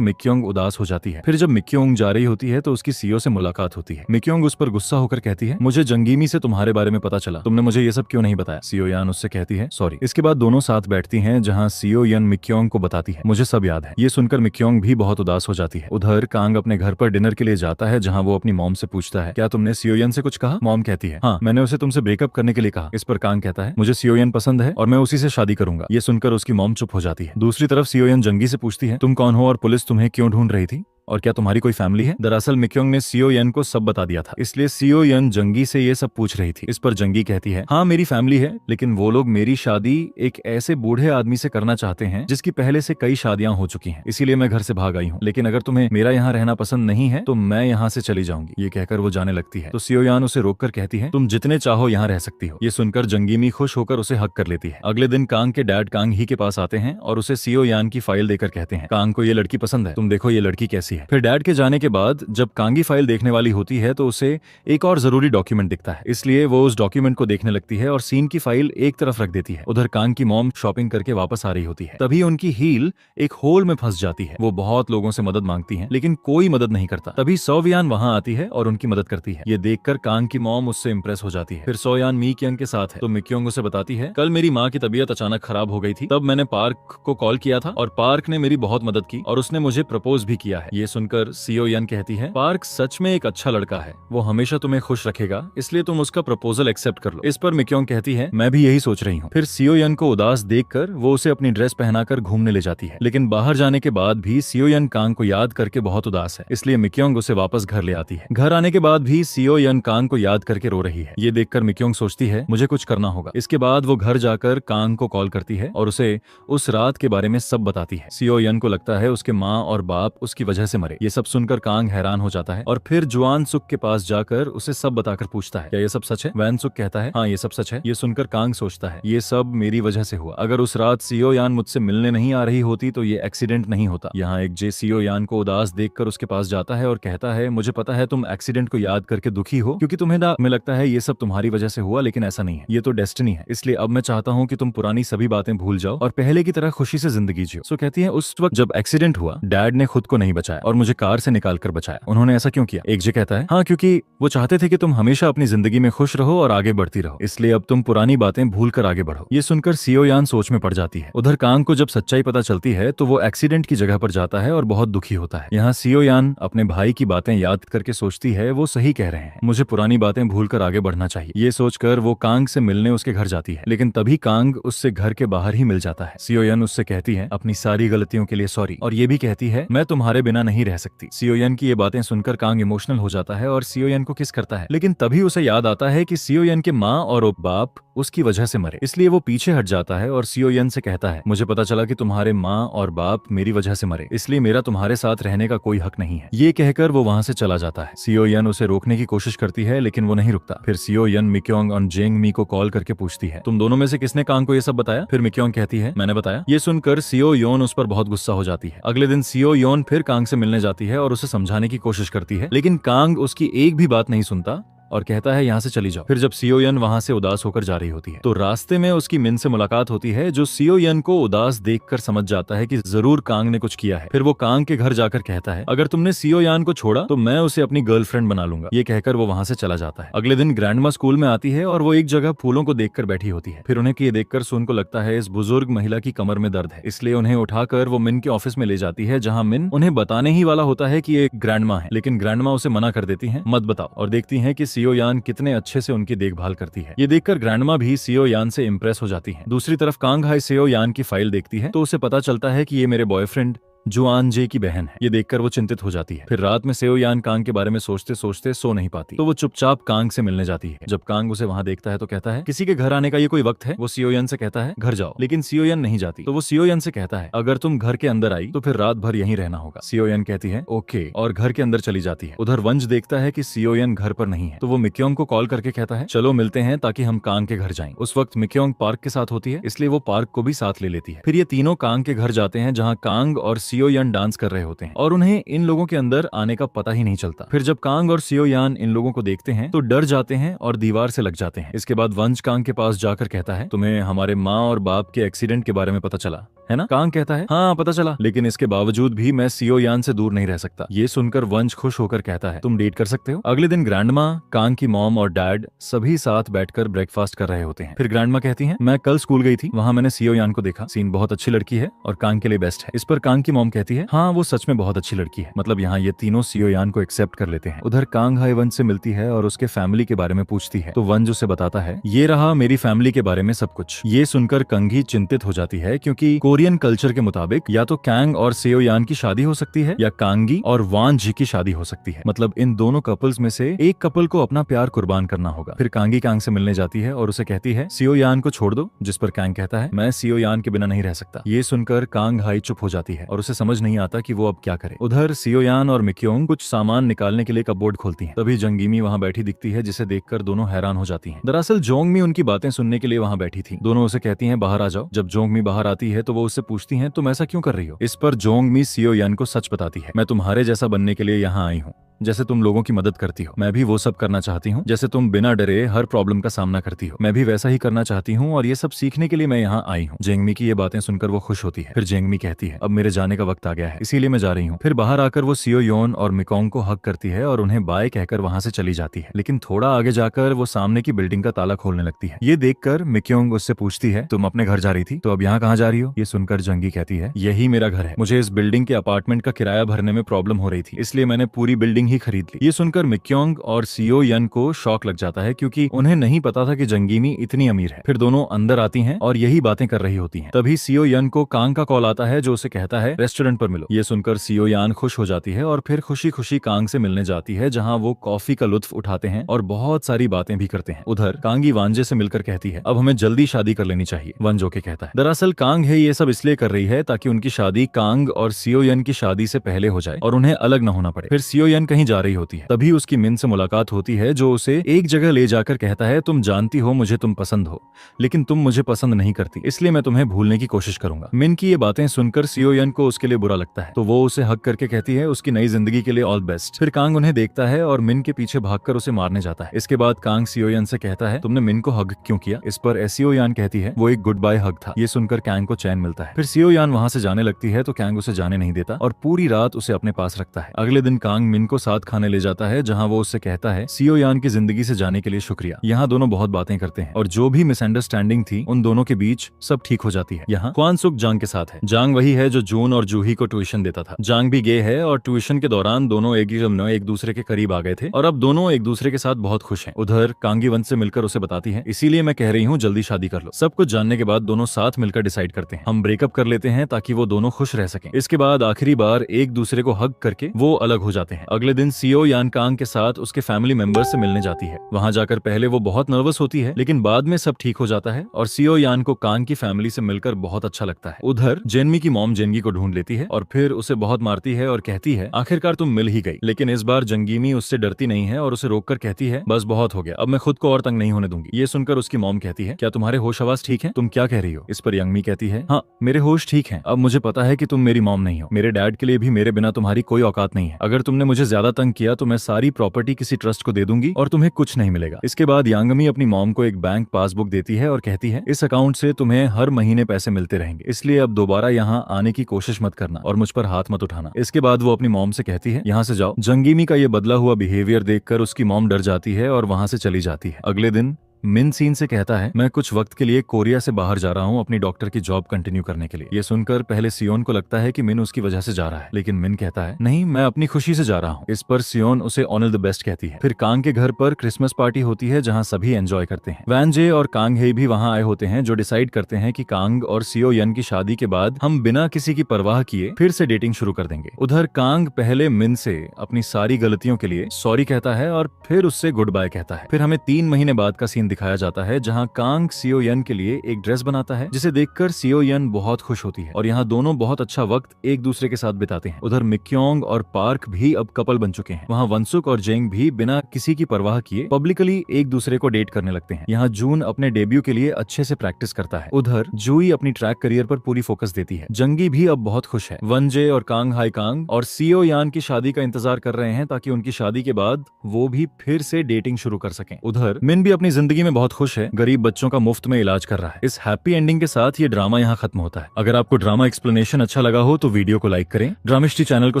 मिक्योंग उदास हो जाती है। फिर जब मिक्योंग जा रही होती है तो उसकी सीओ से मुलाकात होती है। मिक्योंग उस पर गुस्सा होकर कहती है, मुझे जंगीमी से तुम्हारे बारे में पता चला, तुमने मुझे ये सब क्यों नहीं बताया? सीओ यान उससे कहती है, सॉरी। इसके बाद दोनों साथ बैठती हैं, जहाँ सीओ यन मिक्योंग को बताती है, मुझे सब याद है। ये सुनकर मिक्योंग भी बहुत उदास हो जाती है। उधर कांग अपने घर पर डिनर के लिए जाता है, जहाँ वो अपनी मॉम से पूछता है, क्या तुमने सीओ यन से कुछ कहा? मॉम कहती है, हाँ, मैंने उसे तुमसे ब्रेकअप करने के लिए कहा। इस पर कांग कहता है, मुझे सीओ यन पसंद है और मैं उसी से शादी करूंगा। ये सुनकर उसकी मॉम चुप हो जाती है। दूसरी तरफ सीओ यन जंगी से पूछती है, तुम कौन हो और पुलिस तुम्हें क्यों ढूंढ रही थी और क्या तुम्हारी कोई फैमिली है? दरअसल मिक्योंग ने सीओ यन को सब बता दिया था, इसलिए सीओ यन जंगी से ये सब पूछ रही थी। इस पर जंगी कहती है, हाँ मेरी फैमिली है, लेकिन वो लोग मेरी शादी एक ऐसे बूढ़े आदमी से करना चाहते हैं जिसकी पहले से कई शादियां हो चुकी हैं, इसीलिए मैं घर से भाग आई हूँ। लेकिन अगर तुम्हें मेरा यहाँ रहना पसंद नहीं है तो मैं यहाँ से चली जाऊंगी। ये कहकर वो जाने लगती है तो सीओ यान उसे रोककर कहती है, तुम जितने चाहो यहाँ रह सकती हो। ये सुनकर जंगीमी खुश होकर उसे हक कर लेती है। अगले दिन कांग के डैड कांग ही के पास आते हैं और उसे सीओ यान की फाइल देकर कहते हैं, कांग को ये लड़की पसंद है, तुम देखो ये लड़की कैसी है। फिर डैड के जाने के बाद जब कांगी फाइल देखने वाली होती है तो उसे एक और जरूरी डॉक्यूमेंट दिखता है, इसलिए वो उस डॉक्यूमेंट को देखने लगती है और सीन की फाइल एक तरफ रख देती है। उधर कांग की मॉम शॉपिंग करके वापस आ रही होती है, तभी उनकी हील एक होल में फंस जाती है। वो बहुत लोगों से मदद मांगती है लेकिन कोई मदद नहीं करता। तभी सोवियान वहां आती है और उनकी मदद करती है। ये देखकर कांग की मॉम उससे इंप्रेस हो जाती है। फिर सोयान मिक्योंग के साथ है तो मिक्योंग उसे बताती है, कल मेरी माँ की तबीयत अचानक खराब हो गई थी, तब मैंने पार्क को कॉल किया था और पार्क ने मेरी बहुत मदद की और उसने मुझे प्रपोज भी किया है। ये सुनकर सीओ यन कहती है, पार्क सच में एक अच्छा लड़का है, वो हमेशा तुम्हें खुश रखेगा, इसलिए तुम उसका प्रपोजल एक्सेप्ट कर लो। इस पर मिक्योंग कहती है, मैं भी यही सोच रही हूँ। फिर सीओ यन को उदास देखकर वो उसे अपनी ड्रेस पहनाकर घूमने ले जाती है, लेकिन बाहर जाने के बाद भी सीओ यन कांग को याद करके बहुत उदास है, इसलिए मिक्योंग उसे वापस घर ले आती है। घर आने के बाद भी सीओ यन कांग को याद करके रो रही है। ये देखकर मिक्योंग सोचती है, मुझे कुछ करना होगा। इसके बाद वो घर जाकर कांग को कॉल करती है और उसे उस रात के बारे में सब बताती है। सीओ यन को लगता है उसके माँ और बाप उसकी वजह से मरे। ये सब सुनकर कांग हैरान हो जाता है और फिर जुआन सुक के पास जाकर उसे सब बताकर पूछता है, क्या ये सब सच है? वैन सुक कहता है, हाँ ये सब सच है। ये सुनकर कांग सोचता है, ये सब मेरी वजह से हुआ। अगर उस रात सीओ यान मुझसे मिलने नहीं आ रही होती तो ये एक्सीडेंट नहीं होता। यहाँ एक जे सीओ यान को उदास देखकर उसके पास जाता है और कहता है, मुझे पता है तुम एक्सीडेंट को याद करके दुखी हो क्योंकि तुम्हें लगता है ये सब तुम्हारी वजह से हुआ, लेकिन ऐसा नहीं है, ये तो डेस्टिनी है। इसलिए अब मैं चाहता हूँ कि तुम पुरानी सभी बातें भूल जाओ और पहले की तरह खुशी से जिंदगी जियो। सो कहती है, उस वक्त जब एक्सीडेंट हुआ डैड ने खुद को नहीं बचाया और मुझे कार से निकाल कर बचाया। उन्होंने ऐसा क्यों किया? एक जे कहता है, हाँ क्योंकि वो चाहते थे कि तुम हमेशा अपनी जिंदगी में खुश रहो और आगे बढ़ती रहो, इसलिए अब तुम पुरानी बातें भूल कर आगे बढ़ो। ये सुनकर सीओ यान सोच में पड़ जाती है। उधर कांग को जब सच्चाई पता चलती है तो वो एक्सीडेंट की जगह पर जाता है और बहुत दुखी होता है। यहाँ सीओ यान अपने भाई की बातें याद करके सोचती है, वो सही कह रहे हैं, मुझे पुरानी बातें भूल कर आगे बढ़ना चाहिए। ये सोचकर वो कांग से मिलने उसके घर जाती है, लेकिन तभी कांग उससे घर के बाहर ही मिल जाता है। सीओ यान उससे कहती है, अपनी सारी गलतियों के लिए सॉरी, और ये भी कहती है, मैं तुम्हारे बिना नहीं रह सकती। सीओ यान की ये बातें सुनकर कांग इमोशनल हो जाता है और सीओ यान को किस करता है, लेकिन तभी उसे याद आता है कि सीओ यान के माँ और बाप उसकी वजह से मरे, इसलिए वो पीछे हट जाता है और सीओ यन से कहता है, मुझे पता चला कि तुम्हारे माँ और बाप मेरी वजह से मरे, इसलिए मेरा तुम्हारे साथ रहने का कोई हक नहीं है। ये कहकर वो वहाँ से चला जाता है। सीओ यन उसे रोकने की कोशिश करती है लेकिन वो नहीं रुकता। फिर सीओ यन मिक्योंग और जेंग मी को कॉल करके पूछती है, तुम दोनों में से किसने कांग को ये सब बताया? फिर मिक्योंग कहती है, मैंने बताया। ये सुनकर सीओ योन उस पर बहुत गुस्सा हो जाती है। अगले दिन सीओ योन फिर कांग से मिलने जाती है और उसे समझाने की कोशिश करती है, लेकिन कांग उसकी एक भी बात नहीं सुनता और कहता है यहाँ से चली जाओ। फिर जब सीओ यन वहाँ से उदास होकर जा रही होती है तो रास्ते में उसकी मिन से मुलाकात होती है, जो सीओ यन को उदास देखकर समझ जाता है कि जरूर कांग ने कुछ किया है। फिर वो कांग के घर जाकर कहता है, अगर तुमने सीओ यान को छोड़ा तो मैं उसे अपनी गर्लफ्रेंड बना लूंगा। ये कहकर वो वहाँ से चला जाता है। अगले दिन ग्रैंडमा स्कूल में आती है और वो एक जगह फूलों को देखकर बैठी होती है। फिर उन्हें ये देखकर सुन को लगता है इस बुजुर्ग महिला की कमर में दर्द है, इसलिए उन्हें उठाकर वो मिन के ऑफिस में ले जाती है, जहाँ मिन उन्हें बताने ही वाला होता है कि ये ग्रैंडमा है, लेकिन ग्रैंडमा उसे मना कर देती है, मत बताओ, और देखती है कि सीओ यान कितने अच्छे से उनकी देखभाल करती है। ये देखकर ग्रैंडमा भी सीओ यान से इंप्रेस हो जाती है। दूसरी तरफ कांग हाई सीओ यान की फाइल देखती है तो उसे पता चलता है कि ये मेरे बॉयफ्रेंड जुआन जे की बहन है। ये देखकर वो चिंतित हो जाती है। फिर रात में सीओ यान कांग के बारे में सोचते सोचते सो नहीं पाती, तो वो चुपचाप कांग से मिलने जाती है। जब कांग उसे वहां देखता है तो कहता है, किसी के घर आने का ये कोई वक्त है? वो सीओ यान से कहता है, घर जाओ, लेकिन सीओ यान नहीं जाती। तो वो सीओ यान से कहता है, अगर तुम घर के अंदर आई तो फिर रात भर यहीं रहना होगा। सीओ यान कहती है, ओके, और घर के अंदर चली जाती है। उधर वंश देखता है कि सीओ यान घर पर नहीं है, तो वो मिक्योंग को कॉल करके कहता है, चलो मिलते हैं ताकि हम कांग के घर जाएं। उस वक्त मिक्योंग पार्क के साथ होती है, इसलिए वो पार्क को भी साथ ले लेती है। फिर ये तीनों कांग के घर जाते हैं, जहाँ कांग और सियो यान डांस कर रहे होते हैं और उन्हें इन लोगों के अंदर आने का पता ही नहीं चलता। फिर जब कांग और सियो यान इन लोगों को देखते हैं तो डर जाते हैं और दीवार से लग जाते हैं। इसके बाद वंश कांग के पास जाकर कहता है, तुम्हें हमारे माँ और बाप के एक्सीडेंट के बारे में पता चला है ना? कांग कहता है, हाँ पता चला, लेकिन इसके बावजूद भी मैं सियो यान से दूर नहीं रह सकता। ये सुनकर वंश खुश होकर कहता है, तुम डेट कर सकते हो। अगले दिन ग्रैंडमा, कांग की मॉम और डैड सभी साथ बैठकर ब्रेकफास्ट कर रहे होते हैं। फिर ग्रैंडमा कहती हैं, मैं कल स्कूल गई थी, वहाँ मैंने सियो यान को देखा। सीन बहुत अच्छी लड़की है और कांग के लिए बेस्ट है। इस पर कांग की मॉम कहती है, हाँ वो सच में बहुत अच्छी लड़की है। मतलब यहाँ ये तीनों सियो यान को एक्सेप्ट कर लेते हैं। उधर कांग हाई वंश से मिलती है और उसके फैमिली के बारे में पूछती है तो वंश उसे बताता है, ये रहा मेरी फैमिली के बारे में सब कुछ। ये सुनकर कंघी चिंतित हो जाती है क्योंकि कोरियन कल्चर के मुताबिक या तो कांग और सियो यान की शादी हो सकती है या कांगी और वान जी की शादी हो सकती है। मतलब इन दोनों कपल्स में से एक कपल को अपना प्यार कुर्बान करना होगा। फिर कांगी कांग से मिलने जाती है और उसे कहती है, सियो यान को छोड़ दो, जिस पर कांग कहता है, मैं सियो यान के बिना नहीं रह सकता। ये सुनकर कांग हाई चुप हो जाती है और उसे समझ नहीं आता कि वो अब क्या करे। उधर सियो यान और मिक्योंग कुछ सामान निकालने के लिए कपबोर्ड खोलती हैं। तभी जंगीमी वहाँ बैठी दिखती है जिसे देखकर दोनों हैरान हो जाती हैं। दरअसल जोंगमी उनकी बातें सुनने के लिए वहाँ बैठी थी। दोनों उसे कहती हैं, बाहर आ जाओ। जब जोंगमी बाहर आती है तो वो उससे पूछती हैं, तुम ऐसा क्यों कर रही हो? इस पर जोंगमी सियो यान को सच बताती है, मैं तुम्हारे जैसा बनने के लिए यहाँ आई हूँ। जैसे तुम लोगों की मदद करती हो, मैं भी वो सब करना चाहती हूँ। जैसे तुम बिना डरे हर प्रॉब्लम का सामना करती हो, मैं भी वैसा ही करना चाहती हूँ और ये सब सीखने के लिए मैं यहाँ आई हूँ। जेंगमी की ये बातें सुनकर वो खुश होती है। फिर जेंगमी कहती है, अब मेरे जाने का वक्त आ गया है, इसीलिए मैं जा रही हूँ। फिर बाहर आकर वो सियो योन और मिकोंग को हक करती है और उन्हें बाय कहकर वहाँ से चली जाती है। लेकिन थोड़ा आगे जाकर वो सामने की बिल्डिंग का ताला खोलने लगती है। ये देखकर मिक्योंग उससे पूछती है, तुम अपने घर जा रही थी, तो अब यहाँ कहाँ जा रही हो? ये सुनकर जंगी कहती है, यही मेरा घर है। मुझे इस बिल्डिंग के अपार्टमेंट का किराया भरने में प्रॉब्लम हो रही थी, इसलिए मैंने पूरी बिल्डिंग ही खरीद ली। ये सुनकर मिक्योंग और सियो यन को शॉक लग जाता है क्योंकि उन्हें नहीं पता था कि जंगीमी इतनी अमीर है। फिर दोनों अंदर आती हैं और यही बातें कर रही होती हैं। तभी सियो यन को कांग का कॉल आता है जो उसे कहता है, रेस्टोरेंट पर मिलो। ये सुनकर सियो यान खुश हो जाती है और फिर खुशी खुशी कांग से मिलने जाती है, जहाँ वो कॉफी का लुत्फ उठाते हैं और बहुत सारी बातें भी करते हैं। उधर कांगी वांजे से मिलकर कहती है, अब हमें जल्दी शादी कर लेनी चाहिए। वंजो के कहता है, दरअसल कांग है ये सब इसलिए कर रही है ताकि उनकी शादी कांग और सियो यन की शादी से पहले हो जाए और उन्हें अलग न होना पड़े। फिर सियो यन कहीं जा रही होती है, तभी उसकी मिन से मुलाकात होती है जो उसे एक जगह ले जाकर कहता है, तुम जानती हो मुझे तुम पसंद हो, लेकिन तुम मुझे पसंद नहीं करती, इसलिए मैं तुम्हें भूलने की कोशिश करूंगा। मिन की ये बातें सुनकर सियो यन को उसके लिए बुरा लगता है, तो वो उसे हक करके कहती है उसकी नई जिंदगी के लिए ऑल बेस्ट। फिर कांग उन्हें देखता है और मिन के पीछे भागकर उसे मारने जाता है। इसके बाद कांग सियो यन से कहता है, तुमने मिन को हग क्यों किया? इस पर सियो यान कहती है, वो एक गुड बाय हग था। ये सुनकर कांग को चैन मिलता है। फिर सियो यान वहां से जाने लगती है तो कांग उसे जाने नहीं देता और पूरी रात उसे अपने पास रखता है। अगले दिन कांग मिन को साथ खाने ले जाता है, जहाँ वो उससे कहता है, सियो यान की जिंदगी से जाने के लिए शुक्रिया। यहाँ दोनों बहुत बातें करते हैं और जो भी मिसअंडरस्टैंडिंग थी उन दोनों के बीच सब ठीक हो जाती है। यहाँ क्वान सुक जांग के साथ है। जांग वही है जो जून और जूही को ट्यूशन देता था। जांग भी गे है और ट्यूशन के दौरान दोनों एक दूसरे के करीब आ गए थे और अब दोनों एक दूसरे के साथ बहुत खुश हैं। उधर कांगी वंश से मिलकर उसे बताती है, इसीलिए मैं कह रही हूँ जल्दी शादी कर लो। सब कुछ जानने के बाद दोनों साथ मिलकर डिसाइड करते हैं, हम ब्रेकअप कर लेते हैं ताकि वो दोनों खुश रह सकें। इसके बाद आखिरी बार एक दूसरे को हग करके वो अलग हो जाते हैं। अगले दिन सियो यान कांग के साथ उसके फैमिली मेंबर से मिलने जाती है। वहां जाकर पहले वो बहुत नर्वस होती है, लेकिन बाद में सब ठीक हो जाता है और सियो यान को कांग की फैमिली से मिलकर बहुत अच्छा लगता है। उधर जेनमी की मॉम जेनगी को ढूंढ लेती है और फिर उसे बहुत मारती है और कहती है, आखिरकार तुम मिल ही गई। लेकिन इस बार जंगीमी उससे डरती नहीं है और उसे रोककर कहती है, बस बहुत हो गया, अब मैं खुद को और तंग नहीं होने दूंगी। ये सुनकर उसकी मॉम कहती है, क्या तुम्हारे होश आवाज ठीक है? तुम क्या कह रही हो? इस पर यंगमी कहती है, हाँ मेरे होश ठीक है, अब मुझे पता है कि तुम मेरी मॉम नहीं हो। मेरे डैड के लिए भी मेरे बिना तुम्हारी कोई औकात नहीं है। अगर तुमने मुझे ज्यादा तंग किया तो मैं सारी प्रॉपर्टी किसी ट्रस्ट को दे दूंगी और तुम्हें कुछ नहीं मिलेगा। इसके बाद यांगमी अपनी मॉम को एक बैंक पासबुक देती है और कहती है, इस अकाउंट से तुम्हें हर महीने पैसे मिलते रहेंगे, इसलिए अब दोबारा यहाँ आने की कोशिश मत करना और मुझ पर हाथ मत उठाना। इसके बाद वो अपनी मॉम से कहती है, यहाँ से जाओ। जंगीमी का ये बदला हुआ बिहेवियर देखकर उसकी मॉम डर जाती है और वहां से चली जाती है। अगले दिन मिन सीन से कहता है, मैं कुछ वक्त के लिए कोरिया से बाहर जा रहा हूँ अपनी डॉक्टर की जॉब कंटिन्यू करने के लिए। ये सुनकर पहले सियोन को लगता है कि मिन उसकी वजह से जा रहा है, लेकिन मिन कहता है, नहीं मैं अपनी खुशी से जा रहा हूँ। इस पर सियोन उसे ऑल द बेस्ट कहती है। फिर कांग के घर पर क्रिसमस पार्टी होती है जहाँ सभी एंजॉय करते हैं। वैन जे और कांग हे भी वहाँ आए होते हैं जो डिसाइड करते हैं कि कांग और सियो यन की शादी के बाद हम बिना किसी की परवाह किए फिर से डेटिंग शुरू कर देंगे। उधर कांग पहले मिन से अपनी सारी गलतियों के लिए सॉरी कहता है और फिर उससे गुड बाय कहता है। फिर हमें 3 महीने बाद का सीन दिखाया जाता है जहाँ कांग सियो यन के लिए एक ड्रेस बनाता है जिसे देखकर सियो यन बहुत खुश होती है और यहाँ दोनों बहुत अच्छा वक्त एक दूसरे के साथ बिताते हैं। उधर मिक्योंग और पार्क भी अब कपल बन चुके हैं। वहाँ वंसुक और जेंग भी बिना किसी की परवाह किए पब्लिकली एक दूसरे को डेट करने लगते हैं। यहाँ जून अपने डेब्यू के लिए अच्छे से प्रैक्टिस करता है। उधर जूई अपनी ट्रैक करियर पर पूरी फोकस देती है। जंगी भी अब बहुत खुश है। वनजे और कांग हाई कांग और सियो यान की शादी का इंतजार कर रहे हैं ताकि उनकी शादी के बाद वो भी फिर से डेटिंग शुरू कर सकें। उधर मिन भी अपनी जिंदगी में बहुत खुश है, गरीब बच्चों का मुफ्त में इलाज कर रहा है। इस हैप्पी एंडिंग के साथ ये ड्रामा यहाँ खत्म होता है। अगर आपको ड्रामा एक्सप्लेनेशन अच्छा लगा हो तो वीडियो को लाइक करें, ड्रामिस्ट्री चैनल को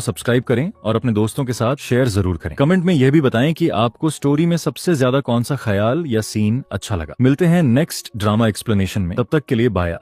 सब्सक्राइब करें और अपने दोस्तों के साथ शेयर जरूर करें। कमेंट में यह भी बताएं कि आपको स्टोरी में सबसे ज्यादा कौन सा ख्याल या सीन अच्छा लगा। मिलते हैं नेक्स्ट ड्रामा एक्सप्लेनेशन में, तब तक के लिए बाय।